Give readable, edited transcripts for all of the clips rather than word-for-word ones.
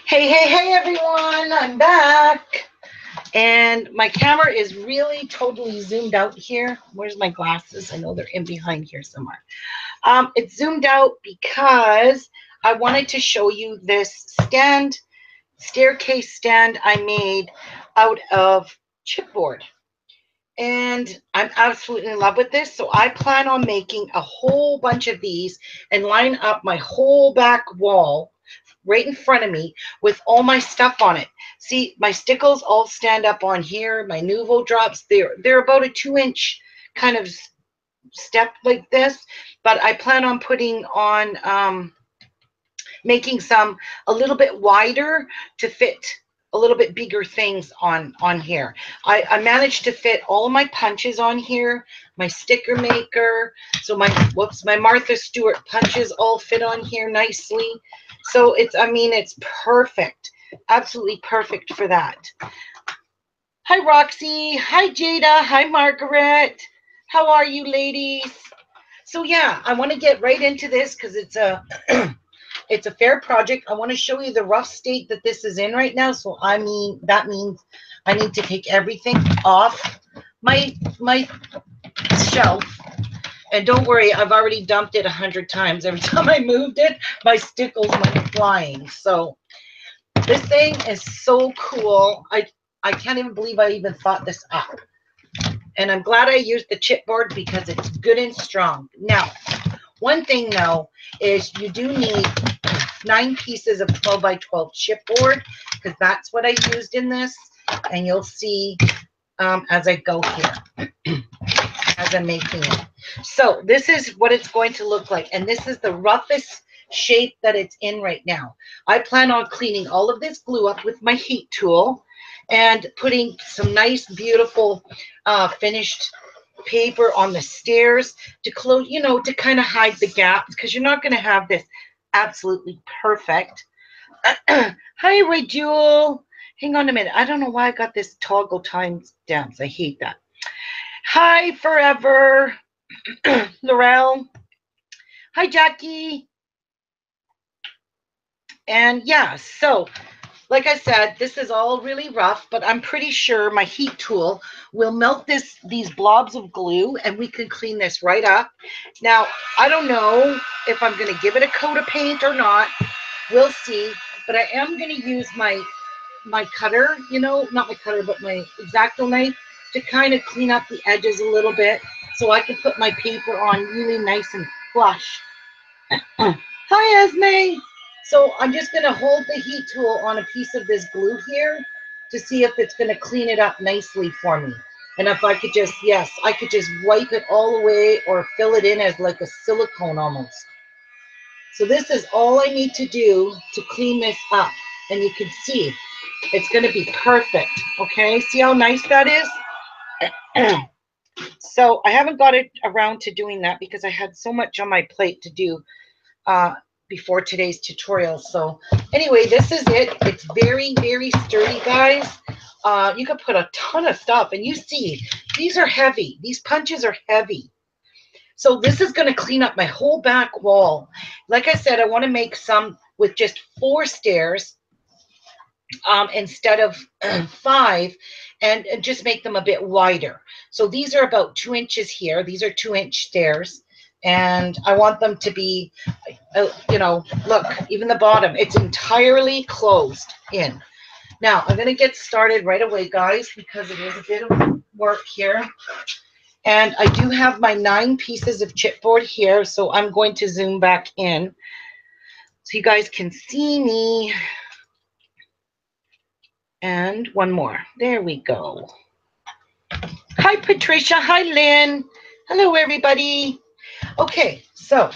Hey everyone, I'm back. And my camera is really totally zoomed out here. Where's my glasses? I know they're in behind here somewhere. It's zoomed out because I wanted to show you this staircase stand I made out of chipboard. And I'm absolutely in love with this. So I plan on making a whole bunch of these and line up my whole back wall right in front of me with all my stuff on it. See, my Stickles all stand up on here. My Nuvo drops, they're about a 2-inch kind of step like this, but I plan on putting on, making some a little bit wider to fit a little bit bigger things on here. I managed to fit all of my punches on here, my sticker maker. So my Martha Stewart punches all fit on here nicely. So it's perfect, absolutely perfect for that. Hi Roxy, hi Jada, hi Margaret. How are you ladies? So yeah, I want to get right into this because it's a it's a fair project. I want to show you the rough state that this is in right now. So that means I need to take everything off my shelf. And don't worry, I've already dumped it 100 times. Every time I moved it, my Stickles went flying. So this thing is so cool. I can't even believe I even thought this up. And I'm glad I used the chipboard because it's good and strong. Now, one thing though is you do need 9 pieces of 12 by 12 chipboard because that's what I used in this. And you'll see as I go here, as I'm making it. So this is what it's going to look like. And this is the roughest shape that it's in right now. I plan on cleaning all of this glue up with my heat tool and putting some nice, beautiful finished paper on the stairs to close, to kind of hide the gaps because you're not going to have this absolutely perfect. Hi, Ray Jewel. Hang on a minute. I don't know why I got this toggle time stamps. I hate that. Hi, Forever. Laurel. Hi, Jackie. And yeah, so like I said, this is all really rough, but I'm pretty sure my heat tool will melt these blobs of glue and we can clean this right up. Now, I don't know if I'm going to give it a coat of paint or not. We'll see. But I am going to use my cutter, not my cutter, but my X-Acto knife to kind of clean up the edges a little bit so I can put my paper on really nice and flush. Hi, Esme. So I'm just going to hold the heat tool on a piece of this glue here to see if it's going to clean it up nicely for me. And if I could just, yes, I could just wipe it all away or fill it in as like a silicone almost. So this is all I need to do to clean this up. And you can see it's going to be perfect. Okay, see how nice that is? So I haven't got it around to doing that because I had so much on my plate to do before today's tutorial. So anyway, this is it. It's very, very sturdy, guys. You could put a ton of stuff, and you see these are heavy. These punches are heavy. So this is going to clean up my whole back wall. Like I said, I want to make some with just 4 stairs instead of 5, and just make them a bit wider. So these are about 2 inches here. These are 2-inch stairs. And I want them to be, look, even the bottom, it's entirely closed in. Now, I'm going to get started right away, guys, because it is a bit of work here. And I do have my 9 pieces of chipboard here, so I'm going to zoom back in so you guys can see me. And one more. There we go. Hi, Patricia. Hi, Lynn. Hello, everybody. Okay, so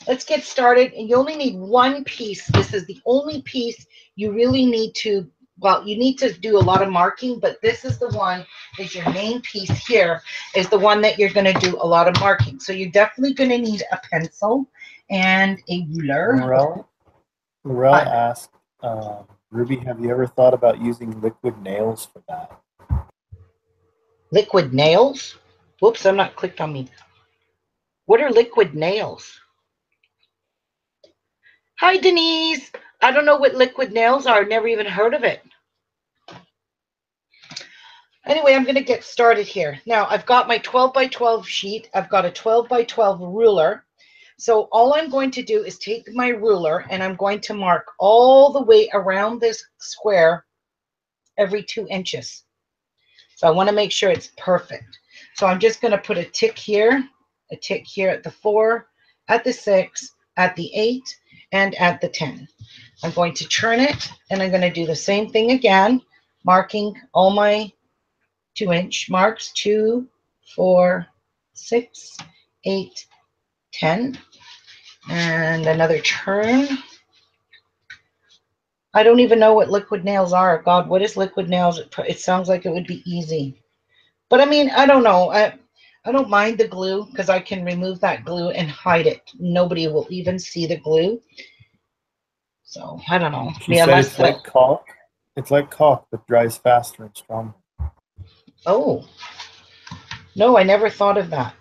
let's get started. And you only need 1 piece. This is the only piece you really need to, well, you need to do a lot of marking, but this is the one, is your main piece here, is the one that you're going to do a lot of marking. So you're definitely going to need a pencil and a ruler. Morel asked, Ruby, have you ever thought about using liquid nails for that? Liquid nails? Whoops, I'm not clicked on me. What are liquid nails? Hi, Denise. I don't know what liquid nails are. I've never even heard of it. Anyway, I'm going to get started here. Now, I've got my 12 by 12 sheet. I've got a 12 by 12 ruler. So all I'm going to do is take my ruler and I'm going to mark all the way around this square every 2 inches. So I want to make sure it's perfect. So I'm just going to put a tick here at the 4, at the 6, at the 8, and at the 10. I'm going to turn it and I'm going to do the same thing again, marking all my 2-inch marks, 2, 4, 6, 8, 10, and another turn. I don't even know what liquid nails are. God, what is liquid nails? It sounds like it would be easy. But I mean, I don't know. I don't mind the glue because I can remove that glue and hide it. Nobody will even see the glue. So I don't know. She said it's like caulk. It's like caulk, but dries faster and stronger. Oh, no, I never thought of that.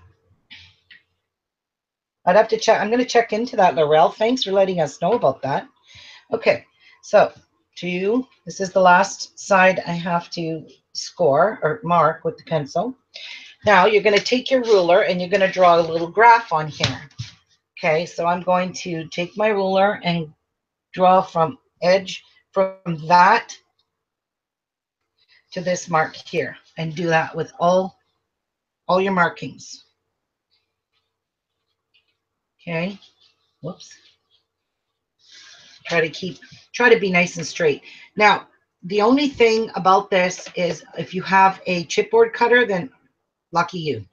I'd have to check. I'm going to check into that, Laurel. Thanks for letting us know about that. Okay, so this is the last side I have to score or mark with the pencil. Now you're going to take your ruler and you're going to draw a little graph on here. Okay, so I'm going to take my ruler and draw from that to this mark here, and do that with all your markings. Okay, whoops. Try to be nice and straight. Now, the only thing about this is if you have a chipboard cutter, then lucky you.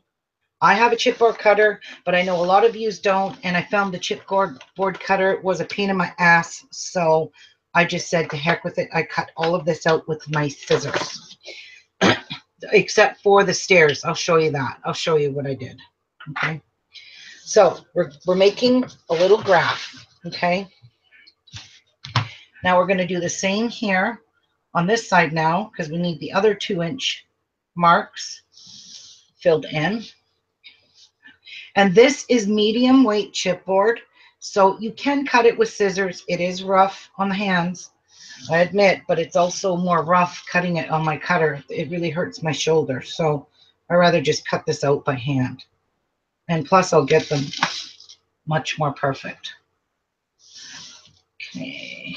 I have a chipboard cutter, but I know a lot of yous don't, and I found the chipboard cutter was a pain in my ass, so I just said to heck with it. I cut all of this out with my scissors, except for the stairs. I'll show you that. I'll show you what I did. Okay, so we're making a little graph. Okay, now we're going to do the same here on this side now because we need the other 2-inch marks filled in. And this is medium weight chipboard, so you can cut it with scissors. It is rough on the hands, I admit, but it's also more rough cutting it on my cutter. It really hurts my shoulder, so I'd rather just cut this out by hand. And plus, I'll get them much more perfect. Okay.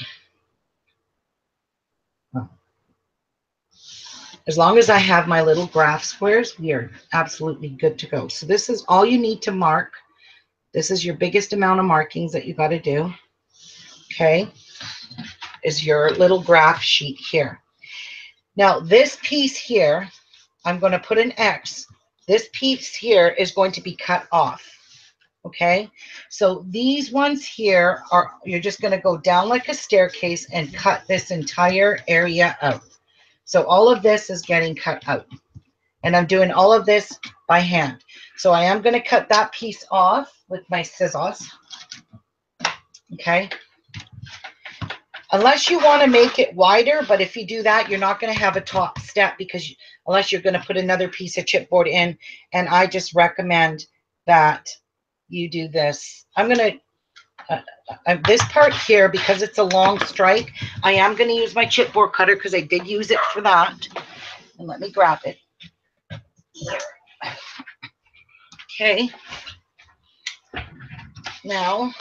As long as I have my little graph squares, we are absolutely good to go. So this is all you need to mark. This is your biggest amount of markings that you got to do. Okay, is your little graph sheet here. Now this piece here, I'm going to put an X. This piece here is going to be cut off. Okay, so these ones here are, you're just going to go down like a staircase and cut this entire area out. So all of this is getting cut out. And I'm doing all of this by hand. So I am going to cut that piece off with my scissors. Okay. Unless you want to make it wider, but if you do that, you're not going to have a top step because unless you're going to put another piece of chipboard in. And I just recommend that you do this. I'm going to this part here, because it's a long strike, I am going to use my chipboard cutter because I did use it for that. And let me grab it here. Okay. Now,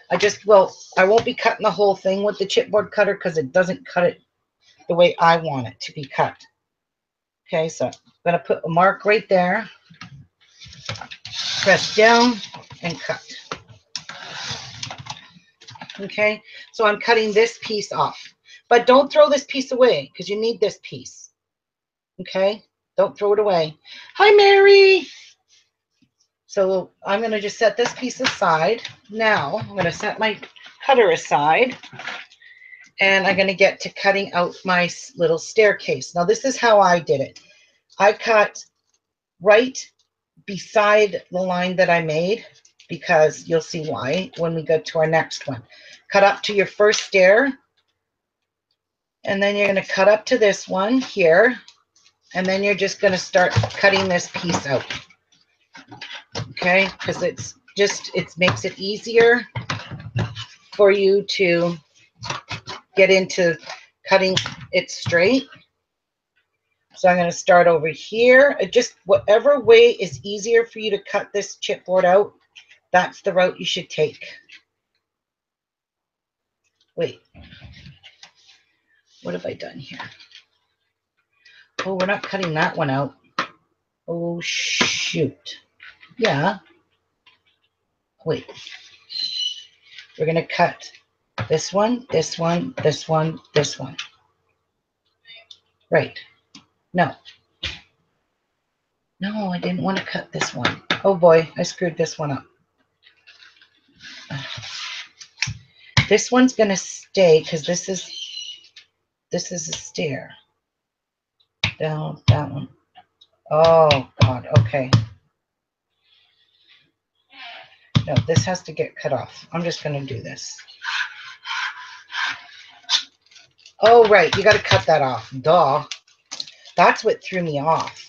I won't be cutting the whole thing with the chipboard cutter because it doesn't cut it the way I want it to be cut. Okay, so I'm going to put a mark right there, press down, and cut. Okay, so I'm cutting this piece off. But don't throw this piece away because you need this piece. Okay, don't throw it away. Hi, Mary. So I'm going to just set this piece aside. Now I'm going to set my cutter aside. And I'm going to get to cutting out my little staircase. Now this is how I did it. I cut right beside the line that I made, because you'll see why when we go to our next one. Cut up to your first stair, and then you're going to cut up to this one here, and then you're just going to start cutting this piece out. Okay, because it makes it easier for you to get into cutting it straight. So I'm going to start over here. Just whatever way is easier for you to cut this chipboard out, that's the route you should take. Wait, what have I done here? Oh, we're not cutting that one out. Oh, shoot. Yeah. Wait. We're going to cut this one, this one, this one, this one. Right. No. No, I didn't want to cut this one. Oh boy, I screwed this one up. This one's going to stay because this is a stair. Down, that one. Oh God, okay. No, this has to get cut off. I'm just going to do this. Oh, right, you got to cut that off. Duh. That's what threw me off.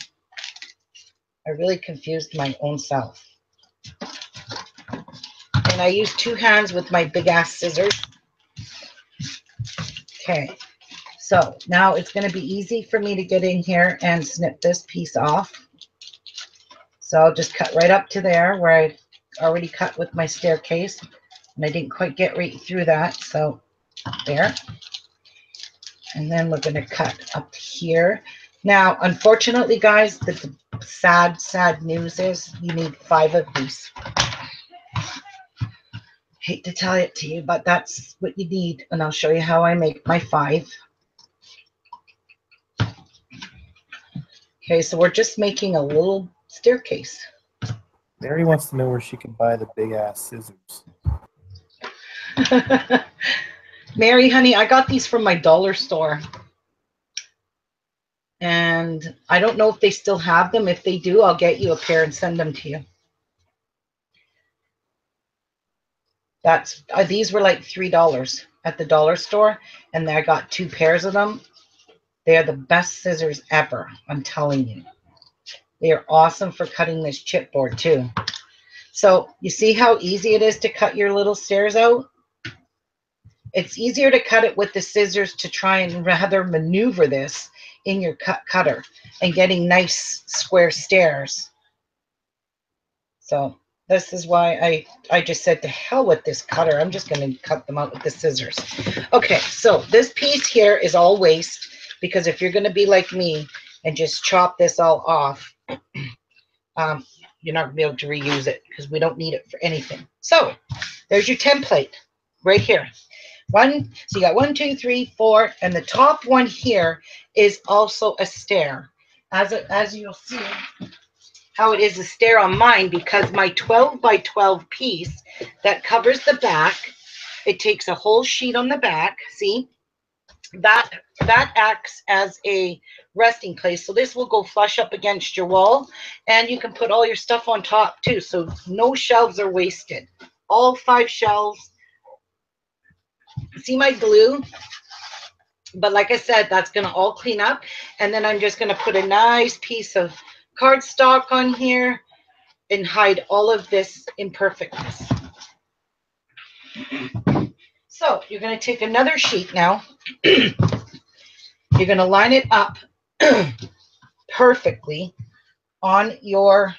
I really confused my own self. And I used two hands with my big ass scissors. Okay, so now it's going to be easy for me to get in here and snip this piece off. So I'll just cut right up to there where I already cut with my staircase. And I didn't quite get right through that, so there. And then we're going to cut up here. Now, unfortunately, guys, the sad news is you need 5 of these. Hate to tell it to you, but that's what you need. And I'll show you how I make my 5. Okay, so we're just making a little staircase. Mary wants to know where she can buy the big ass scissors. Mary, honey, I got these from my dollar store. And I don't know if they still have them. If they do, I'll get you a pair and send them to you. These were like $3 at the dollar store, and I got 2 pairs of them. They are the best scissors ever, I'm telling you. They are awesome for cutting this chipboard too. So you see how easy it is to cut your little stairs out? It's easier to cut it with the scissors to try and rather maneuver this in your cutter and getting nice square stairs. So this is why I just said to hell with this cutter. I'm just going to cut them out with the scissors. Okay, so this piece here is all waste, because if you're going to be like me and just chop this all off, you're not going to be able to reuse it because we don't need it for anything. So there's your template right here. So you got 1, 2, 3, 4, and the top one here is also a stair. As you'll see how it is a stair on mine, because my 12 by 12 piece that covers the back, it takes a whole sheet on the back. See, that acts as a resting place. So this will go flush up against your wall, and you can put all your stuff on top too. So no shelves are wasted. All 5 shelves. See my glue? But like I said, that's going to all clean up. And then I'm just going to put a nice piece of cardstock on here and hide all of this imperfectness. So you're going to take another sheet now. You're going to line it up perfectly on your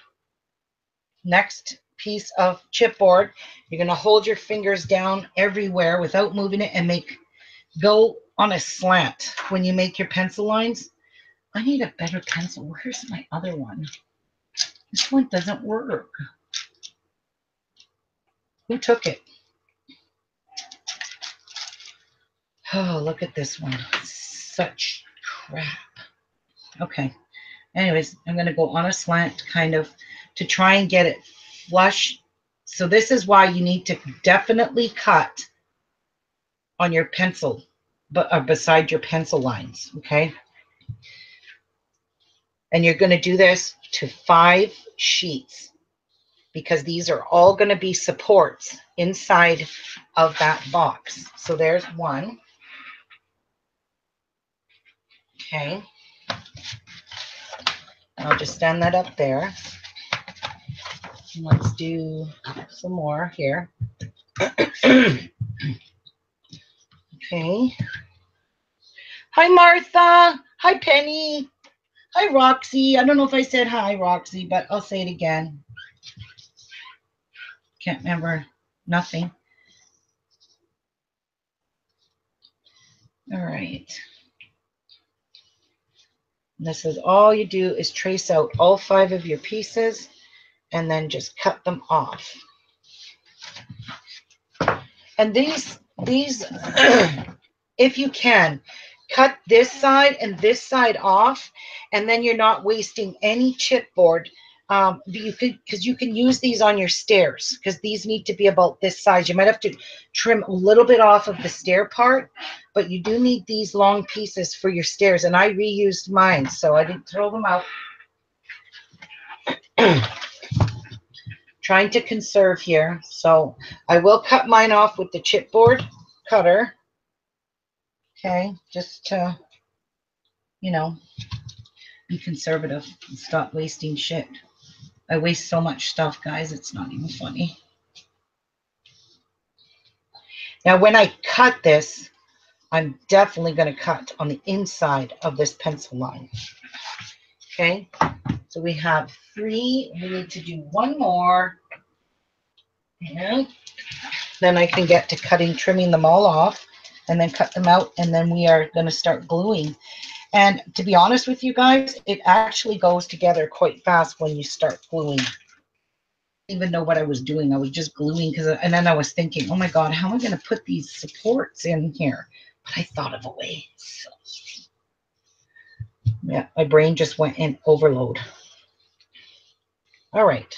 next piece of chipboard. You're going to hold your fingers down everywhere without moving it and go on a slant when you make your pencil lines. I need a better pencil. Where's my other one? This one doesn't work. Who took it? Oh, look at this one. Such crap. Okay. Anyways, I'm going to go on a slant kind of to try and get it flush. So this is why you need to definitely cut on your pencil, but beside your pencil lines, okay? And you're going to do this to 5 sheets, because these are all going to be supports inside of that box. So there's 1. Okay. I'll just stand that up there. Let's do some more here. Okay. Hi, Martha. Hi, Penny. Hi, Roxy. I don't know if I said hi, Roxy, but I'll say it again. Can't remember. Nothing. All right. And this is all you do is trace out all 5 of your pieces and then just cut them off. And these if you can, cut this side and this side off, and then you're not wasting any chipboard. Because you can use these on your stairs, because these need to be about this size. You might have to trim a little bit off of the stair part, but you do need these long pieces for your stairs. And I reused mine, so I didn't throw them out. Trying to conserve here, so I will cut mine off with the chipboard cutter. Okay, just to, you know, be conservative and stop wasting shit. I waste so much stuff, guys, it's not even funny. Now, when I cut this, I'm definitely going to cut on the inside of this pencil line. Okay, so we have 3. We need to do 1 more. And then I can get to trimming them all off, and then cut them out, and then we are going to start gluing. And to be honest with you guys, it actually goes together quite fast when you start gluing. I didn't even know what I was doing. I was just gluing, and then I was thinking, oh my God, how am I going to put these supports in here? But I thought of a way. So yeah, my brain just went in overload. All right,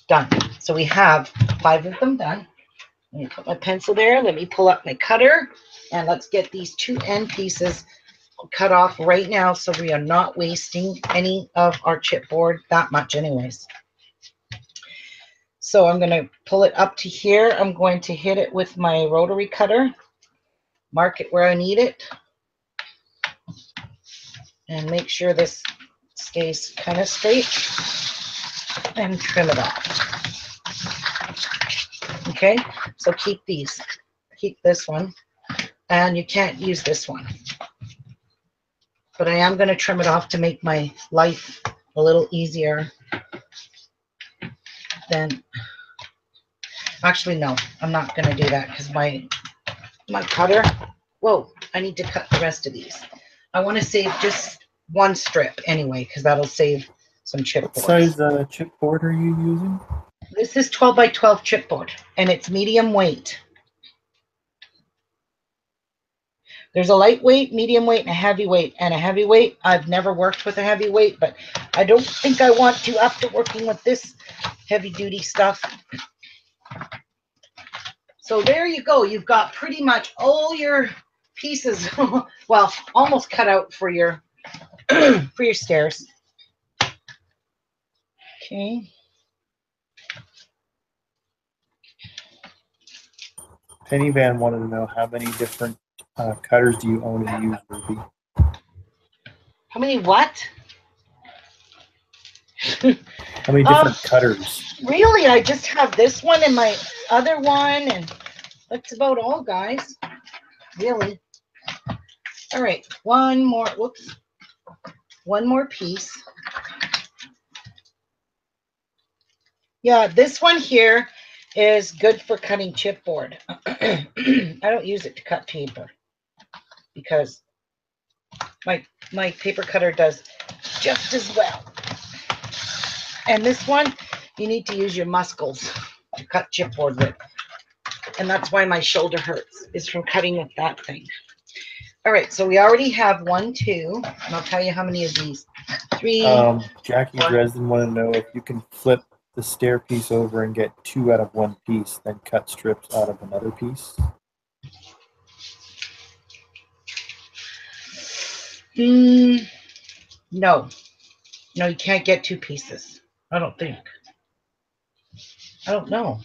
done. So we have 5 of them done. Let me put my pencil there. Let me pull up my cutter, and let's get these 2 end pieces cut off right now, so we are not wasting any of our chipboard that much anyways. So I'm going to pull it up to here. I'm going to hit it with my rotary cutter, mark it where I need it, and make sure this stays kind of straight, and trim it off. Okay, so keep this one, and you can't use this one. But I am going to trim it off to make my life a little easier than, actually no, I'm not going to do that, because my cutter, whoa, I need to cut the rest of these. I want to save just 1 strip anyway, because that'll save some chipboard. What size chipboard are you using? This is 12 by 12 chipboard, and it's medium weight. There's a lightweight, medium weight, and a heavyweight. And a heavyweight, I've never worked with a heavyweight, but I don't think I want to after working with this heavy-duty stuff. So there you go. You've got pretty much all your pieces, well, almost cut out for your for your stairs. Okay. Penny Van wanted to know, how many different cutters do you own and use, Ruby? How many what? How many different cutters? Really, I just have this one and my other one, and that's about all, guys. Really. All right, one more. Whoops. One more piece. Yeah, this one here is good for cutting chipboard. I don't use it to cut paper because my paper cutter does just as well. And this one, you need to use your muscles to cut chipboard with. And that's why my shoulder hurts, is from cutting with that thing. All right, so we already have 1, 2, and I'll tell you how many of these. 3. Jackie Dresden wanted to know if you can flip the stair piece over and get 2 out of 1 piece, then cut strips out of another piece. No, you can't get 2 pieces. I don't think. I don't know.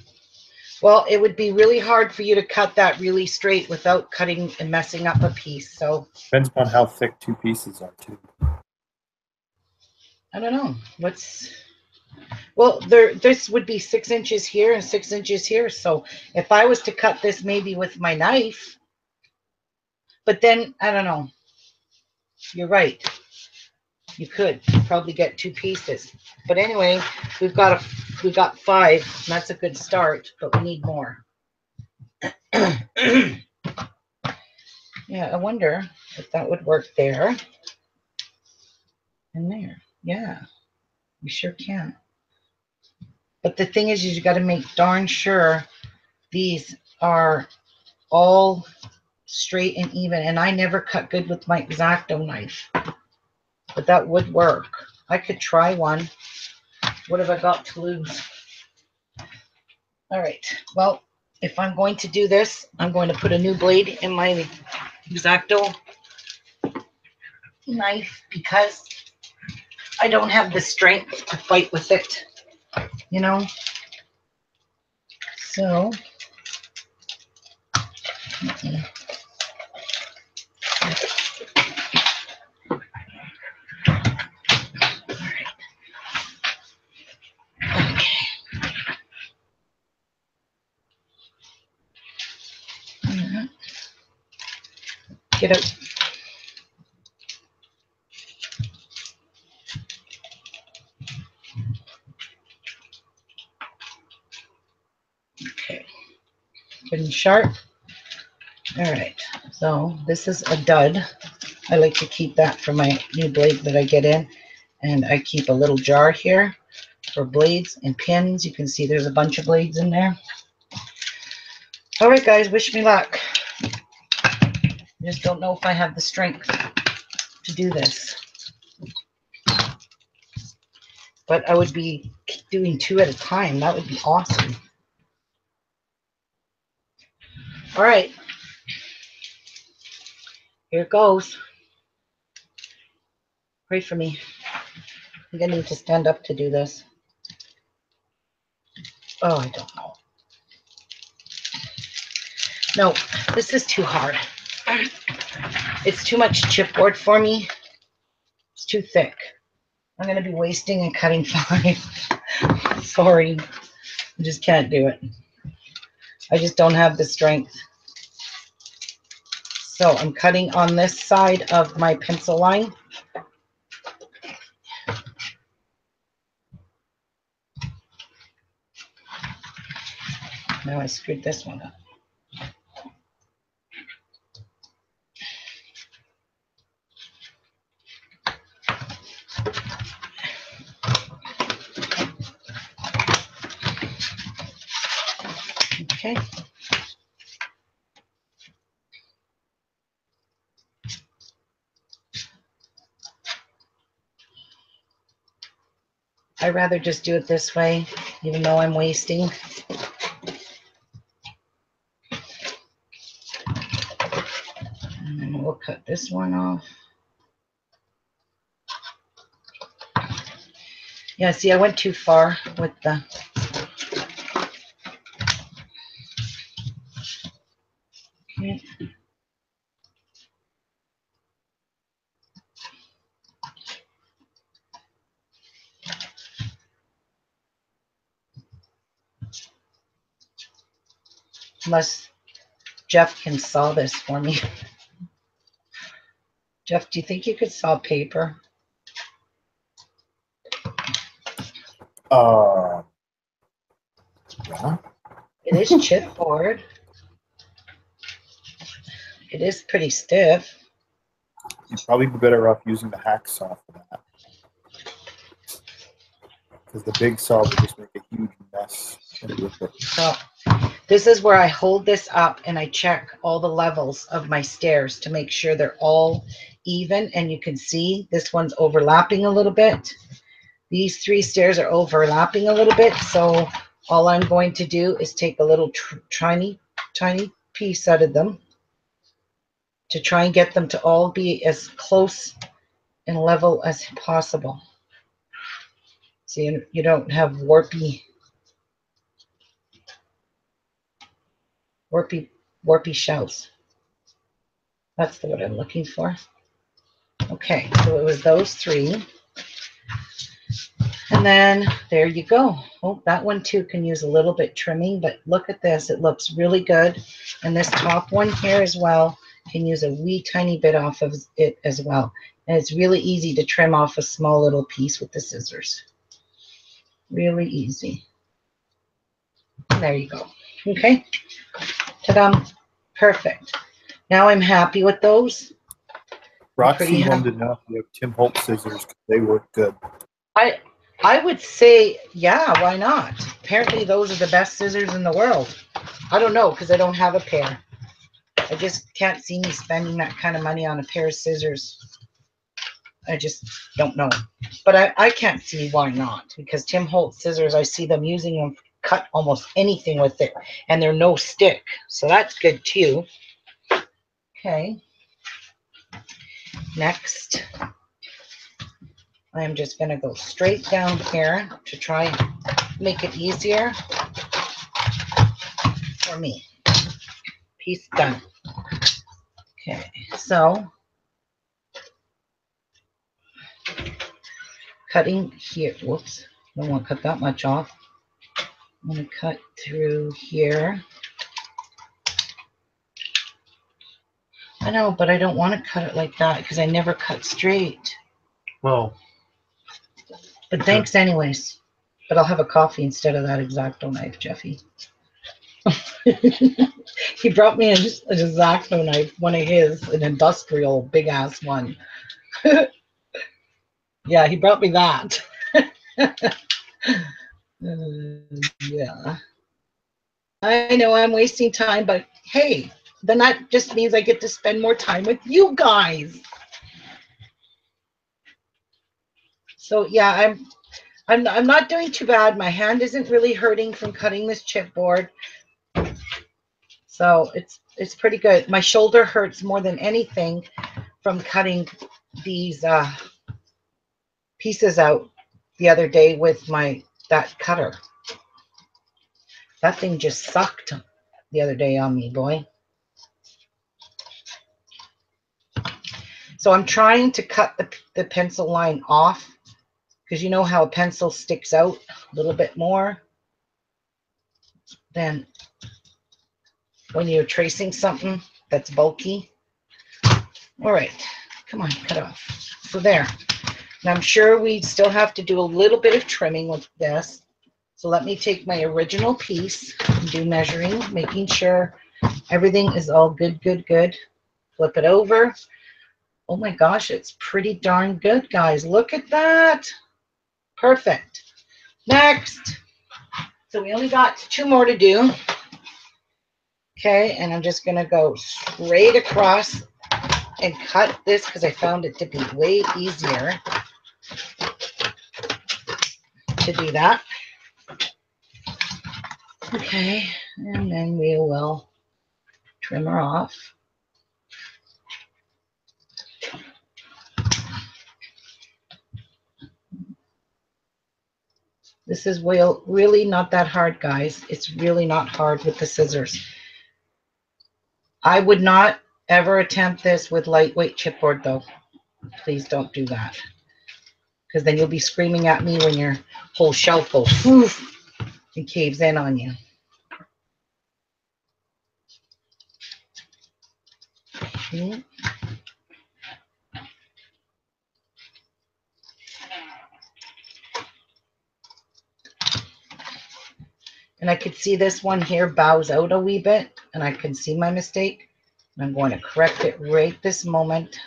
Well, it would be really hard for you to cut that really straight without cutting and messing up a piece. So depends upon how thick 2 pieces are too. I don't know. Well, this would be 6 inches here and 6 inches here. So if I was to cut this maybe with my knife, but then I don't know. You're right. You could probably get 2 pieces. But anyway, we got 5. And that's a good start, but we need more. Yeah, I wonder if that would work there and there. Yeah, we sure can. But the thing is you got to make darn sure these are all straight and even. And I never cut good with my X-Acto knife, but that would work. I could try one. What have I got to lose? All right. Well, if I'm going to do this, I'm going to put a new blade in my X-Acto knife because I don't have the strength to fight with it, you know? So, get out. Okay, good and sharp. All right, so this is a dud. I like to keep that for my new blade that I get in. And I keep a little jar here for blades and pins. You can see there's a bunch of blades in there. All right, guys, wish me luck. I just don't know if I have the strength to do this. But I would be doing 2 at a time. That would be awesome. All right. Here it goes. Pray for me. I'm going to need to stand up to do this. Oh, I don't know. No, this is too hard. It's too much chipboard for me. It's too thick. I'm going to be wasting and cutting 5. Sorry. I just can't do it. I just don't have the strength. So I'm cutting on this side of my pencil line. Now I screwed this one up. Okay. I'd rather just do it this way, even though I'm wasting. And then we'll cut this one off. Yeah, see, I went too far with the... Okay. Unless Jeff can saw this for me. Jeff, do you think you could saw paper? Yeah. It is chipboard. It is pretty stiff. You'd probably be better off using the hacksaw for that. Because the big saw would just make a huge mess with it. So this is where I hold this up and I check all the levels of my stairs to make sure they're all even. And you can see this one's overlapping a little bit. These 3 stairs are overlapping a little bit. So all I'm going to do is take a little tiny piece out of them to try and get them to all be as close and level as possible. So you don't have warpy shelves. That's the word I'm looking for. Okay, so it was those 3. And then there you go. Oh, that one too can use a little bit trimming, but look at this. It looks really good. And this top one here as well can use a wee tiny bit off of it as well. And it's really easy to trim off a small little piece with the scissors. Really easy. There you go. Okay. Ta-da. Perfect. Now I'm happy with those. Roxy wanted to know if you have Tim Holtz scissors because they work good. I would say, yeah, why not? Apparently those are the best scissors in the world. I don't know because I don't have a pair. I just can't see me spending that kind of money on a pair of scissors. I just don't know. But I can't see why not, because Tim Holtz scissors, I see them using them to cut almost anything with it, and they're no stick. So that's good too. Okay. Next, I'm just going to go straight down here to try and make it easier for me. Piece done. Okay, so cutting here. Whoops, I don't want to cut that much off. I'm going to cut through here. I know, but I don't want to cut it like that because I never cut straight. Well, but thanks anyways. But I'll have a coffee instead of that X-Acto knife, Jeffy. He brought me an X-Acto knife, one of his, an industrial big-ass one. Yeah, he brought me that. Yeah. I know I'm wasting time, but hey, then that just means I get to spend more time with you guys. So yeah, I'm not doing too bad. My hand isn't really hurting from cutting this chipboard. So it's pretty good. My shoulder hurts more than anything from cutting these pieces out the other day with that cutter. That thing just sucked the other day on me, boy. So I'm trying to cut the pencil line off because you know how a pencil sticks out a little bit more than when you're tracing something that's bulky. All right, come on, cut off. So there. And I'm sure we still have to do a little bit of trimming with this. So let me take my original piece and do measuring, making sure everything is all good, good, good. Flip it over. Oh my gosh, it's pretty darn good, guys. Look at that. Perfect. Next. So we only got 2 more to do. Okay, and I'm just going to go straight across and cut this because I found it to be way easier to do that. Okay, and then we will trim her off. This is really not that hard, guys. It's really not hard with the scissors. I would not ever attempt this with lightweight chipboard, though. Please don't do that. Because then you'll be screaming at me when your whole shelf goes poof and caves in on you. Okay. And I could see this one here bows out a wee bit, and I can see my mistake. And I'm going to correct it right this moment.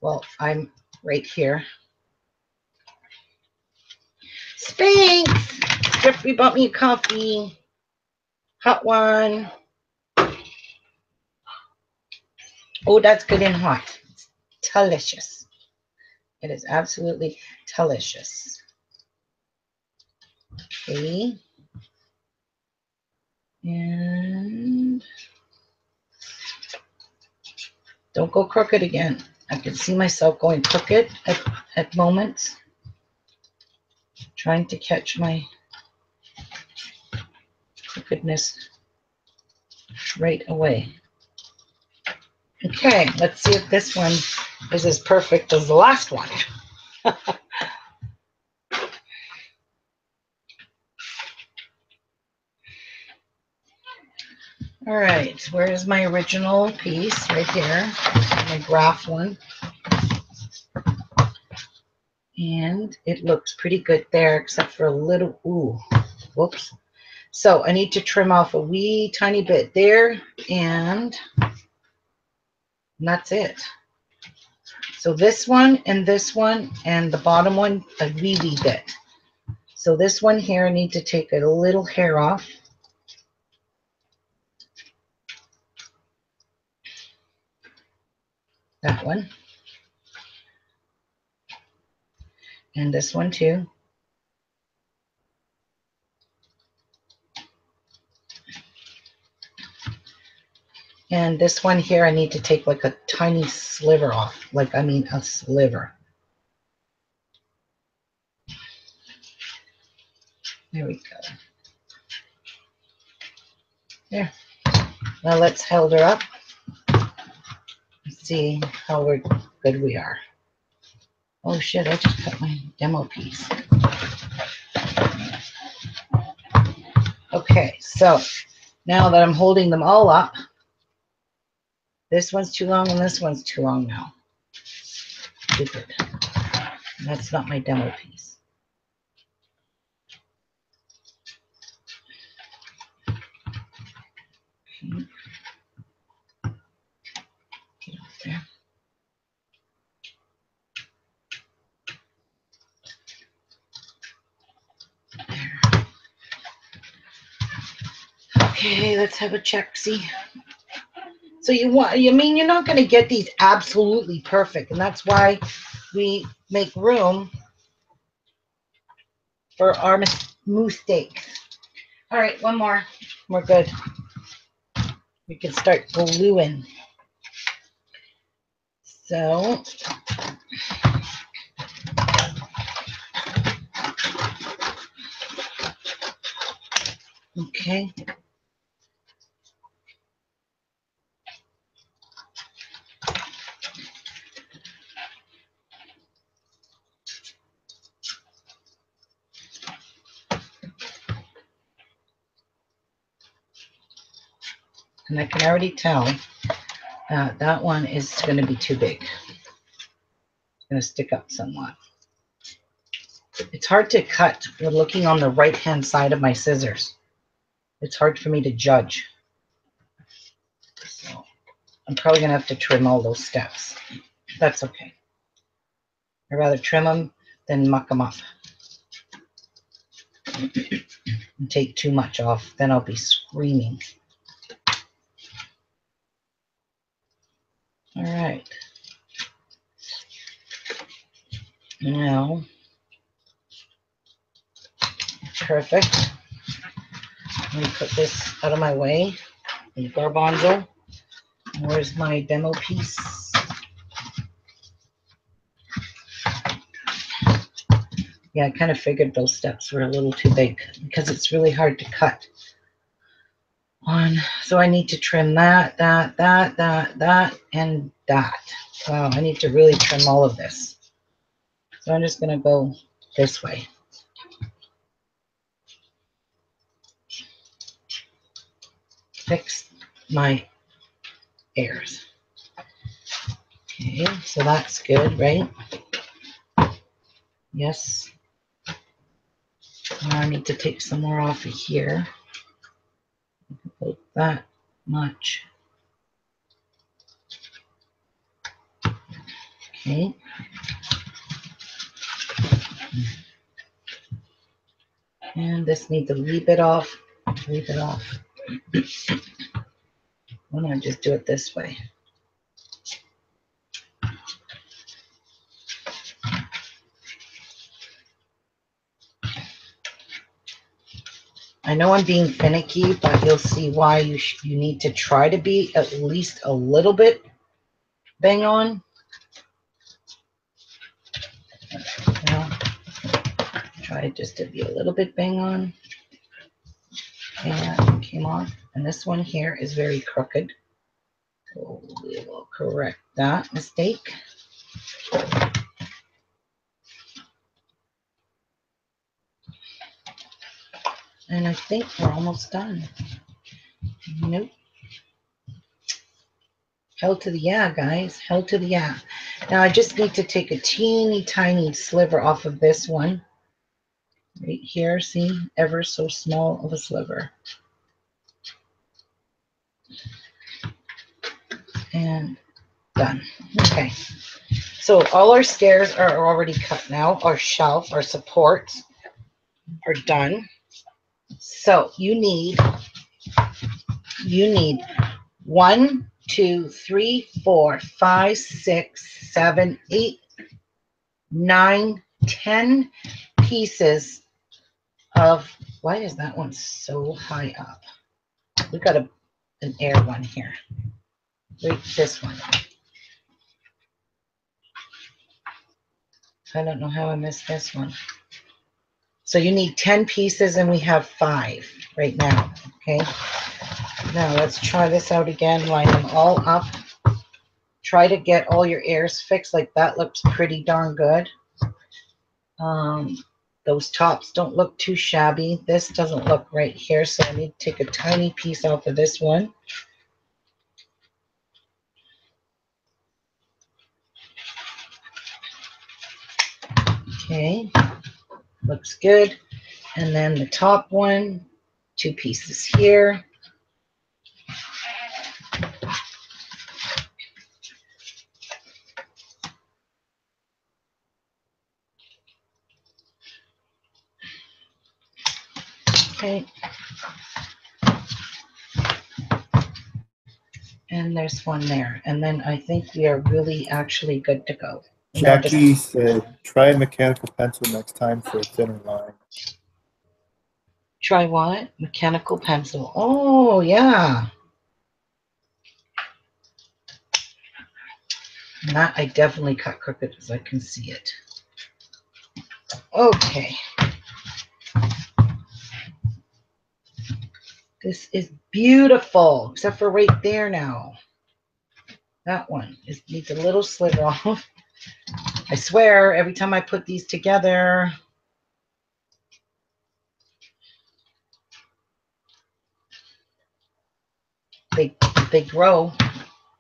Well, I'm right here. Spanx! Jeffrey bought me a coffee. Hot one. Oh, that's good and hot. It's delicious. It is absolutely delicious. Okay. And don't go crooked again. I can see myself going crooked at moments. Trying to catch my crookedness right away. Okay, let's see if this one is as perfect as the last one. All right, where's my original piece? Right here, my graph one. And it looks pretty good there, except for a little, ooh, whoops. So I need to trim off a wee tiny bit there, and that's it. So this one and the bottom one, a wee bit. So this one here, I need to take a little hair off. That one. And this one too. And this one here, I need to take like a tiny sliver off. Like, I mean, a sliver. There we go. There. Now let's hold her up. See how good we are. Oh shit, I just cut my demo piece. Okay, so now that I'm holding them all up, this one's too long and this one's too long now. Stupid. That's not my demo piece. Okay. Get off there. Okay, let's have a check. See. So you're not going to get these absolutely perfect, and that's why we make room for our mistakes. All right, one more. We're good. We can start gluing. So okay. And I can already tell that one is going to be too big. It's going to stick up somewhat. It's hard to cut with looking on the right-hand side of my scissors. It's hard for me to judge. So I'm probably going to have to trim all those steps. That's okay. I'd rather trim them than muck them up. And take too much off, then I'll be screaming. All right. Now, perfect. Let me put this out of my way. The garbanzo. Where's my demo piece? Yeah, I kind of figured those steps were a little too big because it's really hard to cut on. So I need to trim that, and that. Wow, I need to really trim all of this. So I'm just going to go this way. Fix my ears. Okay, so that's good, right? Yes. Now I need to take some more off of here. About that much. Okay. And this needs a wee bit off. Leave it off. Why don't I just do it this way? I know I'm being finicky, but you'll see why you need to try to be at least a little bit bang on. Try just to be a little bit bang on. And came off. And this one here is very crooked. So we will correct that mistake. And I think we're almost done. Nope. Hell to the yeah, guys. Hell to the yeah. Now I just need to take a teeny tiny sliver off of this one. Right here, see? Ever so small of a sliver. And done. Okay. So all our stairs are already cut now. Our shelf, our supports are done. So you need 1, 2, 3, 4, 5, 6, 7, 8, 9, 10 pieces of, why is that one so high up? We got an air one here. Wait, this one. I don't know how I missed this one. So you need 10 pieces and we have 5 right now. Okay. Now let's try this out again. Line them all up. Try to get all your airs fixed. Like that looks pretty darn good. Those tops don't look too shabby. This doesn't look right here, so I need to take a tiny piece off of this one. Okay, looks good. And then the top one, 2 pieces here. Okay. And there's one there. And then I think we are really actually good to go. Jackie said, try a mechanical pencil next time for a thinner line. Try what? Mechanical pencil. Oh, yeah. And that I definitely cut crooked as I can see it. Okay. This is beautiful, except for right there now. That one needs a little sliver off. I swear, every time I put these together, they grow.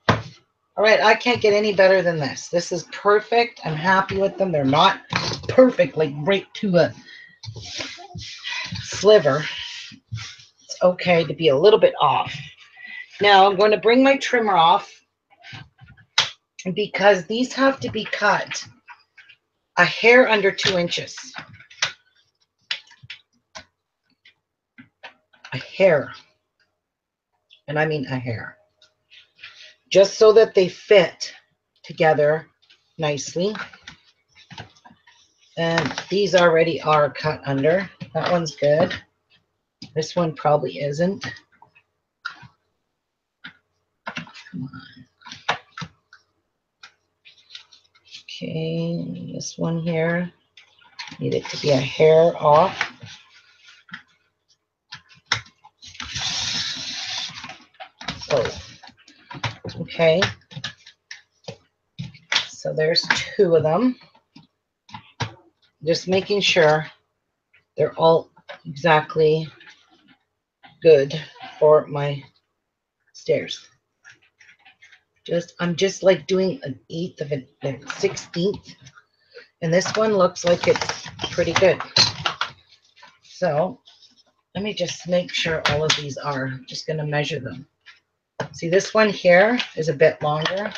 All right, I can't get any better than this. This is perfect. I'm happy with them. They're not perfect, like right to a sliver. It's okay to be a little bit off. Now I'm going to bring my trimmer off because these have to be cut a hair under 2 inches. A hair. And I mean a hair. Just so that they fit together nicely. And these already are cut under. That one's good. This one probably isn't. Come on. Okay, this one here. Need it to be a hair off. So, okay. So there's 2 of them. Just making sure they're all exactly good for my stairs. I'm just like doing an 1/8 of a 16th, and this one looks like it's pretty good. So let me just make sure all of these are. I'm just going to measure them. See, this one here is a bit longer.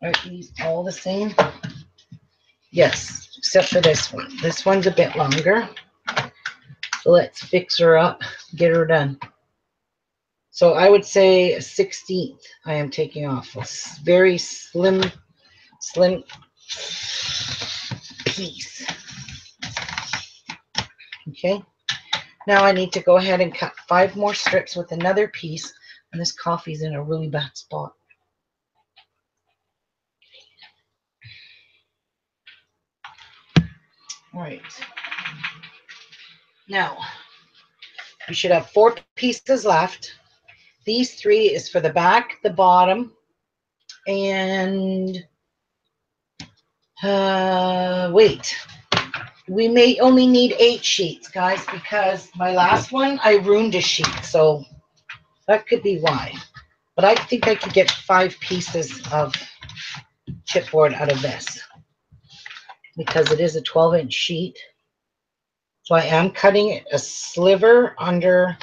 Are these all the same? Yes, except for this one. This one's a bit longer. So let's fix her up, get her done. So I would say a 16th I am taking off. A very slim piece. Okay. Now I need to go ahead and cut 5 more strips with another piece. And this coffee's in a really bad spot. All right. Now, you should have 4 pieces left. These 3 is for the back, the bottom, and wait. We may only need 8 sheets, guys, because my last one, I ruined a sheet. So That could be why. But I think I could get 5 pieces of chipboard out of this because it is a 12-inch sheet. So I am cutting it a sliver under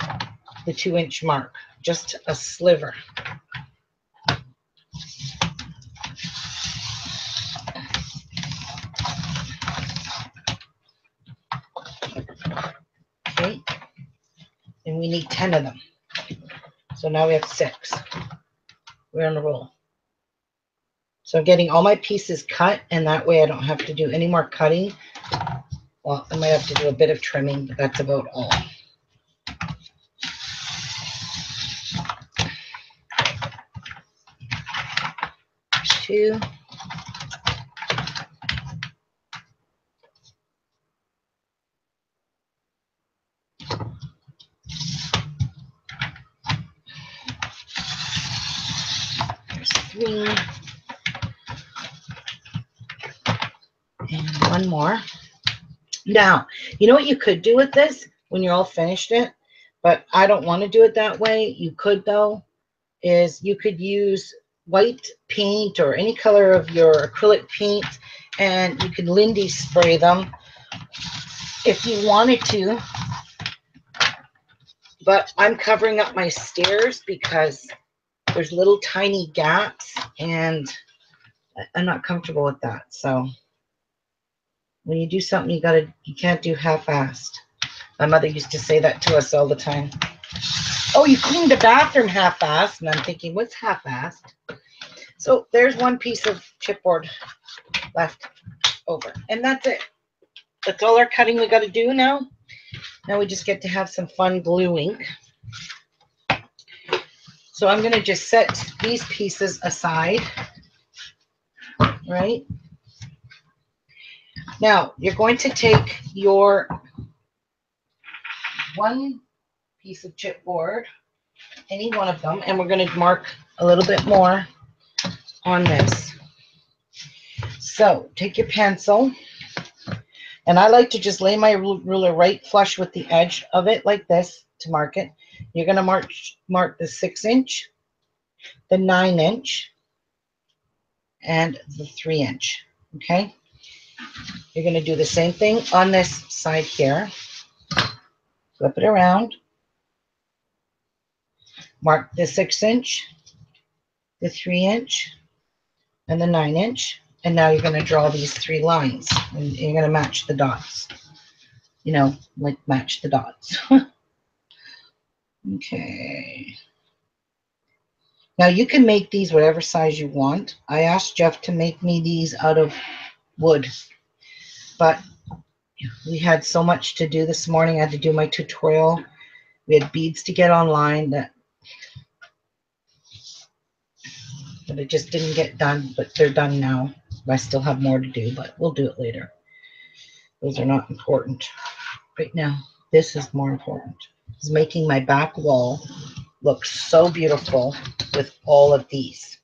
the 2-inch mark, just a sliver. Okay, and we need 10 of them. So now we have 6. We're on a roll. So I'm getting all my pieces cut, and that way I don't have to do any more cutting. Well, I might have to do a bit of trimming, but that's about all. There's 2. There's 3. And 1 more. Now, you know what you could do with this when you're all finished it, but I don't want to do it that way. You could, though, is you could use white paint or any color of your acrylic paint, and you could Lindy spray them if you wanted to. But I'm covering up my stairs because there's little tiny gaps, and I'm not comfortable with that. So when you do something, you can't do half-assed. My mother used to say that to us all the time. Oh, you cleaned the bathroom half-assed. And I'm thinking, what's half-assed? So there's 1 piece of chipboard left over. And that's it. That's all our cutting we got to do now. Now we just get to have some fun gluing. So I'm going to just set these pieces aside. Right? Now, you're going to take your 1 piece of chipboard, any one of them, and we're going to mark a little bit more on this. So take your pencil, and I like to just lay my ruler right flush with the edge of it like this to mark it. You're going to mark the 6-inch, the 9-inch, and the 3-inch. Okay? You're going to do the same thing on this side here. Flip it around. Mark the 6-inch, the 3-inch, and the 9-inch. And now you're going to draw these 3 lines, and you're going to match the dots. You know, like match the dots. Okay. Now you can make these whatever size you want. I asked Jeff to make me these out of wood, but we had so much to do this morning. I had to do my tutorial. We had beads to get online that it just didn't get done, but they're done now. I still have more to do, but we'll do it later. Those are not important right now. This is more important. It's making my back wall look so beautiful with all of these.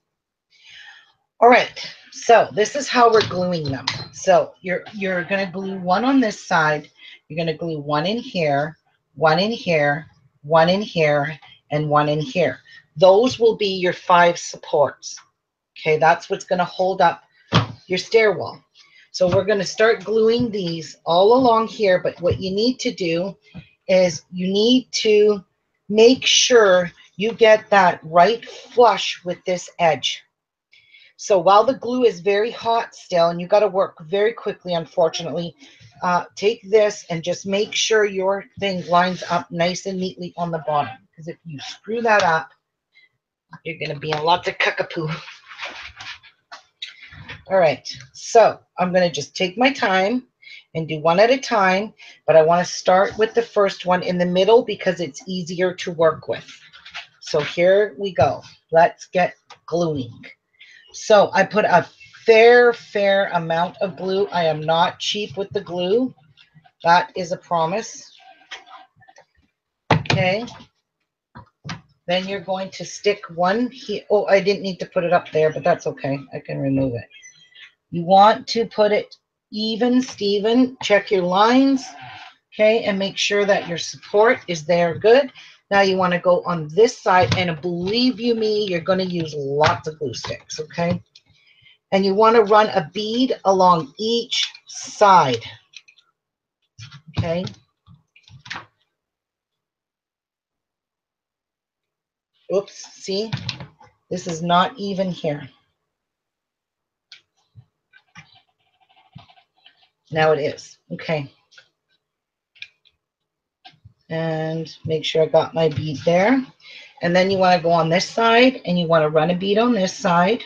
All right, so this is how we're gluing them. So you're going to glue 1 on this side. You're going to glue 1 in here, 1 in here, 1 in here, and 1 in here. Those will be your 5 supports. Okay, that's what's going to hold up your stairwell. So we're going to start gluing these all along here, but what you need to do is you need to make sure you get that right flush with this edge. So while the glue is very hot still, and you got to work very quickly, unfortunately, take this and just make sure your thing lines up nice and neatly on the bottom. Because if you screw that up, you're going to be in lots of cuckapoo. All right, so I'm going to just take my time and do 1 at a time, but I want to start with the first one in the middle because it's easier to work with. So here we go. Let's get gluing. So I put a fair amount of glue. I am not cheap with the glue. That is a promise. Okay. Then you're going to stick 1 here. Oh, I didn't need to put it up there, but that's okay. I can remove it. You want to put it even, Steven. Check your lines, okay, and make sure that your support is there good. Now you want to go on this side, and believe you me, you're going to use lots of glue sticks, okay? And you want to run a bead along each side, okay? Oops, see? This is not even here. Now it is, okay. And make sure I got my bead there. And then you want to go on this side, and you want to run a bead on this side.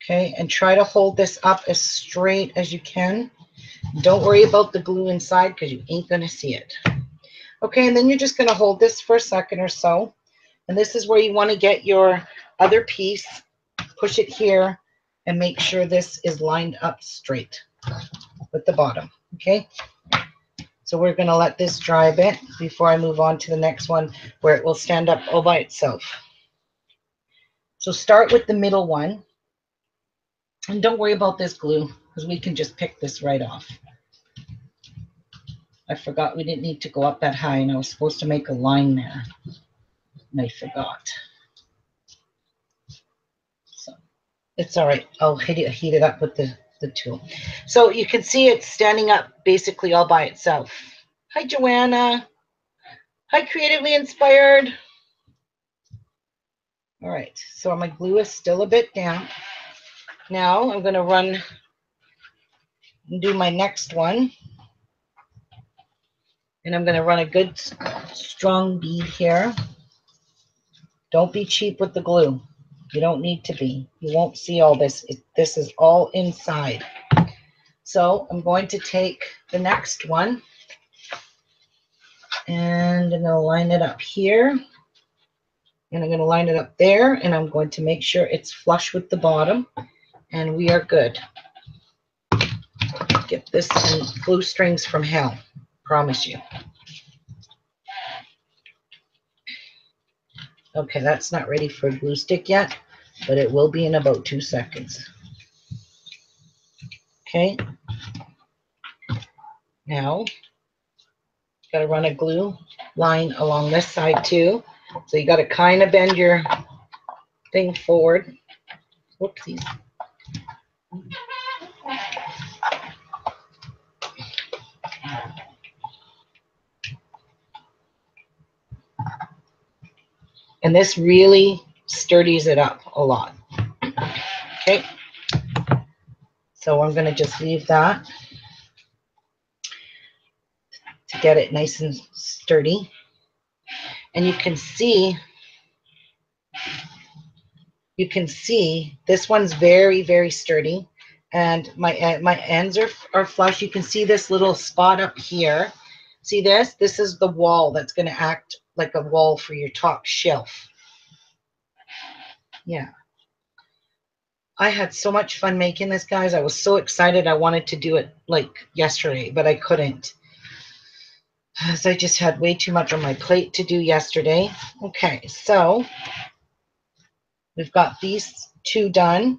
Okay, and try to hold this up as straight as you can. Don't worry about the glue inside because you ain't going to see it. Okay, and then you're just going to hold this for a second or so. And this is where you want to get your other piece. Push it here and make sure this is lined up straight with the bottom. Okay, so we're going to let this dry a bit before I move on to the next one where it will stand up all by itself. So start with the middle one. And don't worry about this glue because we can just pick this right off. I forgot we didn't need to go up that high, and I was supposed to make a line there, and I forgot. So it's all right. I'll heat it up with the tool. So you can see it's standing up basically all by itself. Hi, Joanna. Hi, Creatively Inspired. All right, so my glue is still a bit damp. Now I'm going to run and do my next one. And I'm going to run a good strong bead here. Don't be cheap with the glue. You don't need to be. You won't see all this. This is all inside. So I'm going to take the next one, and I'm going to line it up here. And I'm going to line it up there, and I'm going to make sure it's flush with the bottom. And we are good. Get this in glue strings from hell. Promise you. Okay, that's not ready for a glue stick yet, but it will be in about 2 seconds. Okay. Now, got to run a glue line along this side too. So you got to kind of bend your thing forward. Whoopsies. And this really sturdies it up a lot. Okay. So I'm going to just leave that to get it nice and sturdy. And you can see this one's very, very sturdy. And my ends are flush. You can see this little spot up here. See this? This is the wall that's going to act like a wall for your top shelf. Yeah. I had so much fun making this, guys. I was so excited. I wanted to do it like yesterday, but I couldn't. As I just had way too much on my plate to do yesterday. Okay, so we've got these two done.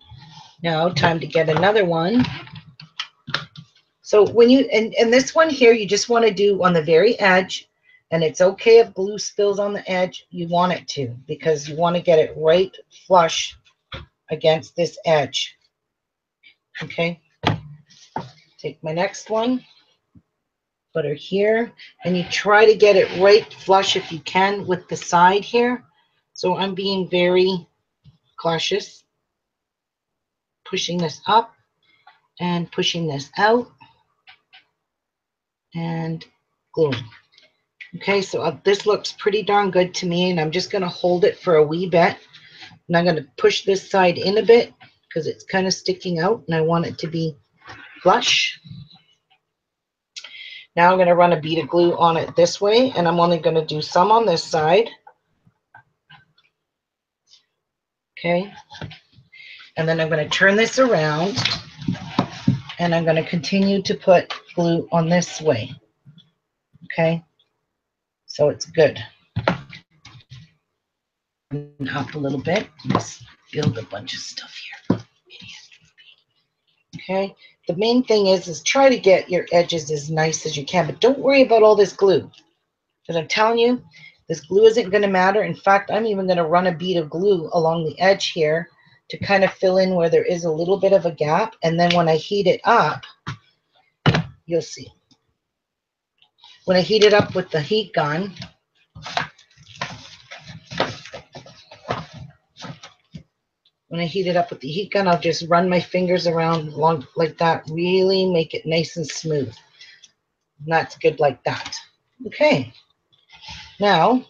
Now, time to get another one. So when you, and this one here, you just want to do on the very edge, and it's okay if glue spills on the edge. You want it to, because you want to get it right flush against this edge. Okay. Take my next one, put her here, and you try to get it right flush if you can with the side here. So I'm being very cautious, pushing this up and pushing this out and gluing. Okay, so this looks pretty darn good to me, and I'm just going to hold it for a wee bit. And I'm going to push this side in a bit because it's kind of sticking out, and I want it to be flush. Now I'm going to run a bead of glue on it this way, and I'm only going to do some on this side. Okay, and then I'm going to turn this around, and I'm going to continue to put glue on this way. Okay, so it's good. Up a little bit. Let's build a bunch of stuff here. Okay, The main thing is try to get your edges as nice as you can, but don't worry about all this glue. Because I'm telling you, this glue isn't going to matter. In fact, I'm even going to run a bead of glue along the edge here to kind of fill in where there is a little bit of a gap. And then when I heat it up, you'll see. When I heat it up with the heat gun, I'll just run my fingers around along like that. Really make it nice and smooth. And that's good like that. Okay. Now,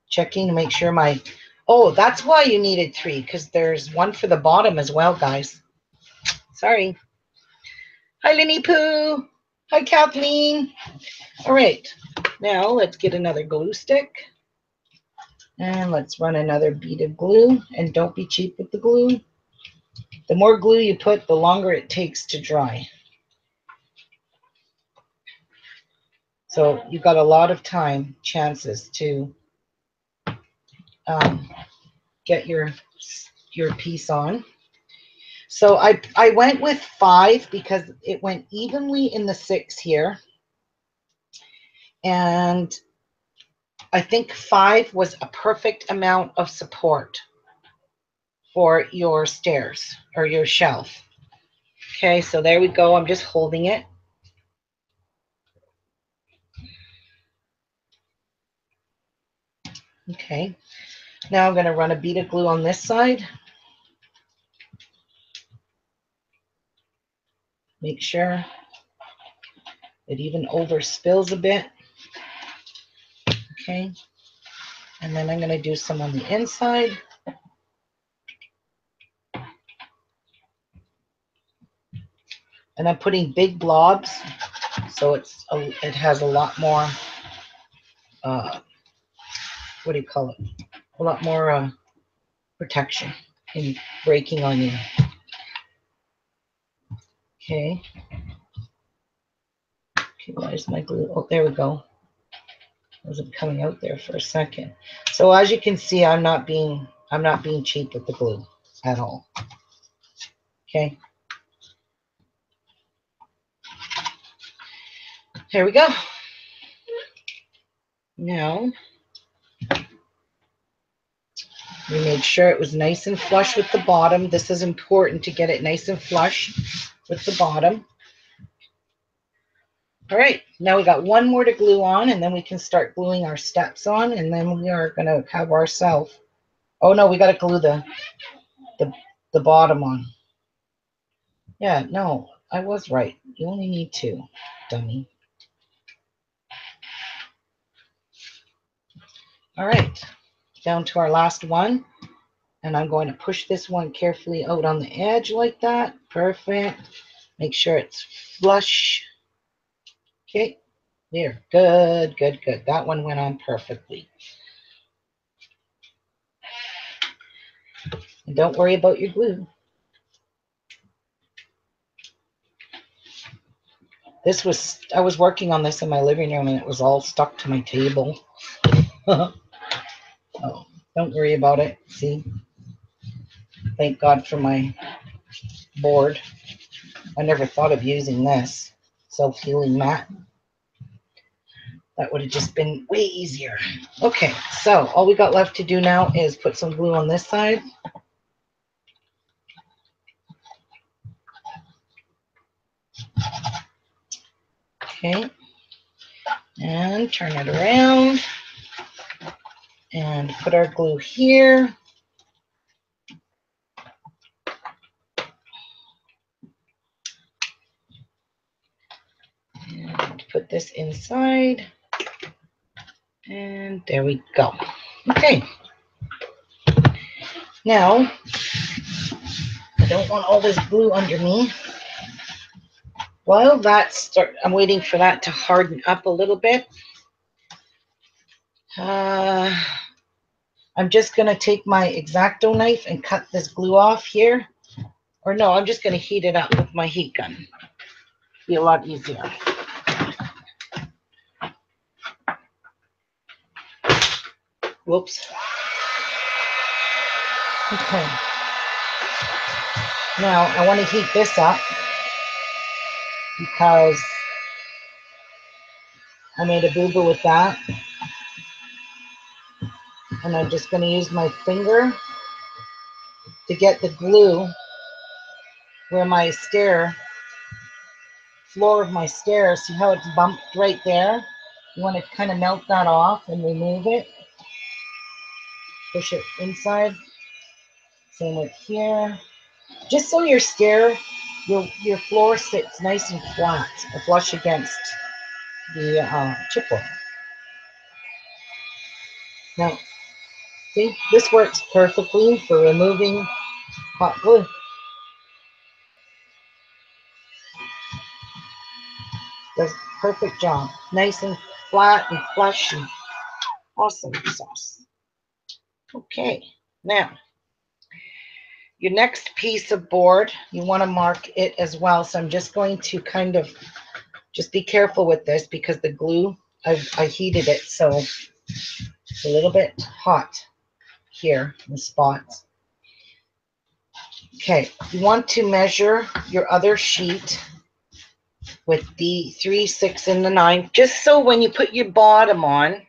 checking to make sure my... Oh, that's why you needed 3, because there's one for the bottom as well, guys. Sorry. Hi, Linny Poo. Hi, Kathleen. All right. Now, let's get another glue stick. And let's run another bead of glue. And don't be cheap with the glue. The more glue you put, the longer it takes to dry. So you've got a lot of chances to get your piece on. So I went with 5 because it went evenly in the 6 here. And I think 5 was a perfect amount of support for your stairs or your shelf. Okay, so there we go. I'm just holding it. Okay, now I'm going to run a bead of glue on this side. Make sure it even over spills a bit. Okay, and then I'm going to do some on the inside. And I'm putting big blobs, so it has a lot more, what do you call it? A lot more protection in breaking on you. Okay. Okay, where's my glue? Oh, there we go. It wasn't coming out there for a second. So as you can see, I'm not being cheap with the glue at all. Okay. Here we go. Now, we made sure it was nice and flush with the bottom. This is important to get it nice and flush with the bottom. All right, now we got one more to glue on, and then we can start gluing our steps on, and then we are going to have ourselves. Oh no, we got to glue the bottom on. Yeah, no, I was right. You only need 2, dummy. All right, down to our last one, and I'm going to push this one carefully out on the edge like that. Perfect. Make sure it's flush. Okay, there. Good, good, good. That one went on perfectly. And don't worry about your glue. I was working on this in my living room and it was all stuck to my table. Oh, don't worry about it. See? Thank God for my board. I never thought of using this self-healing mat. That would have just been way easier. Okay, so all we got left to do now is put some glue on this side. Okay, and turn it around and put our glue here. And put this inside. And there we go. Okay. Now, I don't want all this glue under me. While I'm waiting for that to harden up a little bit. I'm just going to take my X-Acto knife and cut this glue off here. Or no, I'm just going to heat it up with my heat gun. Be a lot easier. Whoops. Okay. Now I want to heat this up. because I made a boo-boo with that. And I'm just going to use my finger to get the glue where my floor of my stairs, see how it's bumped right there? You want to kind of melt that off and remove it. Push it inside. Same with here. Just so your your floor sits nice and flat, flush against the chipboard. Now, see, this works perfectly for removing hot glue. Does a perfect job. Nice and flat and flush and awesome sauce. Okay, now your next piece of board, you want to mark it as well. So I'm just going to kind of just be careful with this because the glue, I heated it, so it's a little bit hot here in the spots. Okay, you want to measure your other sheet with the 3, 6, and the 9, just so when you put your bottom on,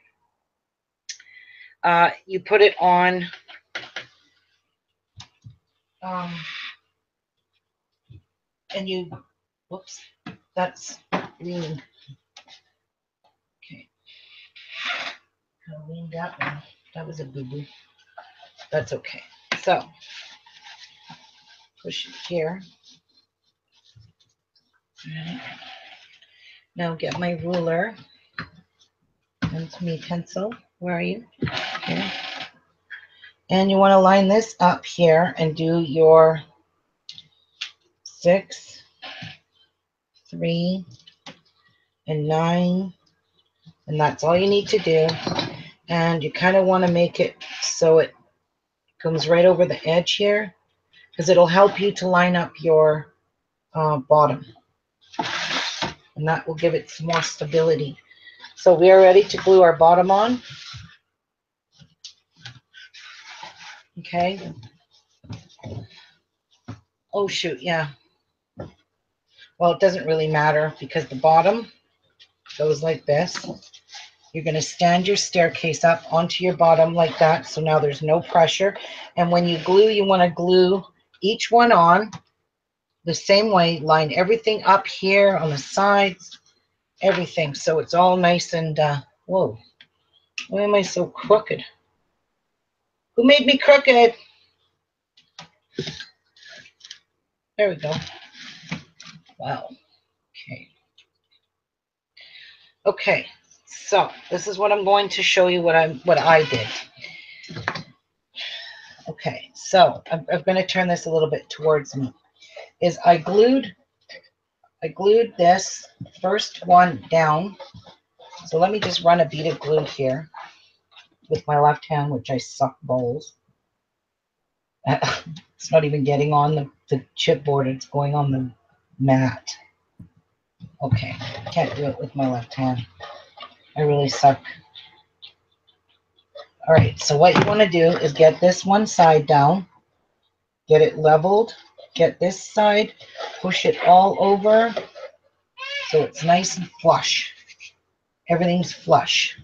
you put it on and you, whoops, that's lean. Okay, I leaned that one. That was a boo-boo. That's okay. So, push it here. Right. Now get my ruler and me pencil. Where are you? Okay. And you want to line this up here and do your 6, 3, and 9. And that's all you need to do. And you kind of want to make it so it comes right over the edge here, because it'll help you to line up your bottom. And that will give it some more stability. So we are ready to glue our bottom on. Okay. Oh, shoot, yeah. Well, it doesn't really matter because the bottom goes like this. You're going to stand your staircase up onto your bottom like that. So now there's no pressure. And when you glue, you want to glue each one on the same way. Line everything up here on the sides, everything. So it's all nice and, whoa, why am I so crooked? Who made me crooked? There we go. Wow. Okay. Okay. So this is what I'm going to show you what I did. Okay. So I'm going to turn this a little bit towards me. I glued this first one down. So let me just run a bead of glue here with my left hand, which I suck bowls. It's not even getting on the chipboard. It's going on the mat. Okay, can't do it with my left hand. I really suck. All right, so what you want to do is get this one side down, get it leveled, get this side, push it all over so it's nice and flush. Everything's flush.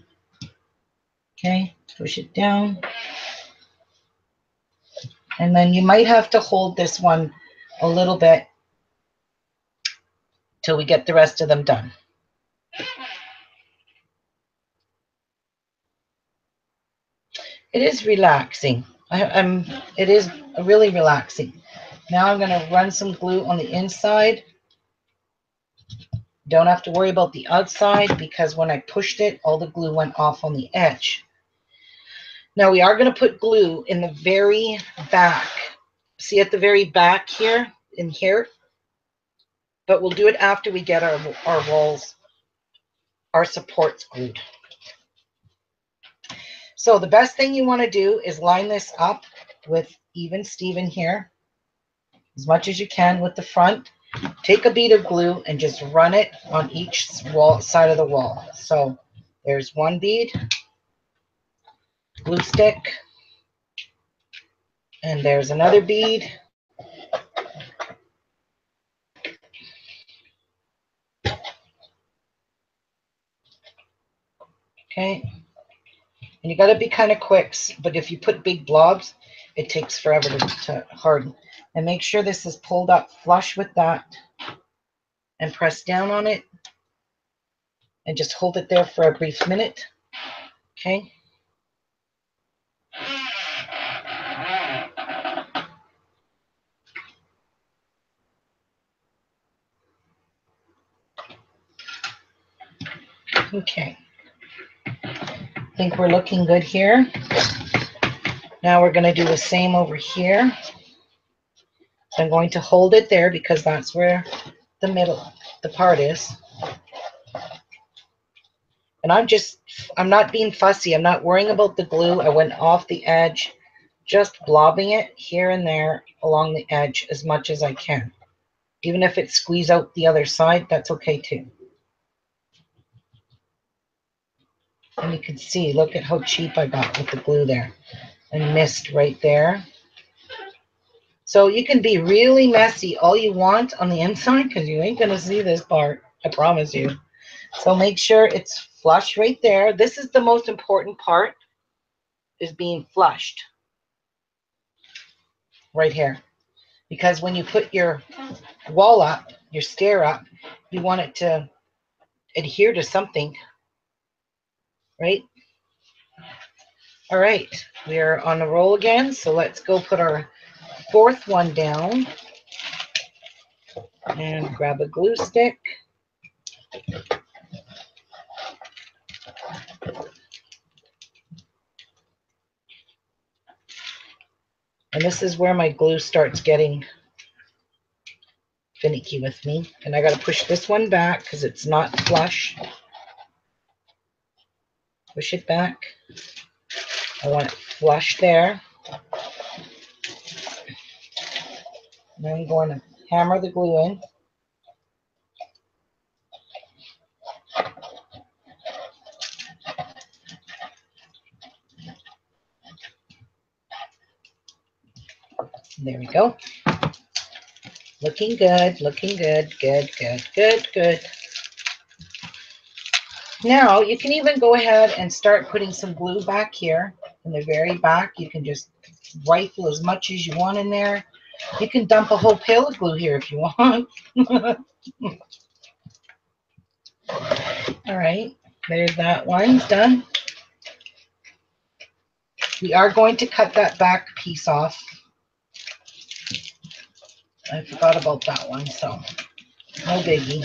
Okay, push it down. And then you might have to hold this one a little bit till we get the rest of them done. It is relaxing. It is really relaxing. Now I'm going to run some glue on the inside. Don't have to worry about the outside because when I pushed it, all the glue went off on the edge. Now we are going to put glue in the very back. See at the very back here, in here? But we'll do it after we get our walls, our supports glued. So the best thing you want to do is line this up with even Steven here, as much as you can with the front. Take a bead of glue and just run it on each side of the wall. So there's one bead, glue stick, and there's another bead. Okay. And you got to be kind of quick, but if you put big blobs, it takes forever to harden. And make sure this is pulled up flush with that and press down on it and just hold it there for a brief minute. Okay. Okay. I think we're looking good here. Now we're going to do the same over here. So I'm going to hold it there because that's where the part is. And I'm not being fussy. I'm not worrying about the glue. I went off the edge, just blobbing it here and there along the edge as much as I can. Even if it squeezes out the other side, that's okay too. And you can see, look at how cheap I got with the glue there. And missed right there. So you can be really messy all you want on the inside because you ain't going to see this part. I promise you. So make sure it's flush right there. This is the most important part, is being flushed right here. Because when you put your wall up, your stair up, you want it to adhere to something, right? All right, we are on a roll again. So let's go put our fourth one down and grab a glue stick. And this is where my glue starts getting finicky with me. And I got to push this one back because it's not flush. Push it back. I want it flush there. And I'm going to hammer the glue in. There we go. Looking good, looking good, good, good, good, good. Now you can even go ahead and start putting some glue back here in the very back. You can just rifle as much as you want in there. You can dump a whole pail of glue here if you want. All right, there's that one done. We are going to cut that back piece off. I forgot about that one, so no biggie.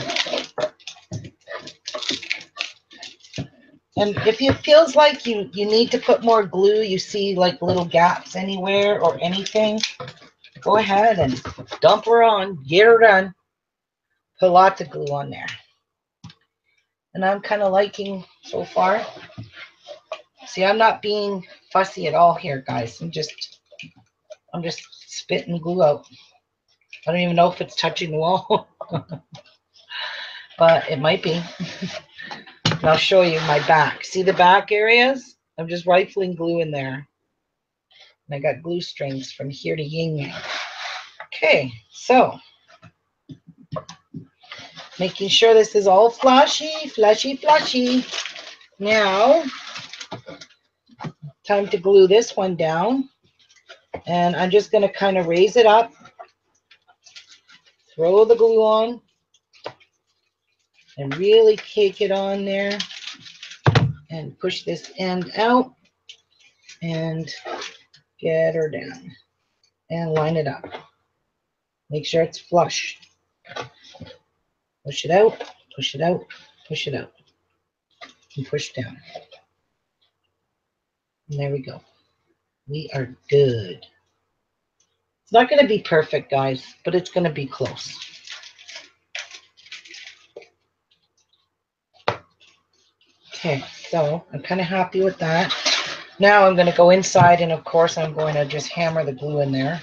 And if it feels like you need to put more glue, you see like little gaps anywhere or anything, go ahead and dump her on, get her done. Put lots of glue on there. And I'm kind of liking so far. See, I'm not being fussy at all here, guys. I'm just spitting glue out. I don't even know if it's touching the wall. But it might be. And I'll show you my back. See the back areas? I'm just rifling glue in there. And I got glue strings from here to yin yang. Okay, so making sure this is all flushy, flushy, flushy. Now, time to glue this one down. And I'm just going to kind of raise it up, throw the glue on, and really cake it on there. And push this end out and get her down. And line it up. Make sure it's flush. Push it out, push it out, push it out. And push down. And there we go. We are good. It's not going to be perfect, guys, but it's going to be close. Okay, so I'm kind of happy with that. Now I'm going to go inside, and of course I'm going to just hammer the glue in there.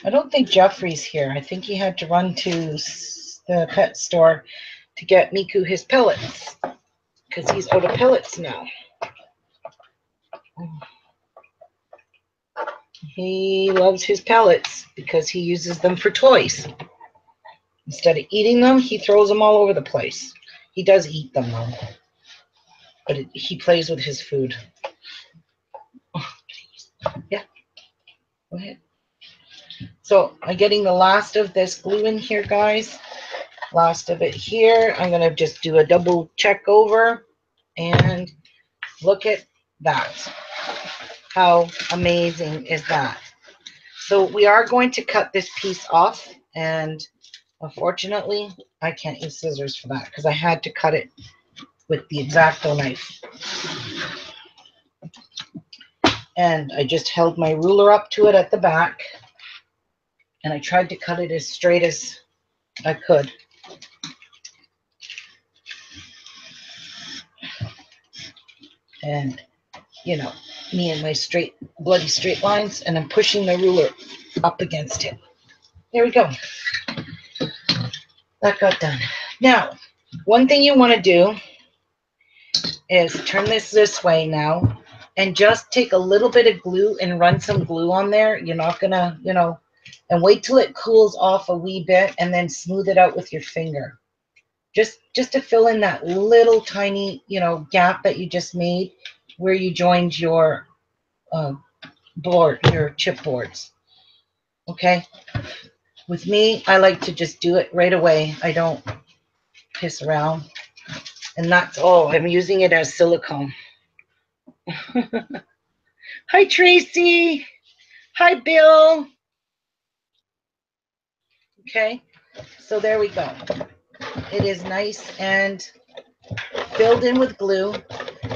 I don't think Jeffrey's here. I think he had to run to the pet store to get Miku his pellets because he's out of pellets now. He loves his pellets because he uses them for toys. Instead of eating them, he throws them all over the place. He does eat them though, but he plays with his food. Oh, yeah, go ahead. So I'm getting the last of this glue in here, guys. Last of it here. I'm going to just do a double check over and look at that. How amazing is that? So we are going to cut this piece off, and unfortunately I can't use scissors for that because I had to cut it with the X-Acto knife. And I just held my ruler up to it at the back, and I tried to cut it as straight as I could. And, you know, me and my straight, bloody straight lines, and I'm pushing the ruler up against it. There we go. That got done. Now, one thing you want to do is turn this way now, and just take a little bit of glue and run some glue on there. You're not going to, you know, and wait till it cools off a wee bit, and then smooth it out with your finger. Just to fill in that little tiny, you know, gap that you just made where you joined your board, your chipboards. Okay. With me, I like to just do it right away. I don't piss around. And that's all. I'm using it as silicone. Hi, Tracy. Hi, Bill. Okay. So there we go. It is nice and filled in with glue.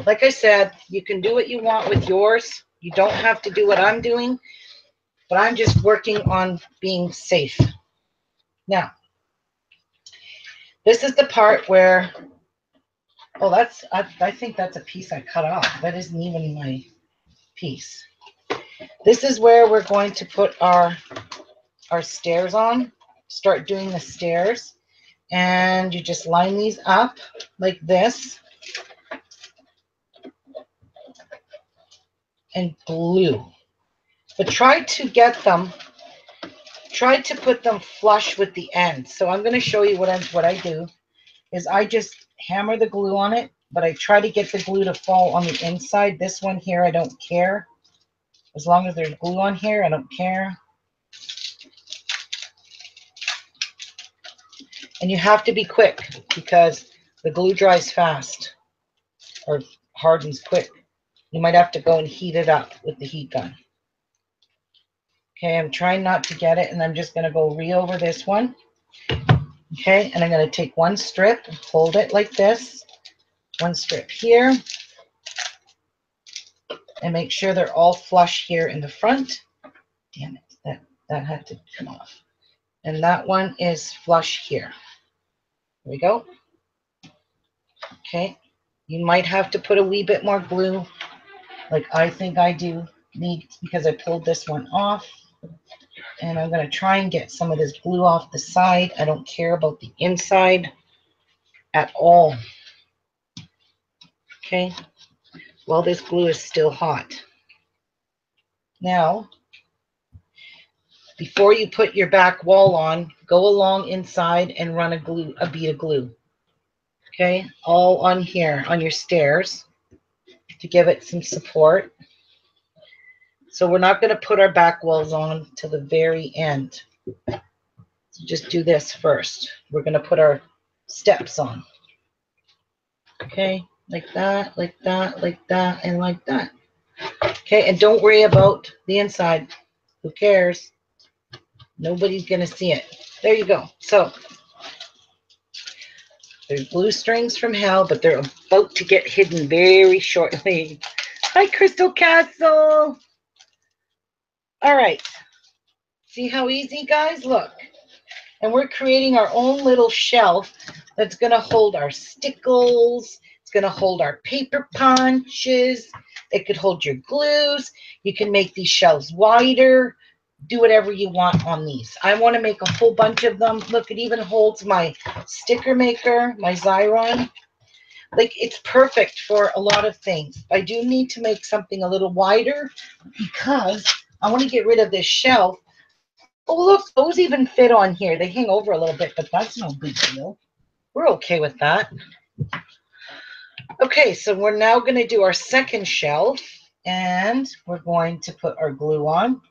Like I said, you can do what you want with yours. You don't have to do what I'm doing, but I'm just working on being safe. Now, this is the part where, oh, that's, I think that's a piece I cut off. That isn't even my piece. This is where we're going to put our stairs on. Start doing the stairs. And you just line these up like this. And glue. But try to put them flush with the end. So I'm going to show you what I do is I just hammer the glue on it, but I try to get the glue to fall on the inside. This one here, I don't care. As long as there's glue on here, I don't care. And you have to be quick because the glue dries fast or hardens quick. You might have to go and heat it up with the heat gun. Okay, I'm trying not to get it, and I'm just going to go over this one. Okay, and I'm going to take one strip, hold it like this, one strip here, and make sure they're all flush here in the front. Damn it, that had to come off. And that one is flush here. There we go. Okay, you might have to put a wee bit more glue, like I think I do need, because I pulled this one off. And I'm going to try and get some of this glue off the side. I don't care about the inside at all. Okay, well, this glue is still hot. Now, before you put your back wall on, go along inside and run a bead of glue. Okay, all on here, on your stairs, to give it some support. So we're not going to put our back walls on till the very end. So just do this first. We're going to put our steps on. Okay, like that, like that, like that, and like that. Okay, and don't worry about the inside. Who cares? Nobody's going to see it. There you go. So there's blue strings from hell, but they're about to get hidden very shortly. Hi, Crystal Castle. All right. See how easy, guys? Look. And we're creating our own little shelf that's going to hold our stickles. It's going to hold our paper punches. It could hold your glues. You can make these shelves wider. Do whatever you want on these. I want to make a whole bunch of them. Look, it even holds my sticker maker, my Xyron. Like, it's perfect for a lot of things. I do need to make something a little wider because I want to get rid of this shelf Oh, look, those even fit on here. They hang over a little bit, but that's no big deal. We're okay with that. Okay, so we're now going to do our second shelf, and we're going to put our glue on.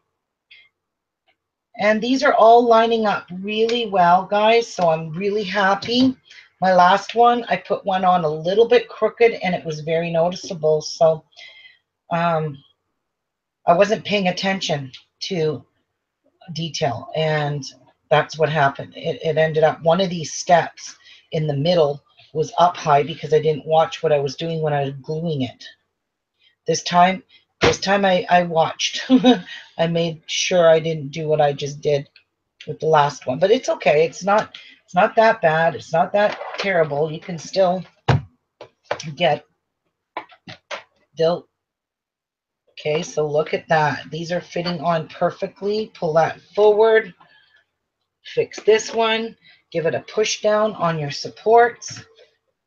And these are all lining up really well, guys, so I'm really happy. My last one, I put one on a little bit crooked, and it was very noticeable, so I wasn't paying attention to detail, and that's what happened. It ended up one of these steps in the middle was up high because I didn't watch what I was doing when I was gluing it. This time I watched. I made sure I didn't do what I just did with the last one, but it's okay. It's not that bad. It's not that terrible. You can still get built. Okay, so look at that. These are fitting on perfectly. Pull that forward. Fix this one. Give it a push down on your supports,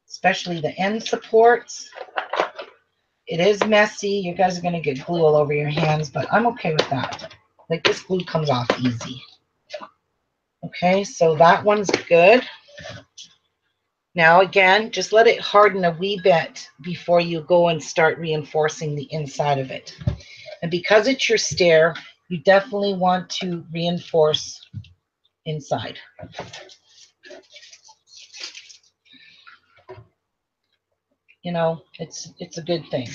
especially the end supports. It is messy. You guys are going to get glue all over your hands, but I'm okay with that. Like, this glue comes off easy. Okay, so that one's good. Now, again, just let it harden a wee bit before you go and start reinforcing the inside of it. And because it's your stair, you definitely want to reinforce inside. You know, it's a good thing.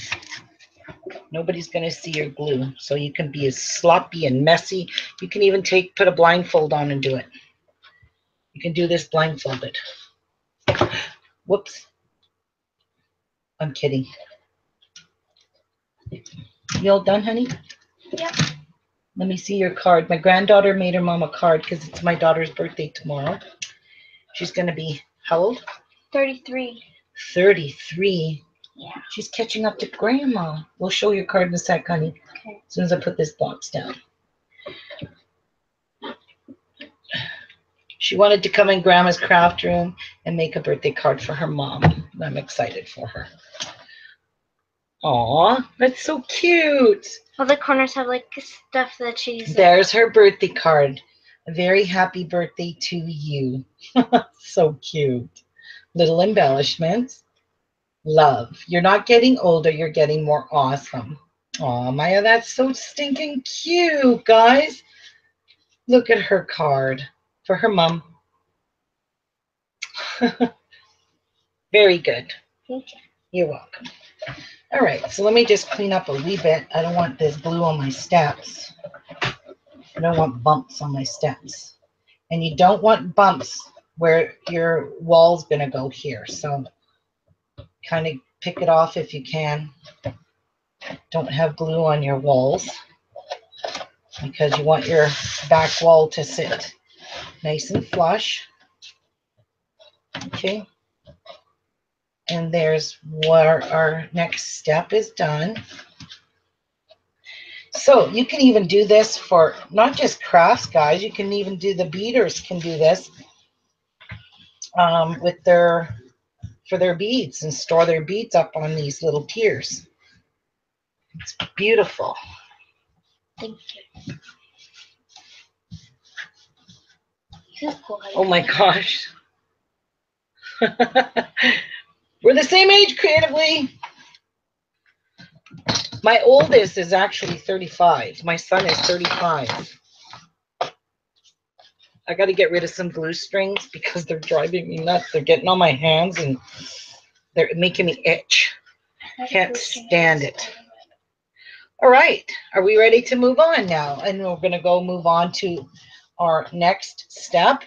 Nobody's going to see your glue, so you can be as sloppy and messy. You can even put a blindfold on and do it. You can do this blindfolded. Whoops. I'm kidding. You all done, honey? Yep. Let me see your card. My granddaughter made her mom a card because it's my daughter's birthday tomorrow. She's going to be, how old? 33. 33. Yeah. She's catching up to grandma. We'll show your card in a sec, honey. Okay. As soon as I put this box down. She wanted to come in grandma's craft room and make a birthday card for her mom. I'm excited for her. Aw, that's so cute. All the corners have like stuff that she's. There's her birthday card. A very happy birthday to you. So cute. Little embellishments. Love. You're not getting older, you're getting more awesome. Aw, Maya, that's so stinking cute, guys. Look at her card for her mom. Very good. Thank you. You're welcome. All right, so let me just clean up a wee bit. I don't want this glue on my steps. I don't want bumps on my steps. And you don't want bumps where your wall's going to go here. So kind of pick it off if you can. Don't have glue on your walls because you want your back wall to sit nice and flush. Okay. And there's where our next step is done. So you can even do this for not just crafts, guys. You can even do the beaders can do this with for their beads and store their beads up on these little tiers. It's beautiful. Thank you. This is cool. Oh my gosh. We're the same age creatively. My oldest is actually 35. My son is 35. I got to get rid of some glue strings because they're driving me nuts. They're getting on my hands and they're making me itch. Can't stand it. All right. Are we ready to move on now? And we're going to go move on to our next step.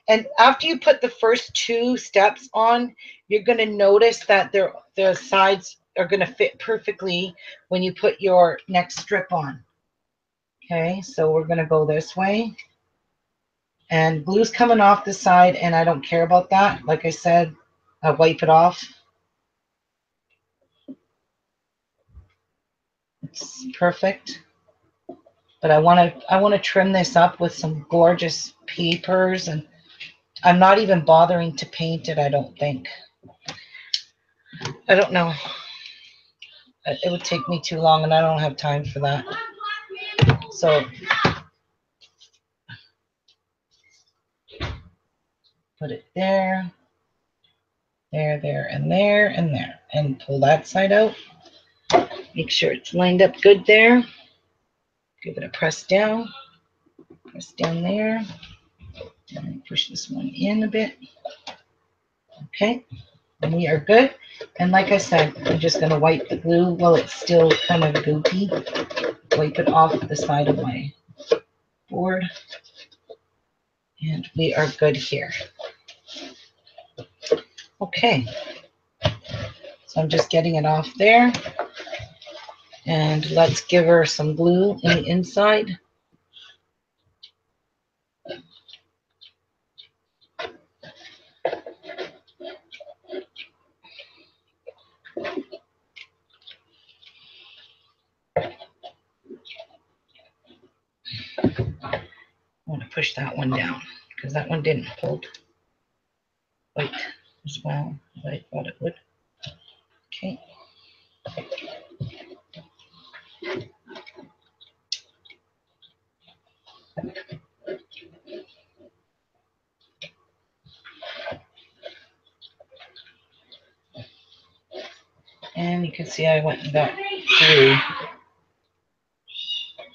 And after you put the first two steps on, you're going to notice that the sides are going to fit perfectly when you put your next strip on. Okay, so we're going to go this way. And glue's coming off the side, and I don't care about that. Like I said, I'll wipe it off. It's perfect. But I want to trim this up with some gorgeous papers, and I'm not even bothering to paint it, I don't think. I don't know. It would take me too long, and I don't have time for that. So Put it there, there, there, and there, and there. And pull that side out. Make sure it's lined up good there. Give it a press down. Press down there. And push this one in a bit. Okay. And we are good. And like I said, I'm just going to wipe the glue while it's still kind of goopy. Wipe it off the side of my board. And we are good here. Okay. So I'm just getting it off there. And let's give her some glue in the inside. I want to push that one down because that one didn't hold quite as well as I thought it would. Okay. And you can see I went and got glue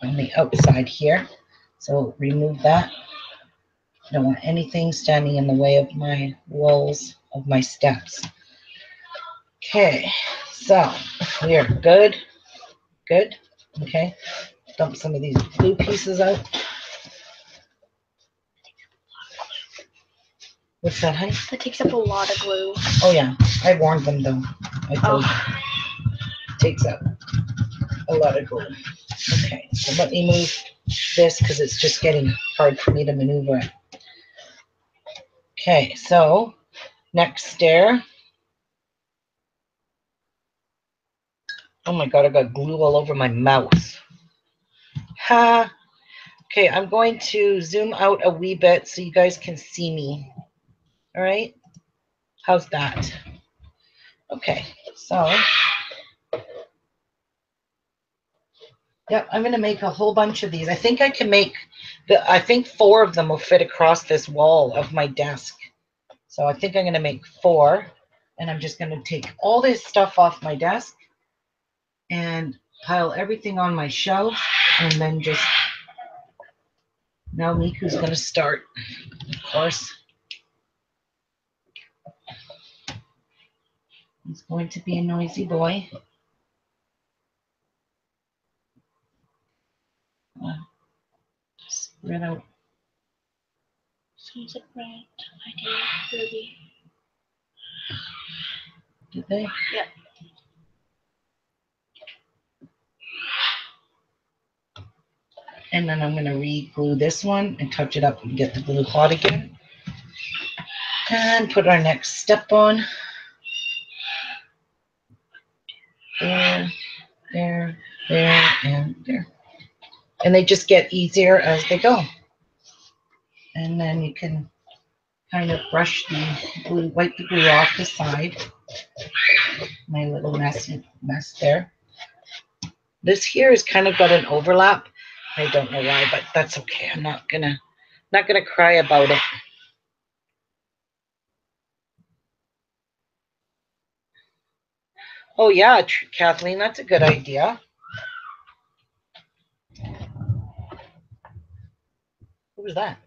on the outside here. So remove that. I don't want anything standing in the way of my walls of my steps. Okay, so we are good. Good. Okay. Dump some of these glue pieces out. What's that, honey? That takes up a lot of glue. Oh yeah, I warned them though. I told them. It takes up a lot of glue. Okay, so let me move this because it's just getting hard for me to maneuver it. Okay, so next stair. Oh my God, I got glue all over my mouse. Ha. Okay, I'm going to zoom out a wee bit so you guys can see me. All right, how's that? Okay, so yep, I'm gonna make a whole bunch of these. I think I can make I think 4 of them will fit across this wall of my desk. So I think I'm gonna make 4, and I'm just gonna take all this stuff off my desk and pile everything on my shelf, and then just now Miku's gonna start, of course. He's going to be a noisy boy. Spread out. Sounds like right idea, Ruby. Did they? Yep. And then I'm going to re-glue this one and touch it up and get the glue hot again. And put our next step on. There, there, there, and there. And they just get easier as they go. And then you can kind of brush the glue, wipe the glue off the side. My little mess there. This here has kind of got an overlap. I don't know why, but that's okay. I'm not gonna cry about it. Oh yeah, Kathleen, that's a good idea. What was that?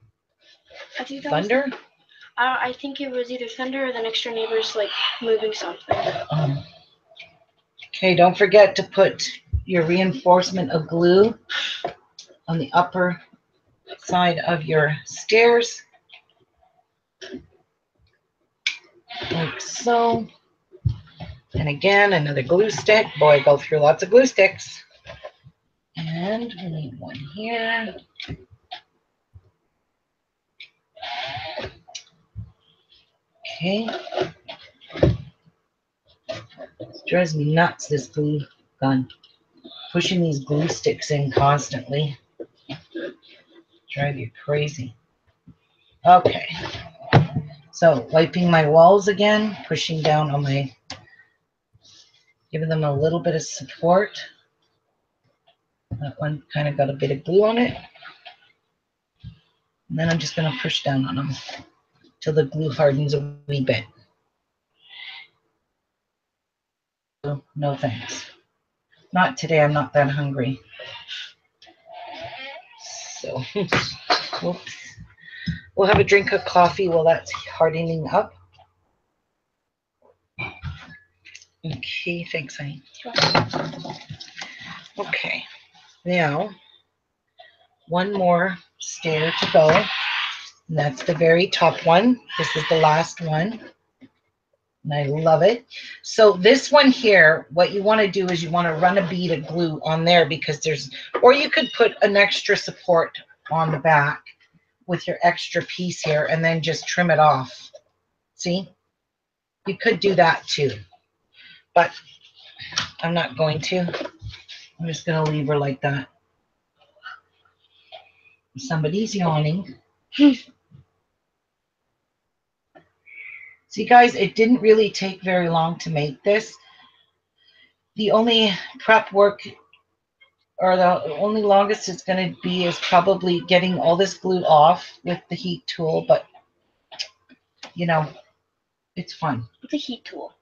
I think that Thunder? I think it was either thunder or the next door neighbor's like moving something. Okay, don't forget to put your reinforcement of glue on the upper side of your stairs. Like so. And again, another glue stick. Boy, I go through lots of glue sticks. And we need one here. Okay. It drives me nuts, this glue gun. Pushing these glue sticks in constantly. Drive you crazy. Okay. So wiping my walls again, pushing down on my, giving them a little bit of support. That one kind of got a bit of glue on it. And then I'm just going to push down on them. till the glue hardens a wee bit. No thanks. Not today, I'm not that hungry. So, whoops. We'll have a drink of coffee while that's hardening up. Okay, thanks, honey. Okay, now one more stair to go. And that's the very top one. This is the last one. And I love it. So this one here, what you want to do is you want to run a bead of glue on there because there's, or you could put an extra support on the back with your extra piece here and then just trim it off. See? You could do that too, but I'm not going to. I'm just going to leave her like that. Somebody's yawning. See, guys, it didn't really take very long to make this. The only prep work, or the only longest it's going to be, is probably getting all this glue off with the heat tool, but, you know, it's fun. What's a heat tool?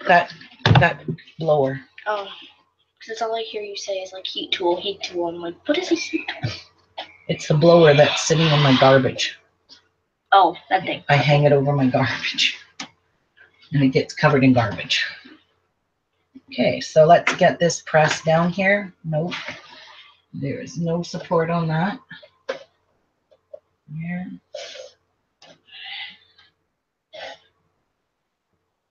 That blower. Oh, because that's all I hear you say is like heat tool, heat tool. I'm like, what is a heat tool? It's the blower that's sitting in my garbage. Oh, that thing. I hang it over my garbage, and it gets covered in garbage. Okay, so let's get this pressed down here. Nope, there is no support on that. Here.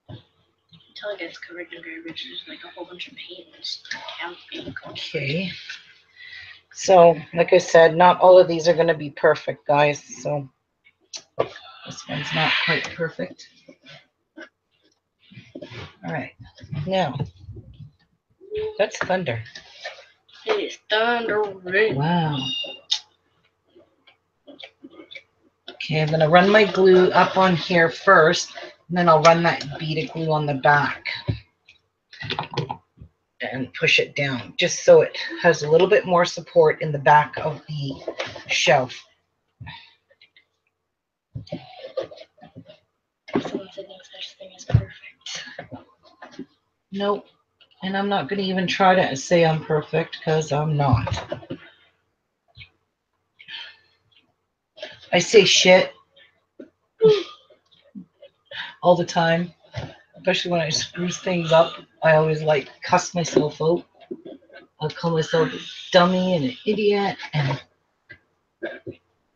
Until it gets covered in garbage, there's like a whole bunch of paint and stamping. Okay, so like I said, not all of these are going to be perfect, guys. So this one's not quite perfect. All right, now that's thunder. It is thundering. Wow. Okay, I'm going to run my glue up on here first, and then I'll run that bead of glue on the back and push it down, just so it has a little bit more support in the back of the shelf. Someone said no such thing as perfect. Nope. And I'm not going to even try to say I'm perfect, because I'm not. I say shit all the time, especially when I screw things up. I always like cuss myself out. I'll call myself a dummy and an idiot,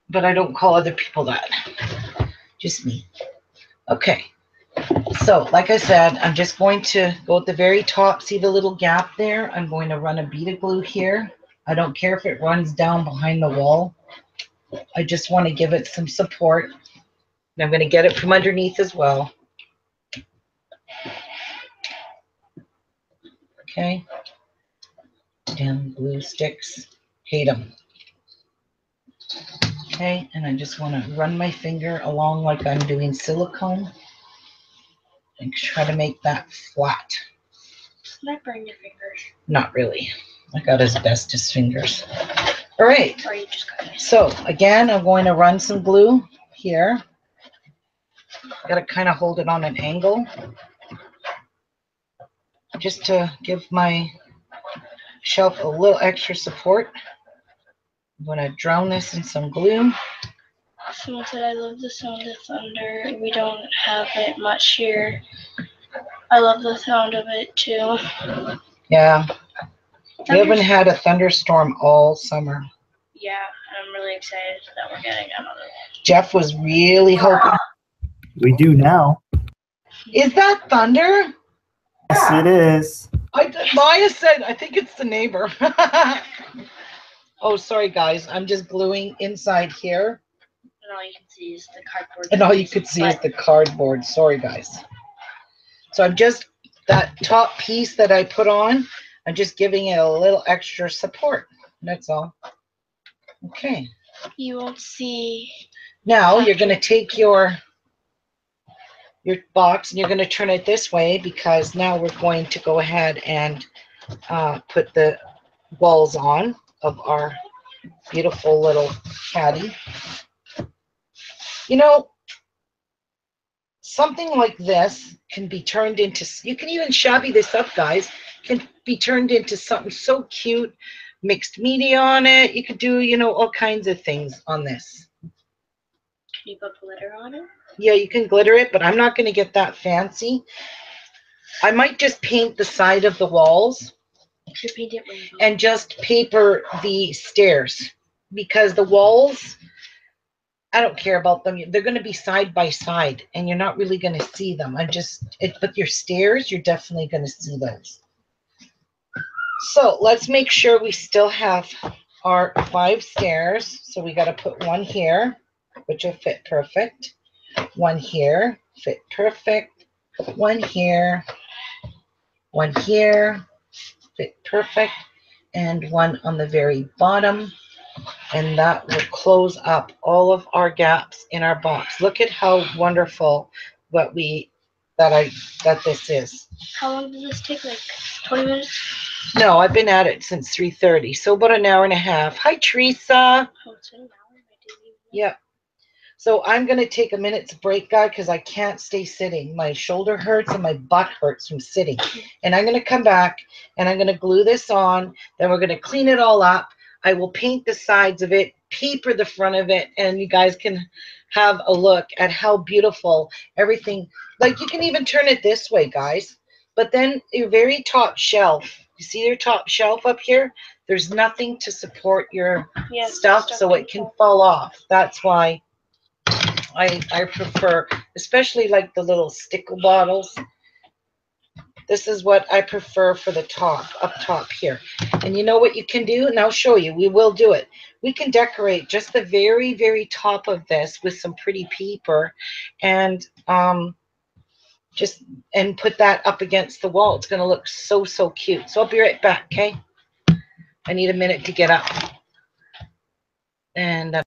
but I don't call other people that. Just me. Okay. So, like I said, I'm just going to go at the very top. See the little gap there? I'm going to run a bead of glue here. I don't care if it runs down behind the wall. I just want to give it some support. And I'm going to get it from underneath as well. Okay. Damn glue sticks. Hate them. Okay, and I just want to run my finger along like I'm doing silicone and try to make that flat. Can I burn your fingers? Not really. I got asbestos fingers. All right. Or you just cut me. So again, I'm going to run some glue here. Got to kind of hold it on an angle just to give my shelf a little extra support. I'm going to drown this in some glue. Someone said I love the sound of thunder. We don't have it much here. I love the sound of it too. Yeah. We haven't had a thunderstorm all summer. Yeah, I'm really excited that we're getting another one. Jeff was really hoping. We do now. Is that thunder? Yes, it is. Maya said, I think it's the neighbor. Oh, sorry, guys. I'm just gluing inside here. And all you can see is the cardboard. And all you could see is the cardboard. Sorry, guys. So I'm just, that top piece that I put on, I'm just giving it a little extra support. That's all. Okay. You won't see. Now you're going to take your box and you're going to turn it this way, because now we're going to go ahead and put the walls on of our beautiful little caddy. You know, something like this can be turned into, you can even shabby this up, guys, can be turned into something so cute, mixed media on it. You could do, you know, all kinds of things on this. Can you put glitter on it? Yeah, you can glitter it, but I'm not going to get that fancy. I might just paint the side of the walls Should paint it rainbow. and just paper the stairs, because the walls, I don't care about them. They're going to be side by side and you're not really going to see them. But your stairs, you're definitely going to see those. So let's make sure we still have our 5 stairs. So we got to put one here, which will fit perfect. One here, fit perfect. One here, fit perfect. And one on the very bottom. And that will close up all of our gaps in our box. Look at how wonderful that this is. How long does this take? Like 20 minutes? No, I've been at it since 3:30, so about an hour and a half. Hi, Teresa. Oh, it's been an hour. I didn't even know. Yep. So I'm going to take a minute's break, guys, because I can't stay sitting. My shoulder hurts and my butt hurts from sitting. And I'm going to come back and I'm going to glue this on. Then we're going to clean it all up. I will paint the sides of it, paper the front of it, and you guys can have a look at how beautiful everything. Like, you can even turn it this way, guys. But then your very top shelf, you see your top shelf up here? There's nothing to support your stuff, so it can fall off. That's why I prefer, especially like the little Stickle bottles. This is what I prefer for the top, up top here. And you know what you can do? And I'll show you. We will do it. We can decorate just the very, very top of this with some pretty paper and put that up against the wall. It's going to look so, so cute. So I'll be right back, okay? I need a minute to get up. And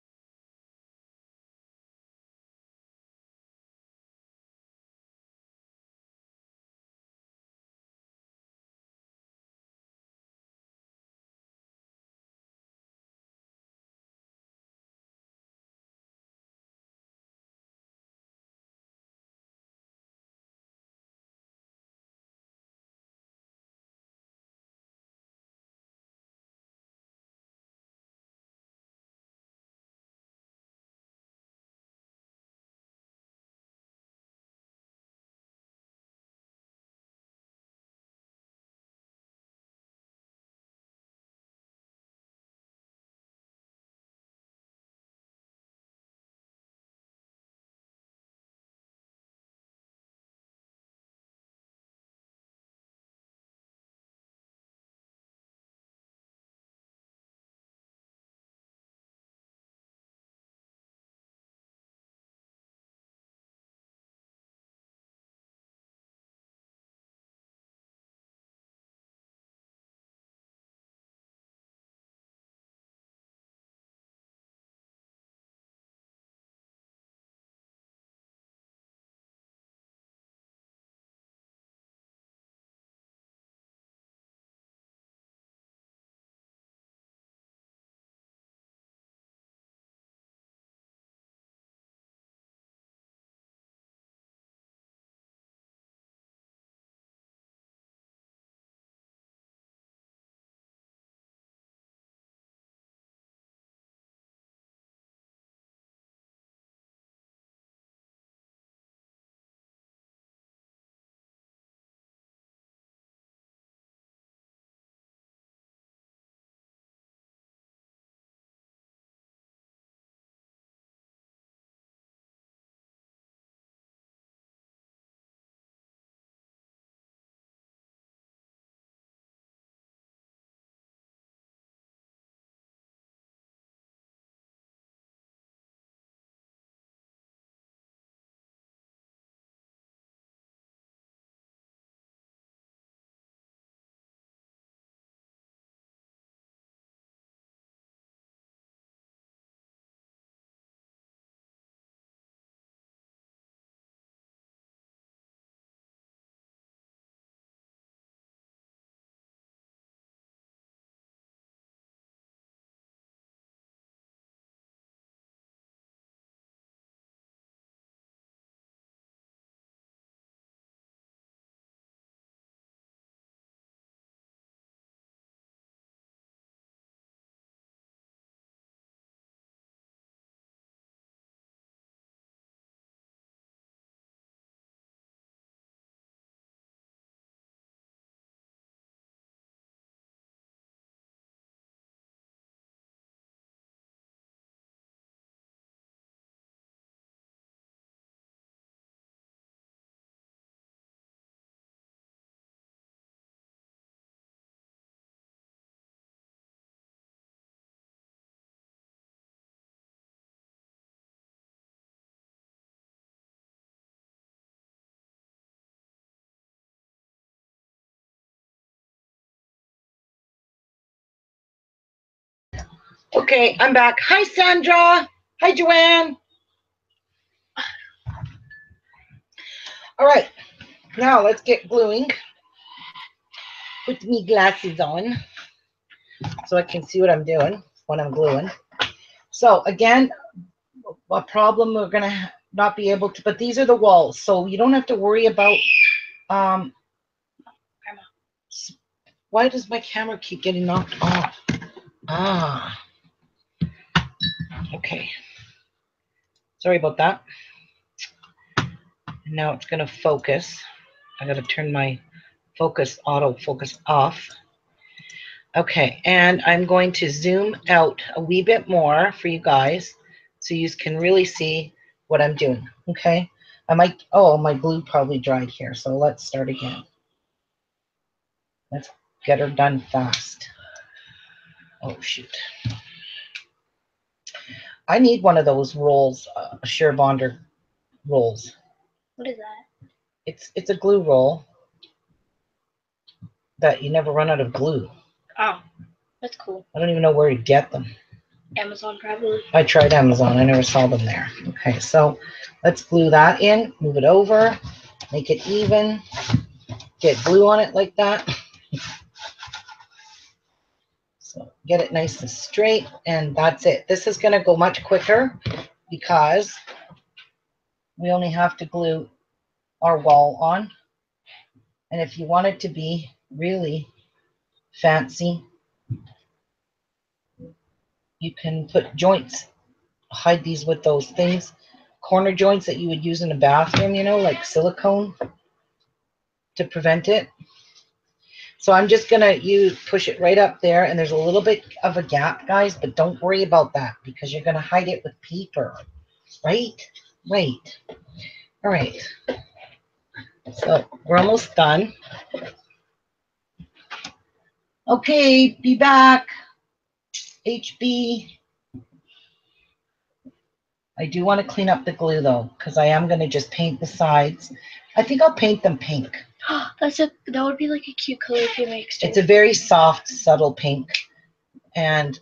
Okay, I'm back. Hi, Sandra. Hi, Joanne. All right, now let's get gluing. Put me glasses on so I can see what I'm doing when I'm gluing. So again, a problem we're gonna not be able to, but these are the walls, so you don't have to worry about. Why does my camera keep getting knocked off? Ah, okay. Sorry about that. Now it's gonna focus. I gotta turn my auto focus off. Okay, and I'm going to zoom out a wee bit more for you guys so you can really see what I'm doing. Okay, I might, oh, my glue probably dried here, so let's start again. Let's get her done fast. Oh, shoot. I need one of those rolls, Sheer Bonder rolls. What is that? It's a glue roll that you never run out of glue. Oh, that's cool. I don't even know where to get them. Amazon probably. I tried Amazon. I never saw them there. Okay, so let's glue that in. Move it over. Make it even. Get glue on it like that. So get it nice and straight, and that's it. This is going to go much quicker because we only have to glue our wall on. And if you want it to be really fancy, you can put joints, hide these with those things, corner joints that you would use in a bathroom, you know, like silicone to prevent it. So I'm just going to push it right up there, and there's a little bit of a gap, guys, but don't worry about that because you're going to hide it with paper, right? Right. All right. So we're almost done. Okay, be back. HB. I do want to clean up the glue, though, because I am going to just paint the sides. I think I'll paint them pink. That would be like a cute color if you mixed it. It's a very soft, subtle pink. And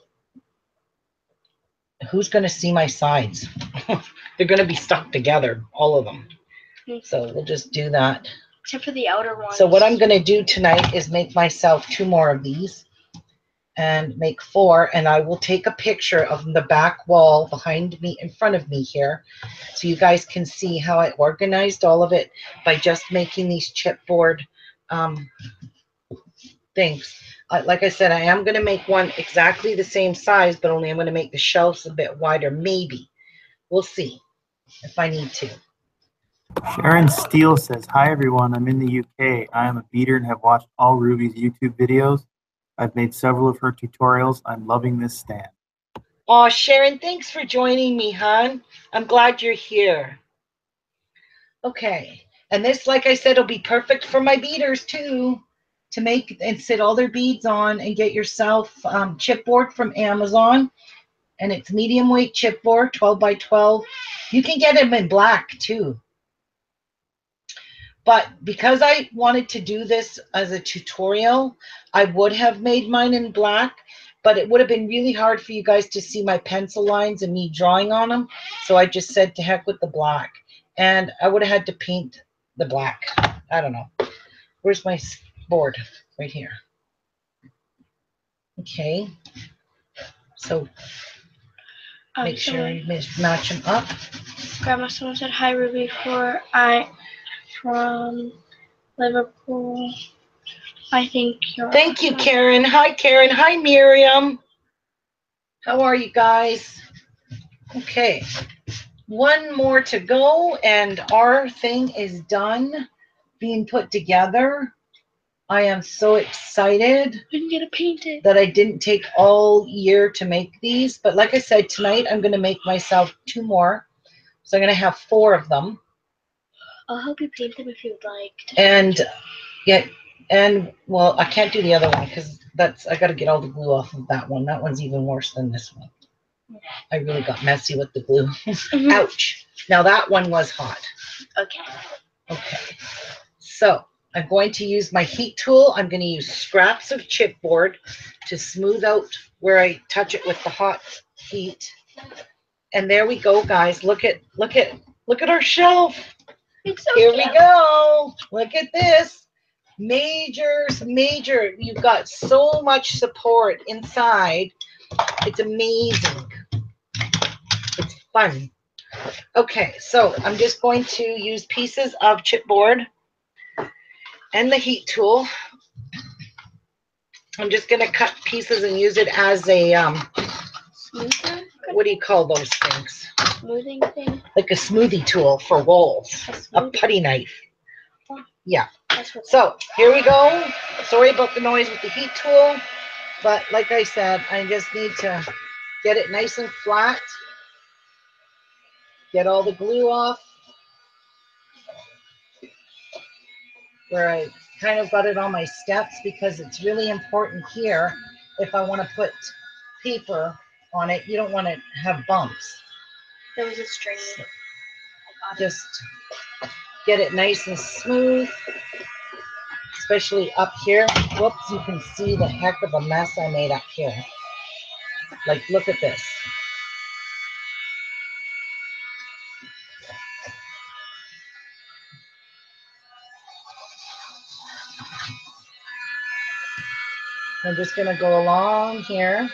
who's going to see my sides? They're going to be stuck together, all of them. So we'll just do that. Except for the outer ones. So what I'm going to do tonight is make myself 2 more of these and make 4. And I will take a picture of the back wall behind me, in front of me here, so you guys can see how I organized all of it by just making these chipboard things. Like I said, I am going to make one exactly the same size, but only I'm going to make the shelves a bit wider, maybe. We'll see if I need to. Sharon Steele says, hi everyone, I'm in the UK. I am a beater and have watched all Ruby's YouTube videos. I've made several of her tutorials. I'm loving this stand. Oh, Sharon, thanks for joining me, hon. I'm glad you're here. Okay, and this, like I said, will be perfect for my beaders too, to make and sit all their beads on and get yourself chipboard from Amazon. And it's medium weight chipboard, 12 by 12. You can get them in black too. But because I wanted to do this as a tutorial, I would have made mine in black, but it would have been really hard for you guys to see my pencil lines and me drawing on them. So I just said to heck with the black. And I would have had to paint the black. I don't know. Where's my board? Right here. Okay. So make sure you match them up. Grandma, someone said, hi, Ruby, from Liverpool. I think you're Thank you, Karen. Hi, Karen. Hi, Miriam. How are you guys? Okay. 1 more to go, and our thing is done being put together. I am so excited we can get it painted. That I didn't take all year to make these. But like I said, tonight I'm going to make myself 2 more. So I'm going to have 4 of them. I'll help you paint them if you'd like. And yeah, and well, I can't do the other one because I got to get all the glue off of that one. That one's even worse than this one. I really got messy with the glue. Ouch. Now that one was hot. Okay. Okay. So I'm going to use my heat tool. I'm going to use scraps of chipboard to smooth out where I touch it with the hot heat. And there we go, guys. Look at our shelf. It's so Here cute. we go. Look at this. Major. You've got so much support inside. It's amazing. It's fun. Okay, so I'm just going to use pieces of chipboard and the heat tool. I'm just going to cut pieces and use it as a, Smoother? what do you call those things? Smoothing thing? Like a smoothie tool for rolls. A putty knife. Yeah. So here we go. Sorry about the noise with the heat tool, but like I said, I just need to get it nice and flat. Get all the glue off where I kind of got it on my steps, because it's really important here. If I want to put paper on it, you don't want to have bumps. There was a string. Just get it nice and smooth, especially up here. Whoops, you can see the heck of a mess I made up here. Like, look at this. I'm just going to go along here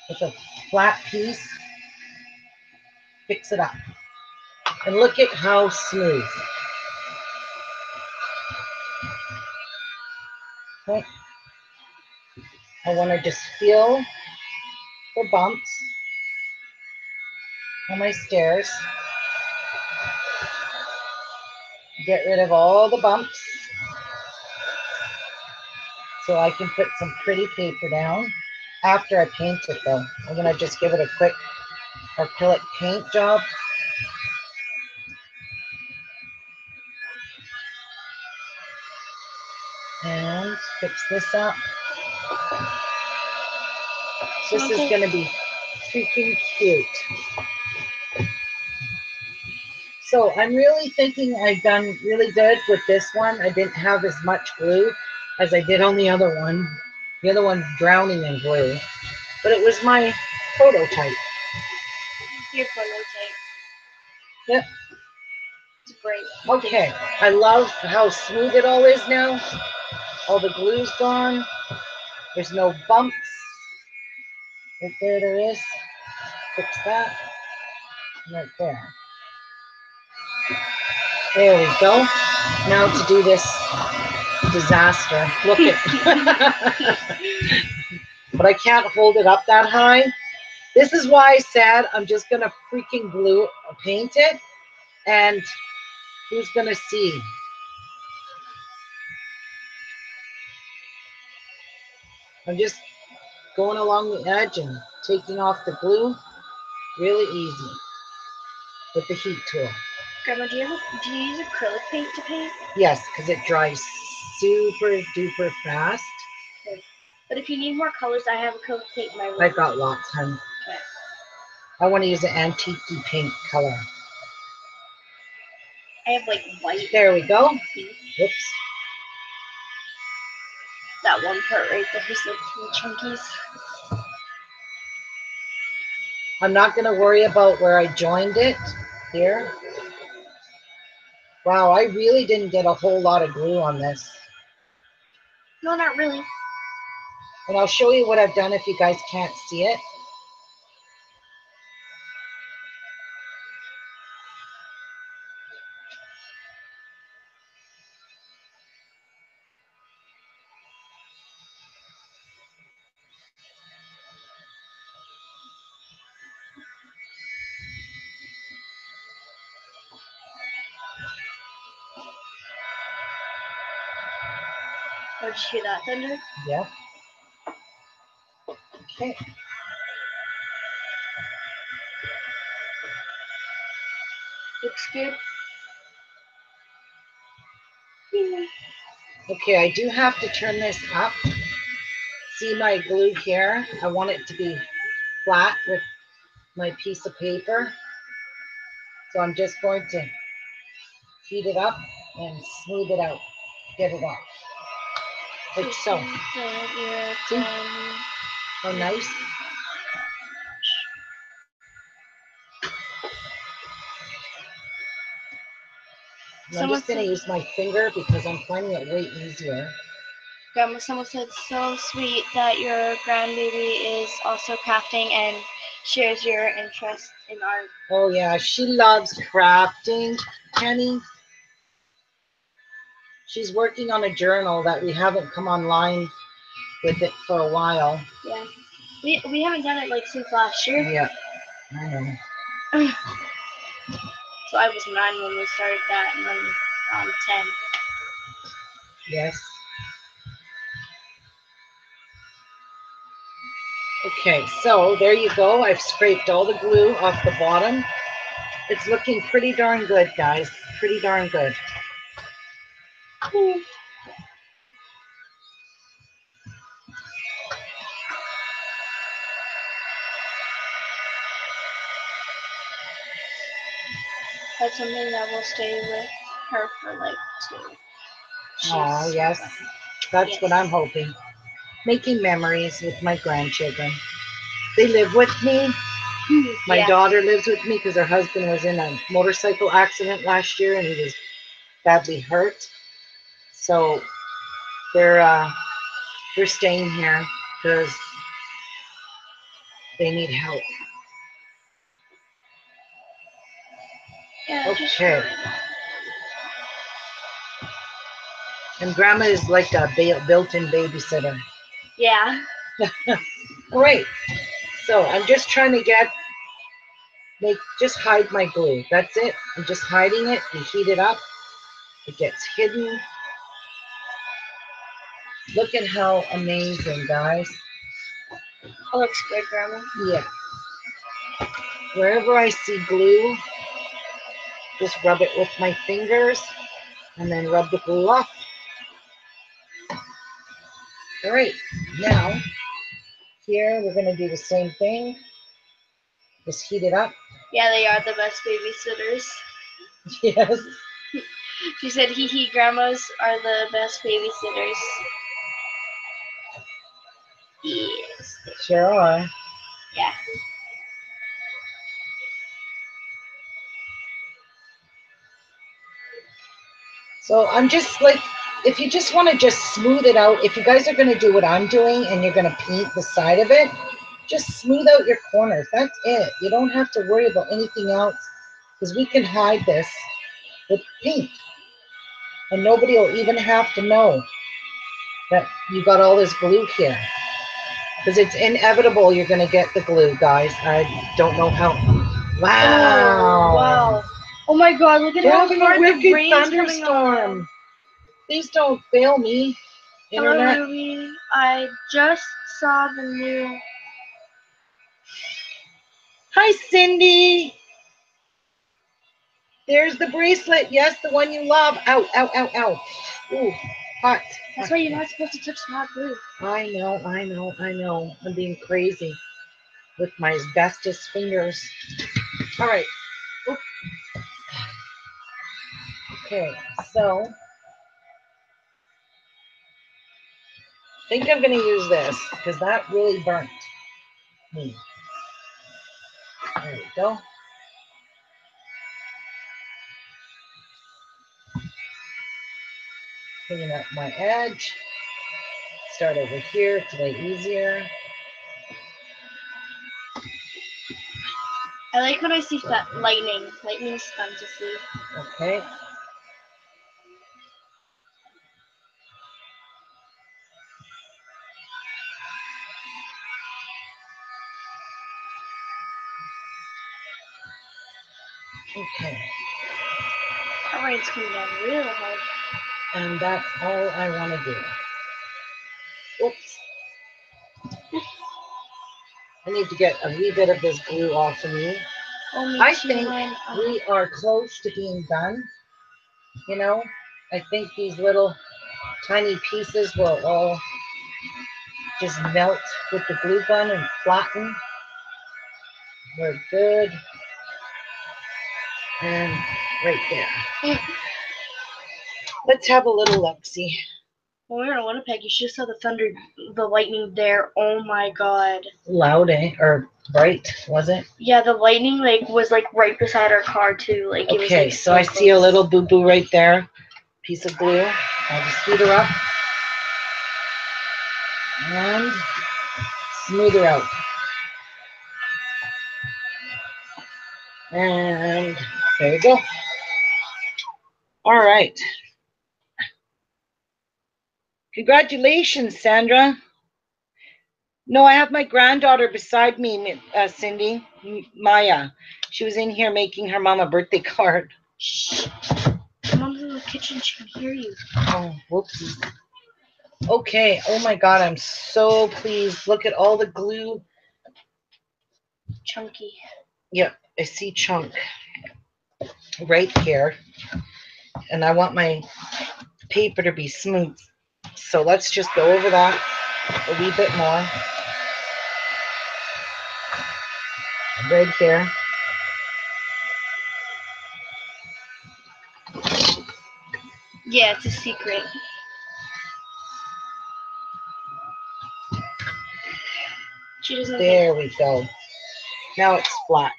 with a flat piece, fix it up. And look at how smooth. Okay. I want to just feel the bumps on my stairs. Get rid of all the bumps so I can put some pretty paper down after I paint it, though. I'm going to just give it a quick acrylic paint job. And fix this up. This is going to be freaking cute. So I'm really thinking I've done really good with this one. I didn't have as much glue as I did on the other one. The other one's drowning in glue. But it was my prototype. Your prototype. Yep. It's great. Okay. I love how smooth it all is now. All the glue's gone. There's no bumps. Right there is. Fix that. Right there. There we go. Now to do this disaster. Look at but I can't hold it up that high. This is why I said I'm just gonna freaking paint it, and who's gonna see? I'm just going along the edge and taking off the glue. Really easy with the heat tool. Grandma, do you use acrylic paint to paint? Yes, because it dries super duper fast. Okay. But if you need more colors, I have acrylic paint in my room. I've got lots, hun. Okay. I want to use an antique pink color. I have like white. There we go. Pink. Whoops. That one part right there is like little chunkies. I'm not going to worry about where I joined it here. Wow, I really didn't get a whole lot of glue on this. No, not really. And I'll show you what I've done if you guys can't see it. Oh, did you hear that thunder? Yeah. Okay. Looks good. Okay, I do have to turn this up. See my glue here? I want it to be flat with my piece of paper. So I'm just going to heat it up and smooth it out. Get it off. like so. See? How nice. And I'm just going to use my finger because I'm finding it way easier. Grandma, someone said so sweet that your grandbaby is also crafting and shares your interest in art. Oh yeah, she loves crafting, Penny. She's working on a journal that we haven't come online with it for a while. Yeah. We haven't done it like since last year. Yeah, I know. So I was 9 when we started that, and then 10. Yes. Okay, so there you go. I've scraped all the glue off the bottom. It's looking pretty darn good, guys. Pretty darn good. That's something that will stay with her for like 2. Oh, yes. That's what I'm hoping. Making memories with my grandchildren. They live with me. My daughter lives with me because her husband was in a motorcycle accident last year and he was badly hurt. So they're staying here because they need help. Yeah, okay. And Grandma is like a built-in babysitter. Yeah. Great. So I'm just trying to just hide my glue. That's it. I'm just hiding it. We heat it up. It gets hidden. Look at how amazing, guys. That looks good, Grandma. Yeah. Wherever I see glue, just rub it with my fingers and then rub the glue off. All right. Now, here we're going to do the same thing. Just heat it up. Yeah, they are the best babysitters. Yes. She said, hee grandmas are the best babysitters. Yes. Sure are. Yeah. So I'm just like, if you just want to just smooth it out, if you guys are going to do what I'm doing and you're going to paint the side of it, just smooth out your corners. That's it. You don't have to worry about anything else because we can hide this with paint. And nobody will even have to know that you got all this glue here. Because it's inevitable you're going to get the glue, guys. I don't know how. Wow. Oh, wow. Oh my God, look at how far the rain's coming on. Please don't fail me, Internet. Hello, Ruby. I just saw the new... Hi, Cindy. There's the bracelet. Yes, the one you love. Ow, ow, ow, ow. Ooh, hot. That's why you're not supposed to touch the hot glue. I know. I'm being crazy with my asbestos fingers. All right. Oop. Okay, so I think I'm going to use this because that really burnt me. There we go. Clean up my edge. Start over here to make it easier. I like when I see that lightning. Lightning's fun to see. Okay. Okay. That rain's coming down really hard. And that's all I want to do. Oops. I need to get a wee bit of this glue off of me. Oh, me I too, think we are close to being done. You know, I think these little tiny pieces will all just melt with the glue gun and flatten. We're good. And right there. Let's have a little look-see. When we were in Winnipeg, you should saw the thunder, the lightning there. Oh my god. Loud, eh? Or bright, was it? Yeah, the lightning was right beside our car too. Like it was Okay, like so I see a little boo-boo right there. Piece of glue. I'll just heat her up. And smooth her out. And there you go. All right. Congratulations, Sandra. No, I have my granddaughter beside me, Cindy, Maya. She was in here making her mom a birthday card. Shh. Mom's in the kitchen. She can hear you. Oh, whoopsies. Okay. Oh my God, I'm so pleased. Look at all the glue. Chunky. Yep, I see chunk right here. And I want my paper to be smooth. So let's just go over that a wee bit more. Right here. Yeah, it's a secret. She doesn't There we go. Now it's flat.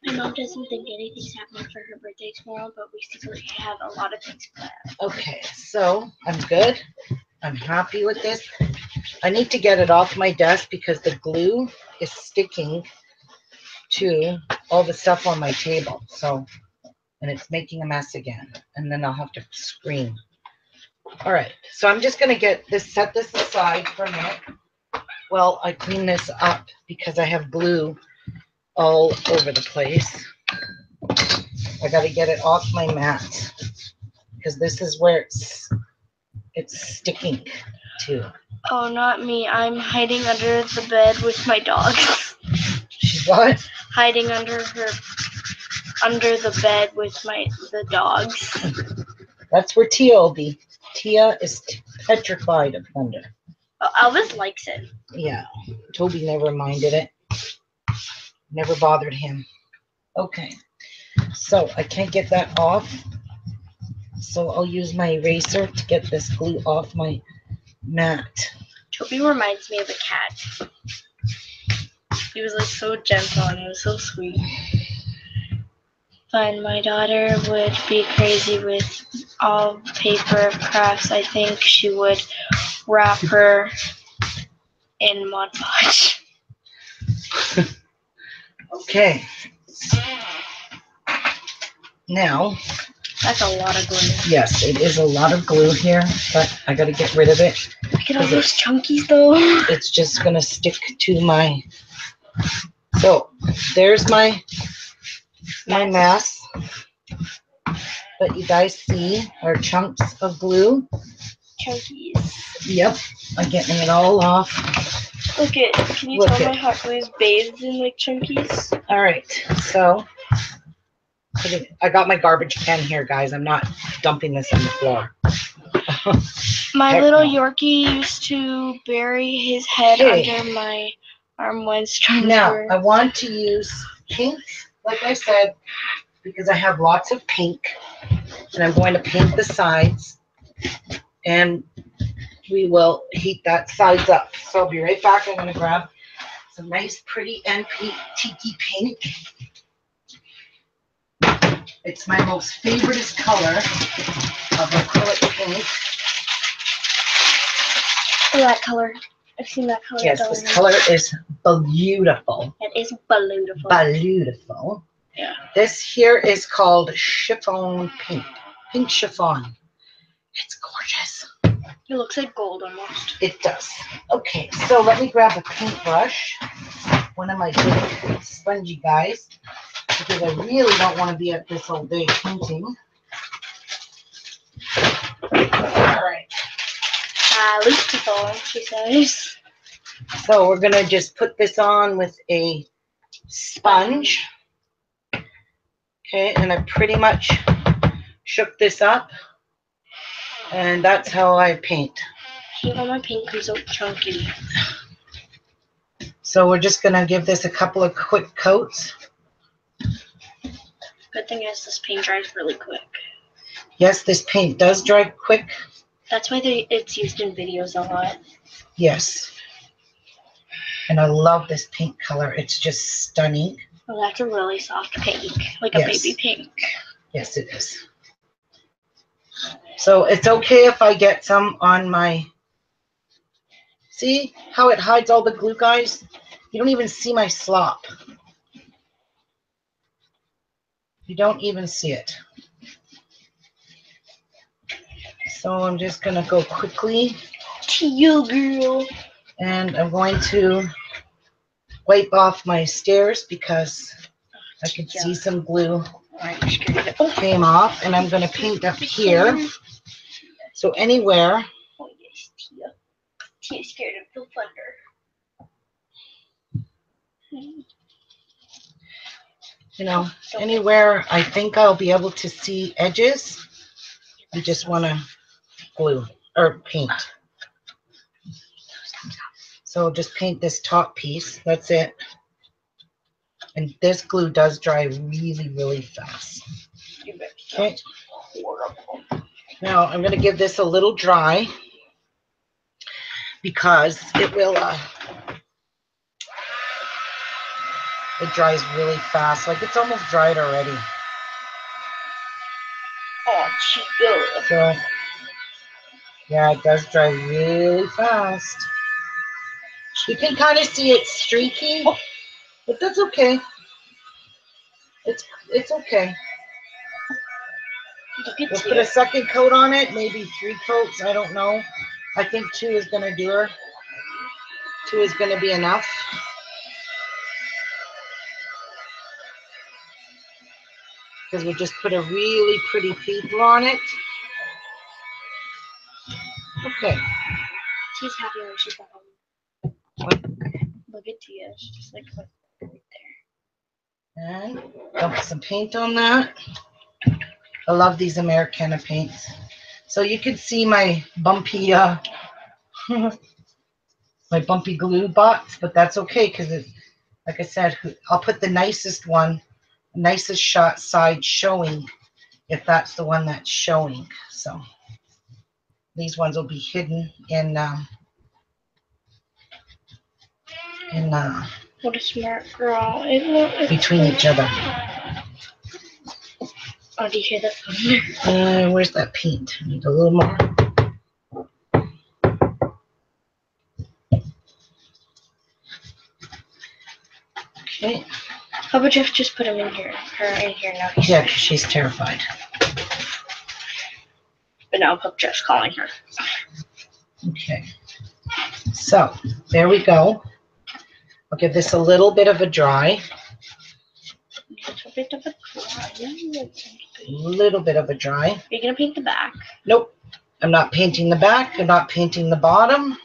My mom doesn't think anything's happening for her birthday tomorrow, but we secretly have a lot of things planned. Okay, so I'm good. I'm happy with this. I need to get it off my desk because the glue is sticking to all the stuff on my table. So, and it's making a mess again. And then I'll have to scream. All right, so I'm just going to set this aside for a minute while I clean this up because I have glue all over the place. I got to get it off my mat because this is where it's sticking to. Oh, not me. I'm hiding under the bed with my dogs. She's what? Hiding under the bed with the dogs. That's where Tia will be. Tia is petrified of thunder. Oh, Elvis likes it. Yeah, Toby never minded it. Never bothered him. Okay, so I can't get that off. So I'll use my eraser to get this glue off my mat. Toby reminds me of a cat. He was so gentle and he was so sweet. Fine, my daughter would be crazy with all paper crafts. I think she would wrap her in Mod Podge. Okay. Now. That's a lot of glue. Yes, it is a lot of glue here, but I got to get rid of it. Look at all those chunkies, though. It's just going to stick to my... So, there's my mess. But you guys see our chunks of glue. Chunkies. Yep, I'm getting it all off. Can you tell my hot glue is bathed in chunkies? All right, so I got my garbage can here, guys. I'm not dumping this on the floor. My little Yorkie used to bury his head under my arm when storms Now, were... I want to use pink, like I said, because I have lots of pink, and I'm going to paint the sides, and we will heat that sides up. So I'll be right back. I'm going to grab some nice, pretty antique pink. It's my most favorite color of acrylic paint. Oh, that color. I've seen that color. Yes, this color is beautiful. It is beautiful. Beautiful. Yeah. This here is called chiffon pink. Pink chiffon. It's gorgeous. It looks like gold almost. It does. Okay, so let me grab a paintbrush. One of my big spongy guys. Because I really don't want to be at this all day painting. Alright. Beautiful, she says. So we're going to just put this on with a sponge. Okay, and I pretty much shook this up. And that's how I paint. I hate when my paint comes out chunky. So we're just going to give this a couple of quick coats. Good thing is this paint dries really quick. Yes, this paint does dry quick. That's why it's used in videos a lot. Yes. And I love this pink color. It's just stunning. Oh, that's a really soft pink, like Yes. a baby pink. Yes, it is. So it's okay if I get some on my, see how it hides all the glue, guys? You don't even see my slop. You don't even see it. So I'm just going to go quickly. To you, girl. And I'm going to wipe off my stairs because I could see some glue came off. And I'm going to paint up here. So anywhere. Oh, yes, Tia. Tia's scared of the thunder. You know, anywhere I think I'll be able to see edges, you just want to glue or paint. So just paint this top piece. That's it. And this glue does dry really, really fast. Okay. Now I'm going to give this a little dry because it will, it dries really fast. Like it's almost dried already. Oh, Chica. So, yeah, it does dry really fast. You can kind of see it streaky, but that's okay. It's okay. We'll put a second coat on it, maybe 3 coats. I don't know. I think 2 is going to do her. 2 is going to be enough. Because we just put a really pretty people on it. Okay. She's happy when she's at home. What? Look at Tia. She's just like right there. And dump some paint on that. I love these Americana paints. So you can see my bumpy my bumpy glue box, but that's okay because it, like I said, I'll put the nicest one, nicest shot side showing if that's the one that's showing. So these ones will be hidden in What a smart girl. between each other. Oh, do you hear the thunder? Where's that paint? I need a little more. Okay. How about Jeff just put him in here? Her in here now. Yeah, she's terrified. But now Jeff's calling her. Okay. So there we go. I'll give this a little bit of a dry. A bit of a dry. Little bit of a dry. Are you gonna paint the back? Nope. I'm not painting the back. I'm not painting the bottom.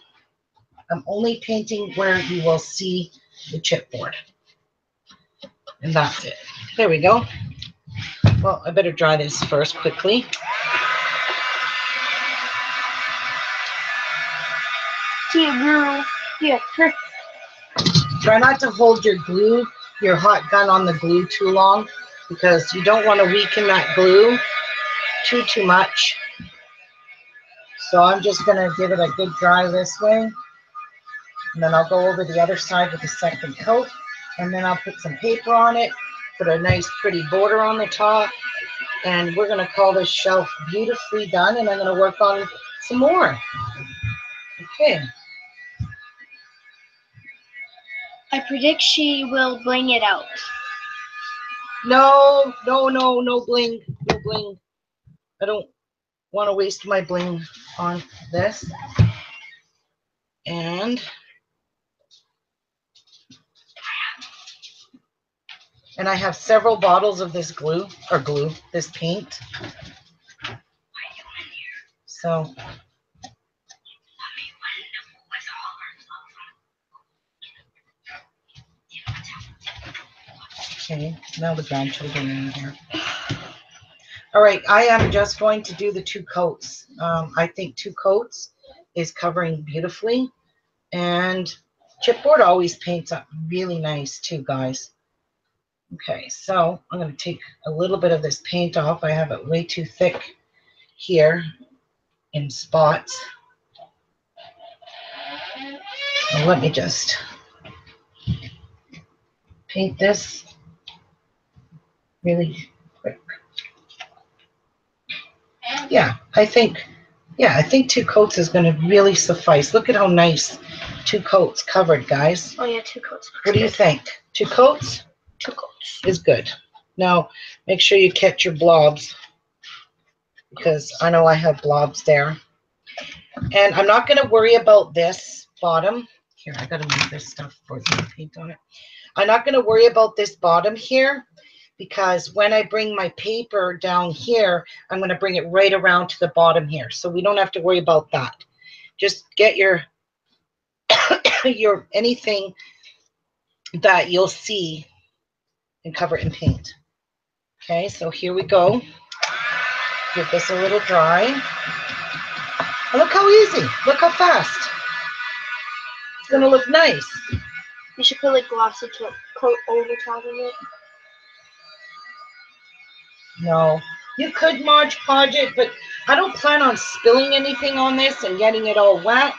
I'm only painting where you will see the chipboard. And that's it. There we go. Well, I better dry this first quickly. Yeah, girl. Yeah, her. Try not to hold your glue, your hot gun on the glue too long because you don't want to weaken that glue too much. So I'm just going to give it a good dry this way. And then I'll go over the other side with a second coat. And then I'll put some paper on it, put a nice pretty border on the top. And we're going to call this shelf beautifully done. And I'm going to work on some more. Okay. I predict she will bling it out. No bling. No bling. I don't want to waste my bling on this. And I have several bottles of this this paint. So okay, now the grandchildren are in here. All right, I am just going to do the 2 coats. I think 2 coats is covering beautifully. And chipboard always paints up really nice too, guys. Okay, so I'm going to take a little bit of this paint off. I have it way too thick here. in spots. So let me just paint this really quick. Yeah, I think 2 coats is going to really suffice. Look at how nice 2 coats covered, guys. Oh yeah, 2 coats. What do you think? 2 coats? 2 coats is good. Now, make sure you catch your blobs, because I know I have blobs there. And I'm not going to worry about this bottom. Here, I got to move this stuff for the paint on it. I'm not going to worry about this bottom here, because when I bring my paper down here, I'm going to bring it right around to the bottom here. So we don't have to worry about that. Just get your anything that you'll see and cover it in paint. Okay, so here we go. Give this a little dry. And look how easy. Look how fast. It's going to look nice. You should put like glossy coat over top of it. No. You could Mod Podge it, but I don't plan on spilling anything on this and getting it all wet.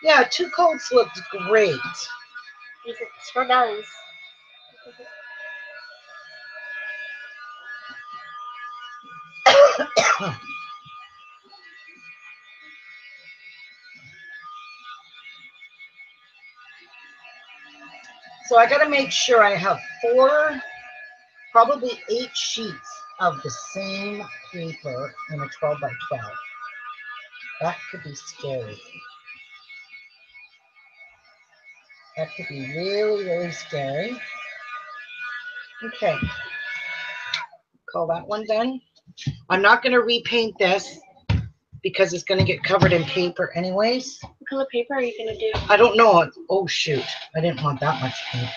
Yeah, 2 coats looked great. It's for guys. So I got to make sure I have 4, probably 8 sheets of the same paper in a 12 by 12. That could be scary. That could be really, really scary. Okay. Call that one done. I'm not going to repaint this because it's going to get covered in paper anyways. What color paper are you going to do? I don't know. Oh, shoot. I didn't want that much paint.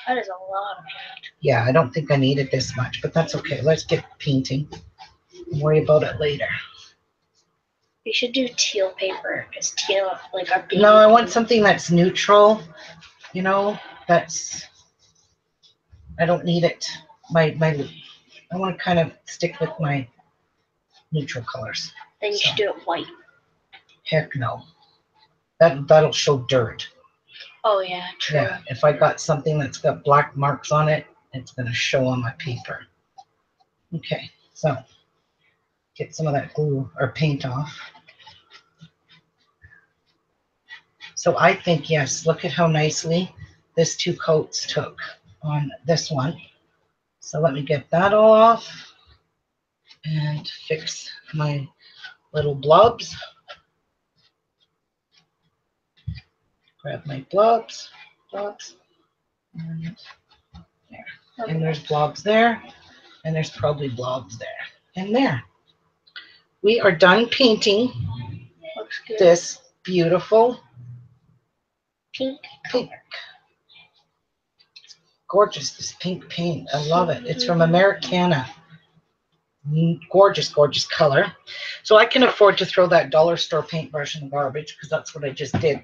That is a lot of paint. Yeah, I don't think I needed this much, but that's okay. Let's get painting. Worry about it later. You should do teal paper, because teal, like our baby. No, I want something that's neutral. You know, that's, I don't need it. I want to kind of stick with my neutral colors. Then you should do it white. Heck no. That'll show dirt. Oh yeah, true. Yeah, if I got something that's got black marks on it, it's going to show on my paper. Okay, so get some of that glue or paint off. So I think, yes, look at how nicely this 2 coats took on this one. So let me get that all off and fix my little blobs. Grab my blobs, and there. And there's blobs there, and there's probably blobs there, and there. We are done painting this beautiful pink. Gorgeous, this pink paint. I love it. It's from Americana. Gorgeous, gorgeous color. So I can afford to throw that dollar store paintbrush in the garbage, because that's what I just did.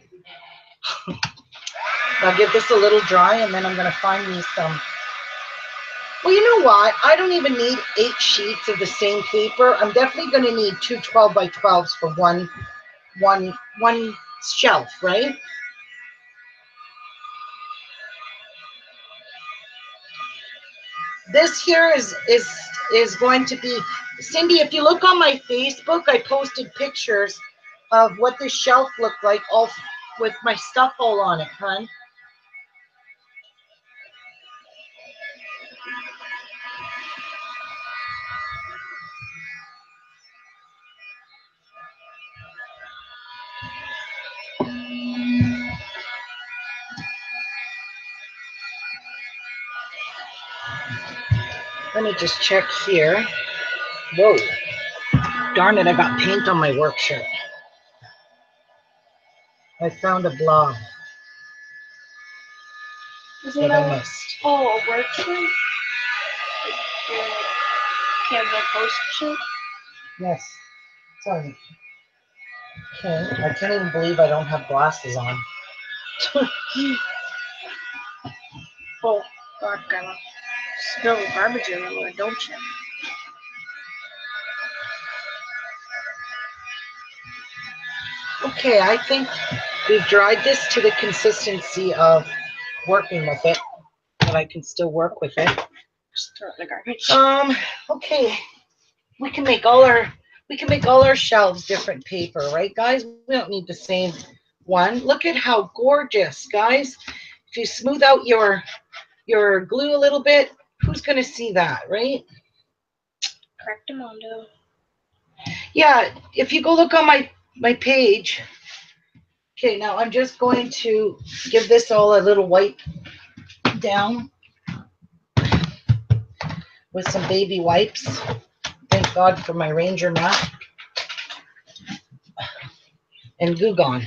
I'll give this a little dry, and then I'm going to find me some. Well, you know what? I don't even need 8 sheets of the same paper. I'm definitely going to need 2 12 by 12s for one shelf, right? This here is going to be, Cindy, if you look on my Facebook, I posted pictures of what this shelf looked like, all with my stuff all on it, hon. Let me just check here. Whoa. Darn it, I got paint on my work shirt. I found a blob that I missed. Oh, a work shirt? Canva post shirt? Yes. Sorry. Okay. I can't even believe I don't have glasses on. Oh, God, Grandma. Spill garbage everywhere, don't you? Okay, I think we've dried this to the consistency of working with it, but I can still work with it. Just throw it in the garbage. Okay. We can make all our shelves different paper, right, guys? We don't need the same one. Look at how gorgeous, guys. If you smooth out your glue a little bit, who's gonna see that, right? Correctamundo. Yeah, if you go look on my page. Okay, now I'm just going to give this all a little wipe down with some baby wipes. Thank God for my Ranger mat and Goo Gone.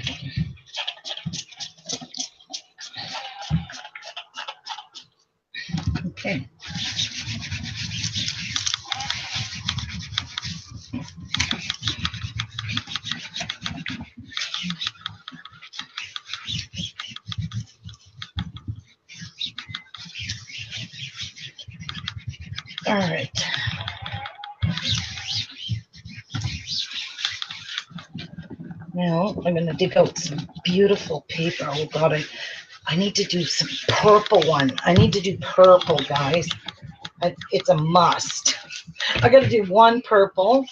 Okay. All right. Now I'm gonna dig out some beautiful paper. Oh God, I need to do some purple one. I need to do purple, guys. It's a must. I gotta do one purple.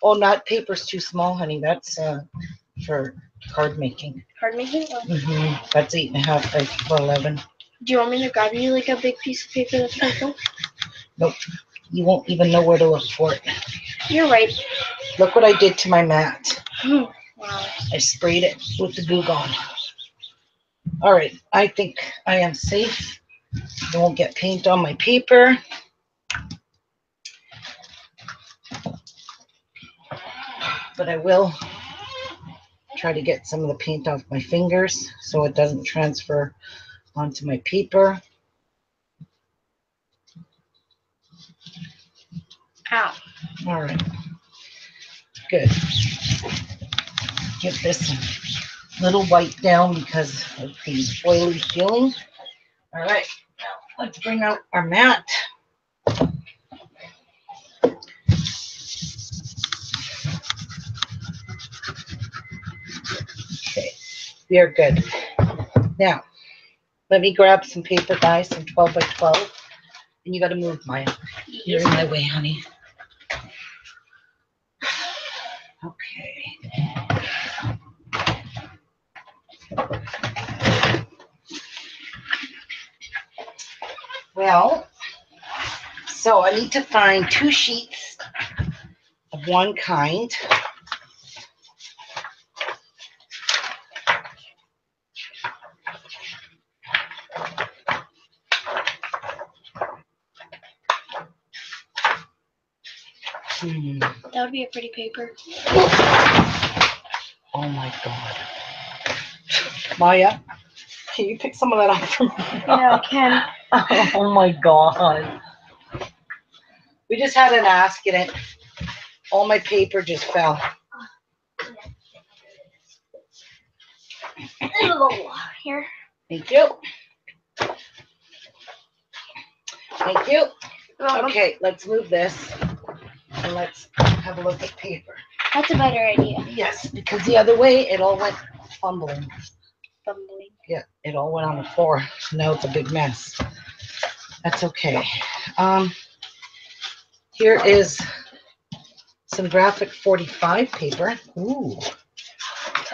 Oh, not paper's too small, honey. That's for card making. Card making? That's 8.5 by 11. Do you want me to grab you like a big piece of paper that's purple? Nope. You won't even know where to look for it. You're right. Look what I did to my mat. Wow. I sprayed it with the Goo Gone. All right. I think I am safe. I won't get paint on my paper. But I will try to get some of the paint off my fingers so it doesn't transfer onto my paper. Ow. All right. Good. Get this a little wipe down because of the oily feeling. All right. Now let's bring out our mat. Okay. We are good. Now, let me grab some paper, guys, some 12 by 12. And you got to move, Maya. You're in my way, honey. Okay. Well, so I need to find 2 sheets of one kind. That would be a pretty paper. Oh my God. Maya, can you pick some of that up for me? Yeah, I can. Oh my God. We just had an accident. All my paper just fell. Here. Thank you. Thank you. Okay, let's move this and let's have a look at paper. That's a better idea. Yes, because the other way it all went fumbling. Fumbling. Yeah, it all went on the floor. Now it's a big mess. That's okay. Here is some graphic 45 paper. Ooh.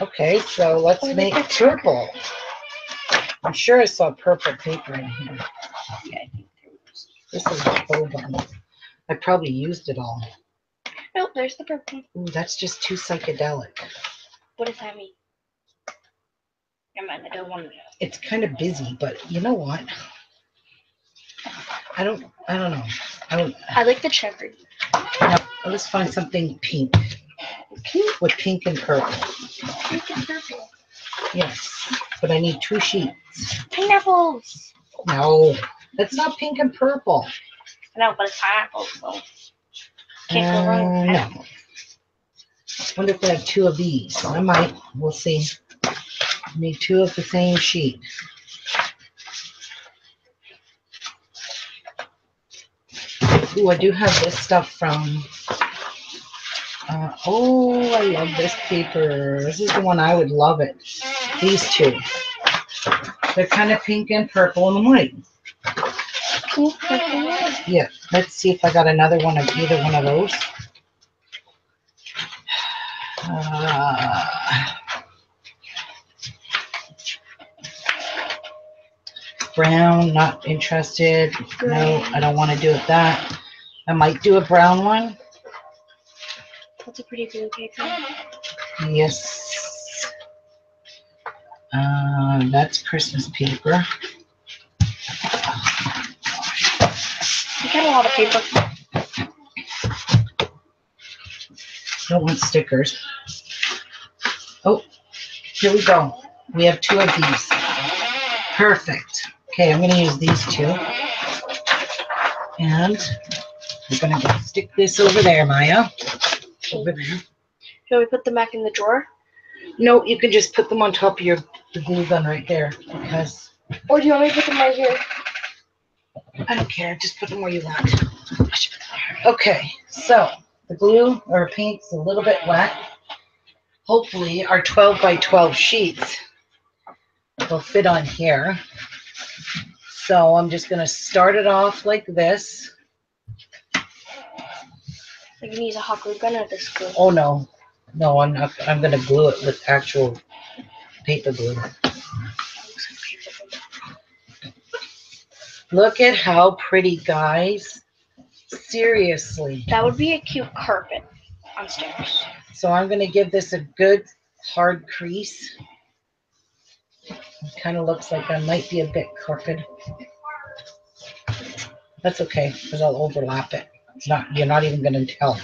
Okay, so let's make purple. I'm sure I saw purple paper in here. Yeah, I think there was. This is a whole bunch. I probably used it all. Nope, there's the purple. Ooh, that's just too psychedelic. What does that mean? Never mind, I don't want to know. It's kind of busy, but you know what? I don't know. I like the checkered. No, let's find something pink. Pink with pink and purple. Pink and purple. Yes, but I need 2 sheets. Pineapples. No, that's not pink and purple. No, but it's pineapples, so can't go wrong with No. pineapples. I wonder if I have 2 of these. I might. We'll see. I need 2 of the same sheet. Ooh, I do have this stuff from Oh, I love this paper. This is the one I would love it. These two. They're kind of pink and purple and white. Pink, purple, white. Yeah, let's see if I got another one of either one of those. Brown, not interested. No, I don't want to do it that. I might do a brown one. That's a pretty blue paper. Yes. That's Christmas paper. You got a lot of paper. Don't want stickers. Oh, here we go. We have two of these. Perfect. Okay, I'm going to use these two. And we're going to stick this over there, Maya. Over there. Shall we put them back in the drawer? No, you can just put them on top of the glue gun right there. Because Or do you want me to put them right here? I don't care. Just put them where you want. Okay, so the glue or paint's a little bit wet. Hopefully our 12 by 12 sheets will fit on here. So I'm just going to start it off like this. I can use a hot glue gun or this glue. Oh no. No, I'm not. I'm going to glue it with actual paper glue. Look at how pretty, guys. Seriously. That would be a cute carpet on stairs. So I'm going to give this a good hard crease. It kind of looks like I might be a bit crooked. That's okay, because I'll overlap it. It's not, you're not even going to tell.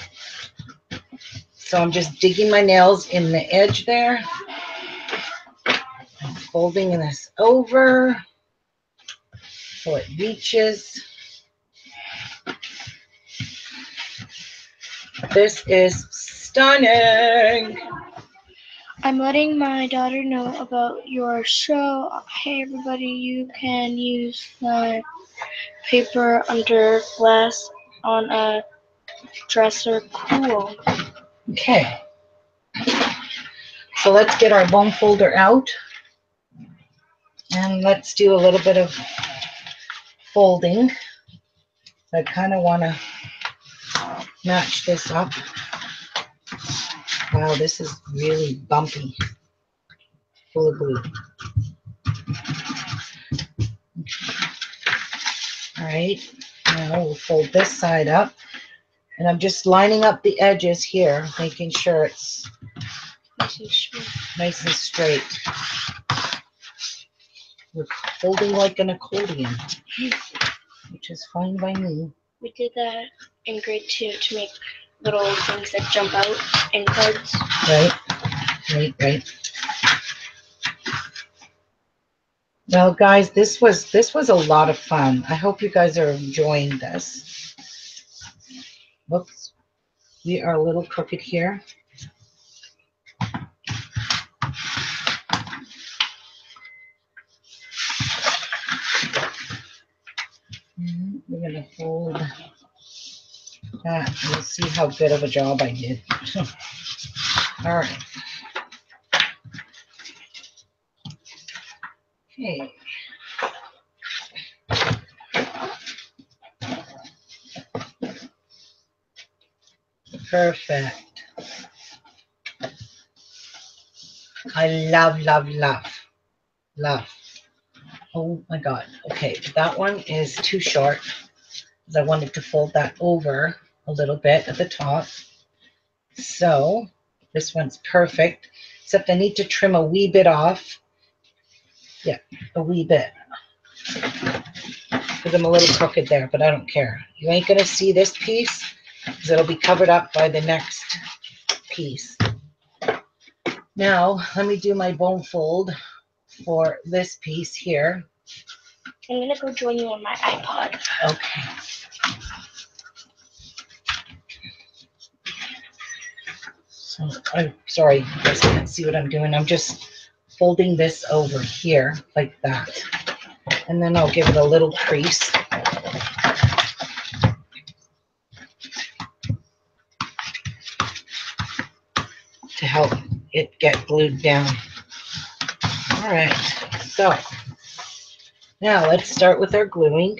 So I'm just digging my nails in the edge there. I'm folding this over so it reaches. This is stunning. I'm letting my daughter know about your show. Hey everybody, you can use the paper under glass on a dresser. Cool. Okay. So let's get our bone folder out. And let's do a little bit of folding. I kind of want to match this up. Wow, this is really bumpy. Full of glue. All right, now we'll fold this side up. And I'm just lining up the edges here, making sure it's nice and straight. We're folding like an accordion, which is fine by me. We did that in grade 2 to make little things that jump out in cards. Right. Well, guys, this was a lot of fun. I hope you guys are enjoying this. Whoops, we are a little crooked here. We're gonna fold that. We'll see how good of a job I did. All right. Okay. Perfect. I love. Oh my God. Okay, that one is too short because I wanted to fold that over a little bit at the top. So this one's perfect, except I need to trim a wee bit off. Yeah, a wee bit. Because I'm a little crooked there, but I don't care. You ain't going to see this piece because it'll be covered up by the next piece. Now, let me do my bone fold for this piece here. I'm going to go join you on my iPod. Okay. So, I'm sorry, you guys can't see what I'm doing. I'm just folding this over here like that. And then I'll give it a little crease. it get glued down. All right, so now let's start with our gluing.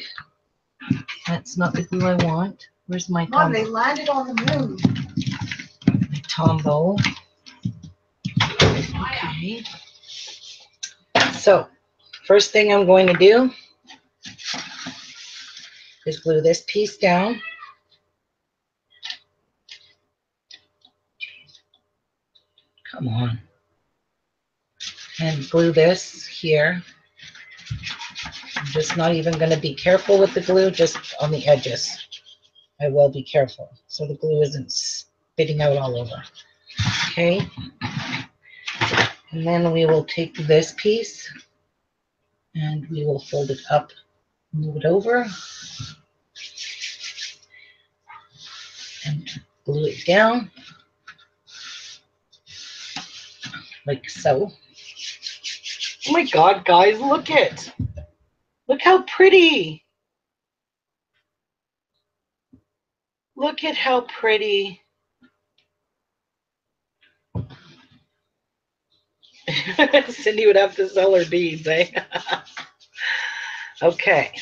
That's not the glue I want. Where's my Mom, they landed on the moon. Tombow? Okay. So, first thing I'm going to do is glue this piece down. Come on. And glue this here. I'm just not even going to be careful with the glue, just on the edges. I will be careful so the glue isn't spitting out all over. Okay. And then we will take this piece and we will fold it up, move it over, and glue it down like so. Oh my God, guys, look it. Look how pretty. Look at how pretty. Cindy would have to sell her beads, eh? Okay.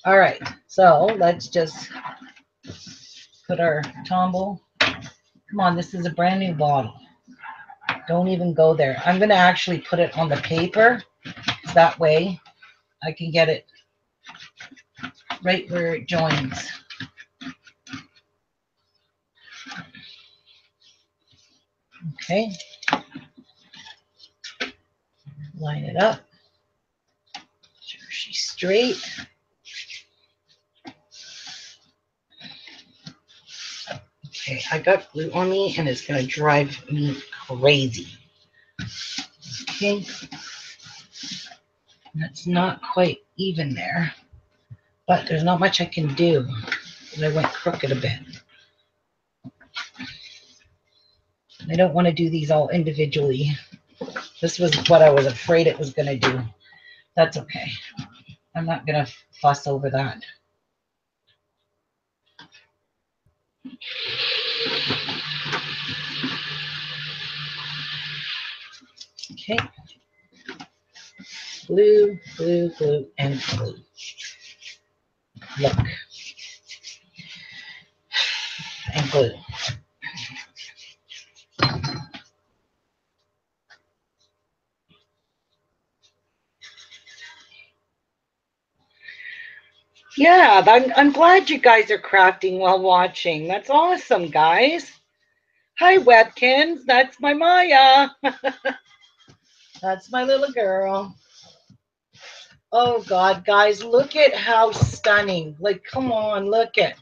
All right, so let's just put our Tombow. Come on, this is a brand new bottle. Don't even go there. I'm going to actually put it on the paper. That way I can get it right where it joins. Okay. Line it up. Sure she's straight. Okay, I got glue on me and it's going to drive me crazy. Okay. That's not quite even there, but there's not much I can do because I went crooked a bit. I don't want to do these all individually. This was what I was afraid it was going to do. That's okay. I'm not going to fuss over that. Okay. Glue, glue, glue, and glue. Look. And glue. Yeah, I'm glad you guys are crafting while watching. That's awesome, guys. Hi, Webkins. That's my Maya. That's my little girl. Oh, God, guys, look at how stunning. Like, come on, look at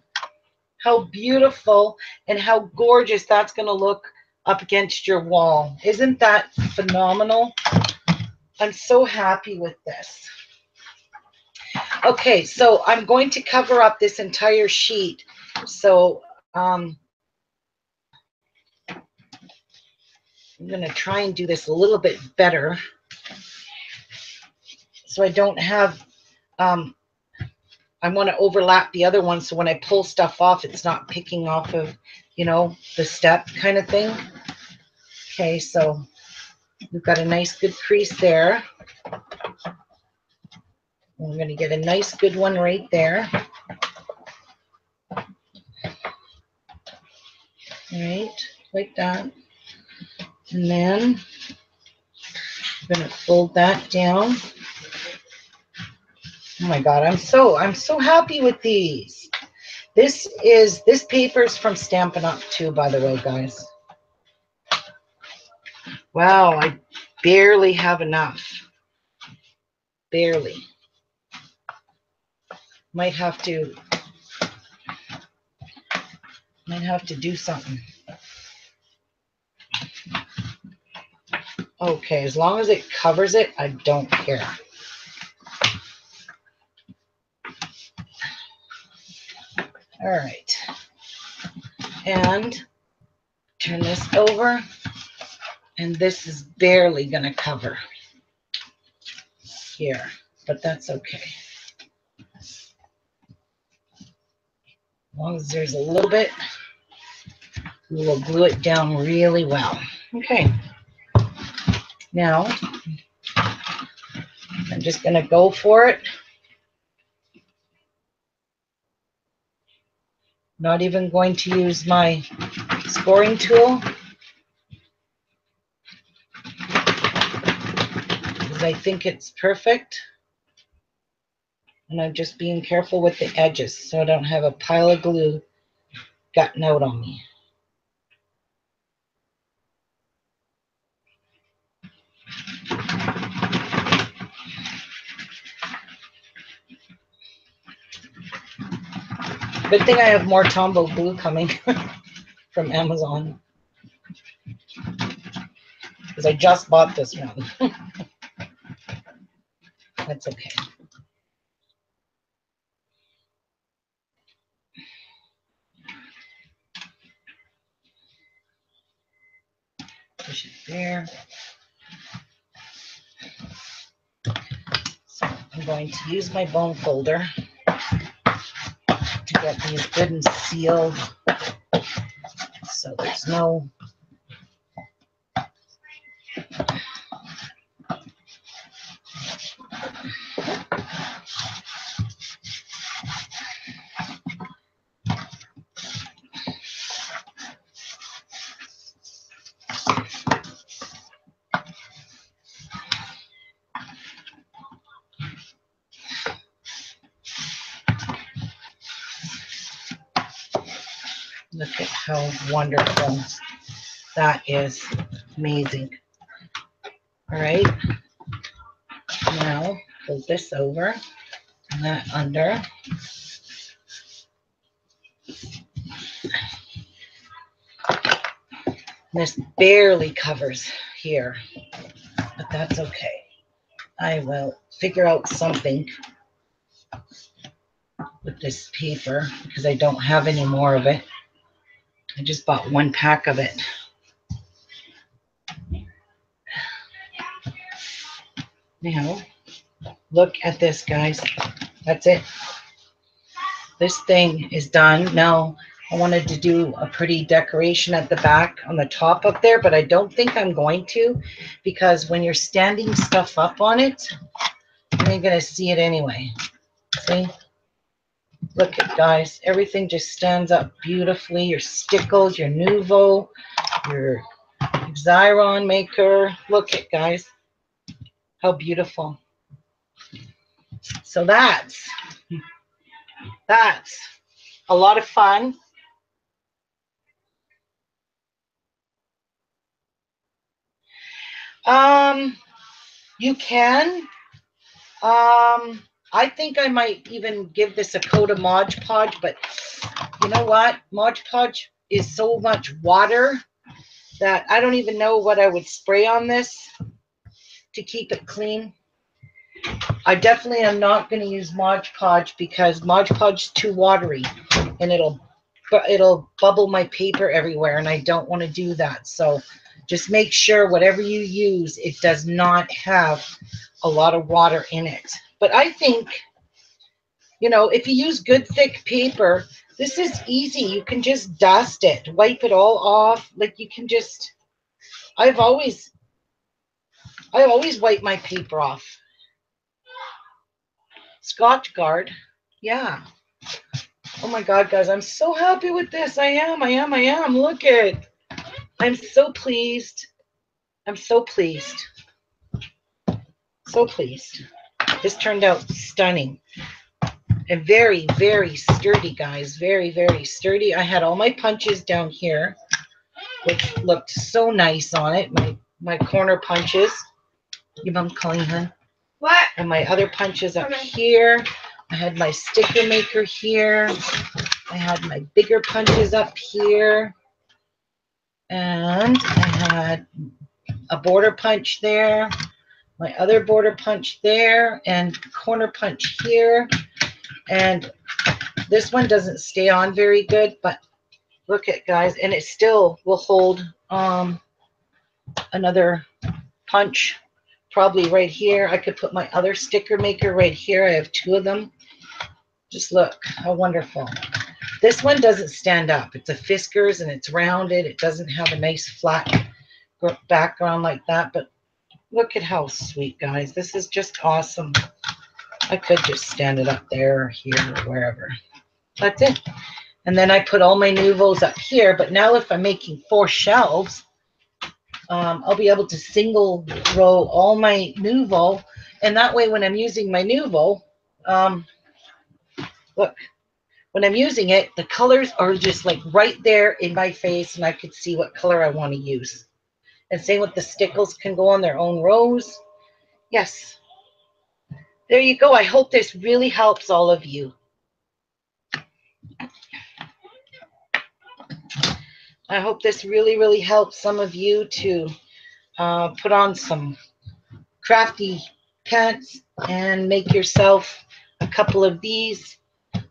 how beautiful and how gorgeous that's going to look up against your wall. Isn't that phenomenal? I'm so happy with this. Okay, so I'm going to cover up this entire sheet. So I'm going to try and do this a little bit better so I don't have, I want to overlap the other one so when I pull stuff off, it's not picking off of, you know, the step kind of thing. Okay, so we've got a nice good crease there. I'm going to get a nice good one right there. All right, like that. And then I'm going to fold that down. Oh my God, I'm so happy with these. This paper's from Stampin' Up! Too, by the way, guys. Wow, I barely have enough. Barely. Might have to do something. Okay, as long as it covers it, I don't care. All right. And turn this over. And this is barely going to cover here, but that's okay. As long as there's a little bit. We will glue it down really well. Okay. Now, I'm just going to go for it. Not even going to use my scoring tool, because I think it's perfect. And I'm just being careful with the edges so I don't have a pile of glue gotten out on me. Good thing I have more Tombow glue coming from Amazon, because I just bought this one. That's okay. Push it there. So I'm going to use my bone folder to get these good and sealed, so there's no look at how wonderful that is. Amazing. All right, now fold this over and that under. This barely covers here, but that's okay. I will figure out something with this paper because I don't have any more of it. I just bought one pack of it. Now, look at this, guys. That's it. This thing is done. Now, I wanted to do a pretty decoration at the back on the top up there, but I don't think I'm going to, because when you're standing stuff up on it, you ain't gonna see it anyway. See? Look at, guys, everything just stands up beautifully. Your Stickles, your Nouveau, your Xyron maker. Look at, guys, how beautiful. So that's a lot of fun. You can. I think I might even give this a coat of Mod Podge, but you know what? Mod Podge is so much water that I don't even know what I would spray on this to keep it clean. I definitely am not going to use Mod Podge because Mod Podge is too watery and it'll bubble my paper everywhere, and I don't want to do that. So just make sure whatever you use, it does not have a lot of water in it. But I think, you know, if you use good thick paper, this is easy. You can just dust it, wipe it all off. Like you can just, I've always wiped my paper off. Scotch Guard, yeah. Oh my God, guys, I'm so happy with this. I am. Look at, I'm so pleased. I'm so pleased. So pleased. This turned out stunning. And very, very sturdy, guys. Very, very sturdy. I had all my punches down here, which looked so nice on it. My corner punches. Your mom calling, hun? What? And my other punches up here. I had my sticker maker here. I had my bigger punches up here. And I had a border punch there. My other border punch there. And corner punch here. And this one doesn't stay on very good, but look at, guys, and it still will hold another punch probably right here. I could put my other sticker maker right here. I have two of them. Just look how wonderful. This one doesn't stand up. It's a Fiskars and it's rounded. It doesn't have a nice flat background like that, but look at how sweet, guys. This is just awesome. I could just stand it up there or here or wherever. That's it. And then I put all my Nouvelles up here, but now if I'm making 4 shelves, I'll be able to single row all my Nouveau, and that way when I'm using my Nouveau, look, when I'm using it, the colors are just like right there in my face, and I could see what color I want to use. And same with the Stickles, can go on their own rows. Yes. There you go. I hope this really helps all of you. I hope this really, really helps some of you to put on some crafty pants and make yourself a couple of these.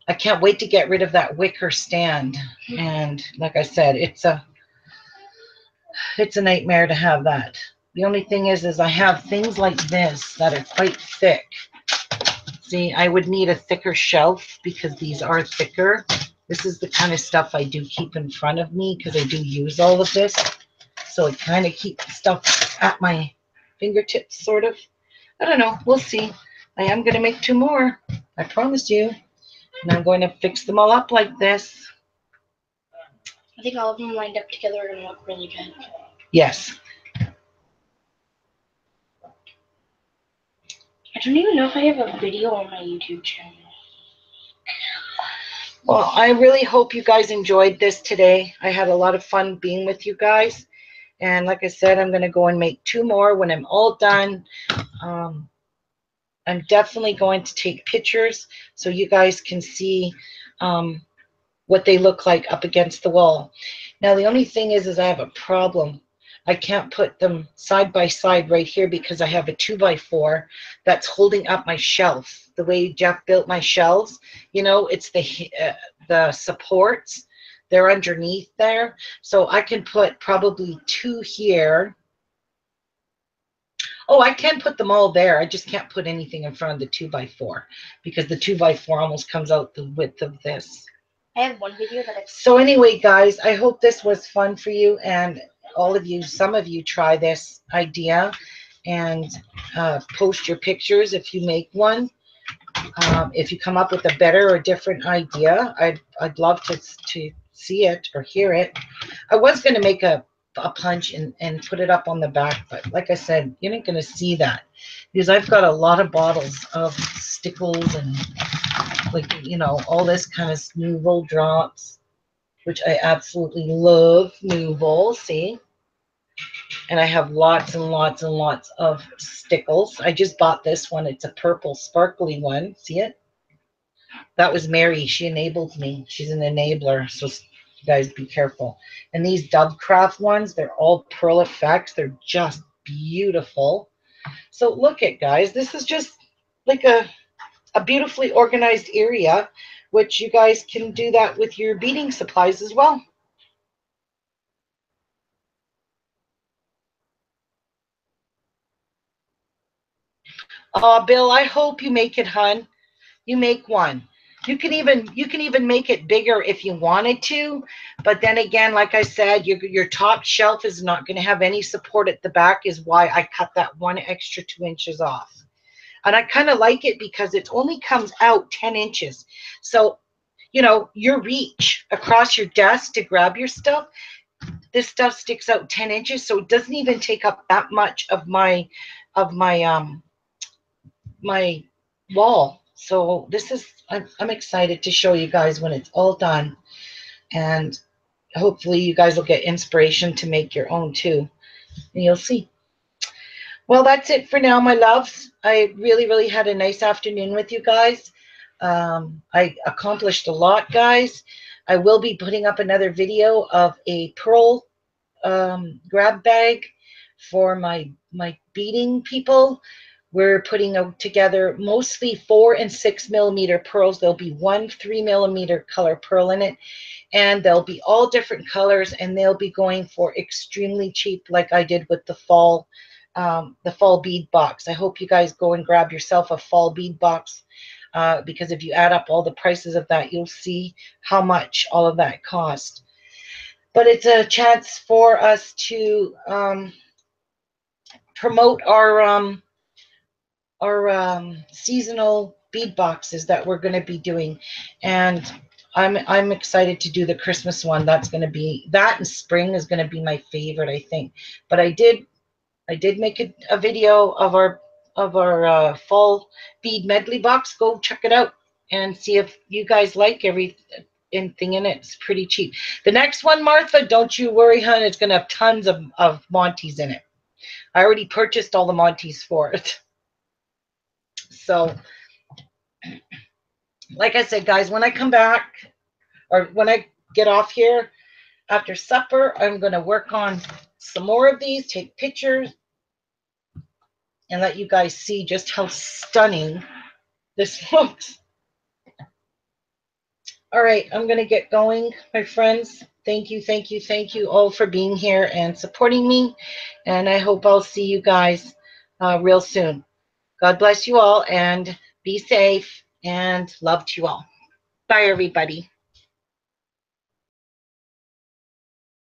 I can't wait to get rid of that wicker stand. And like I said, it's a nightmare to have that. The only thing is I have things like this that are quite thick. See, I would need a thicker shelf because these are thicker. This is the kind of stuff I do keep in front of me because I do use all of this. So it kind of keeps stuff at my fingertips, sort of. I don't know. We'll see. I am going to make 2 more. I promise you. And I'm going to fix them all up like this. I think all of them lined up together are going to look really good. Yes. I don't even know if I have a video on my YouTube channel. Well, I really hope you guys enjoyed this today. I had a lot of fun being with you guys. And like I said, I'm going to go and make 2 more when I'm all done. I'm definitely going to take pictures so you guys can see what they look like up against the wall. Now, the only thing is I have a problem. I can't put them side by side right here because I have a 2x4 that's holding up my shelf. The way Jeff built my shelves, you know, it's the supports. They're underneath there. So I can put probably 2 here. Oh, I can put them all there. I just can't put anything in front of the 2x4 because the 2x4 almost comes out the width of this. I have one video that I've... So anyway, guys, I hope this was fun for you, and all of you, some of you try this idea and post your pictures if you make one. If you come up with a better or different idea, I'd love to see it or hear it. I was going to make a punch and put it up on the back, but like I said, you're not going to see that because I've got a lot of bottles of Stickles and, like, you know, all this kind of Nouvelle drops, which I absolutely love. Nouvelle, see? And I have lots and lots and lots of Stickles. I just bought this one. It's a purple sparkly one. See it? That was Mary. She enabled me. She's an enabler. So you guys be careful. And these Dovecraft ones, they're all pearl effects. They're just beautiful. So look at, guys. This is just like a beautifully organized area, which you guys can do that with your beading supplies as well. Bill, I hope you make it, hun. You make one. You can even make it bigger if you wanted to, but then again, like I said, your top shelf is not going to have any support at the back, is why I cut that 1 extra 2 inches off. And I kind of like it because it only comes out 10 inches. So, you know, your reach across your desk to grab your stuff, this stuff sticks out 10 inches, so it doesn't even take up that much of my my wall. So this is, I'm excited to show you guys when it's all done, and hopefully you guys will get inspiration to make your own too, and you'll see. Well, that's it for now, my loves. I really had a nice afternoon with you guys. I accomplished a lot, guys. I will be putting up another video of a pearl grab bag for my beading people. We're putting together mostly 4 and 6 millimeter pearls. There'll be 1 3 millimeter color pearl in it, and they'll be all different colors, and they'll be going for extremely cheap, like I did with the fall bead box. I hope you guys go and grab yourself a fall bead box. because if you add up all the prices of that, you'll see how much all of that cost. But it's a chance for us to promote our seasonal bead boxes that we're going to be doing, and I'm excited to do the Christmas one. That's going to be, that in spring is going to be my favorite, I think. But I did make a video of our fall bead medley box. Go check it out and see if you guys like everything in it. It's pretty cheap. The next one, Martha, don't you worry, hun. It's going to have tons of Monties in it. I already purchased all the Monties for it. So, like I said, guys, when I come back, or when I get off here after supper, I'm going to work on some more of these, take pictures, and let you guys see just how stunning this looks. All right, I'm going to get going, my friends. Thank you all for being here and supporting me. And I hope I'll see you guys real soon. God bless you all, and be safe, and love to you all. Bye, everybody.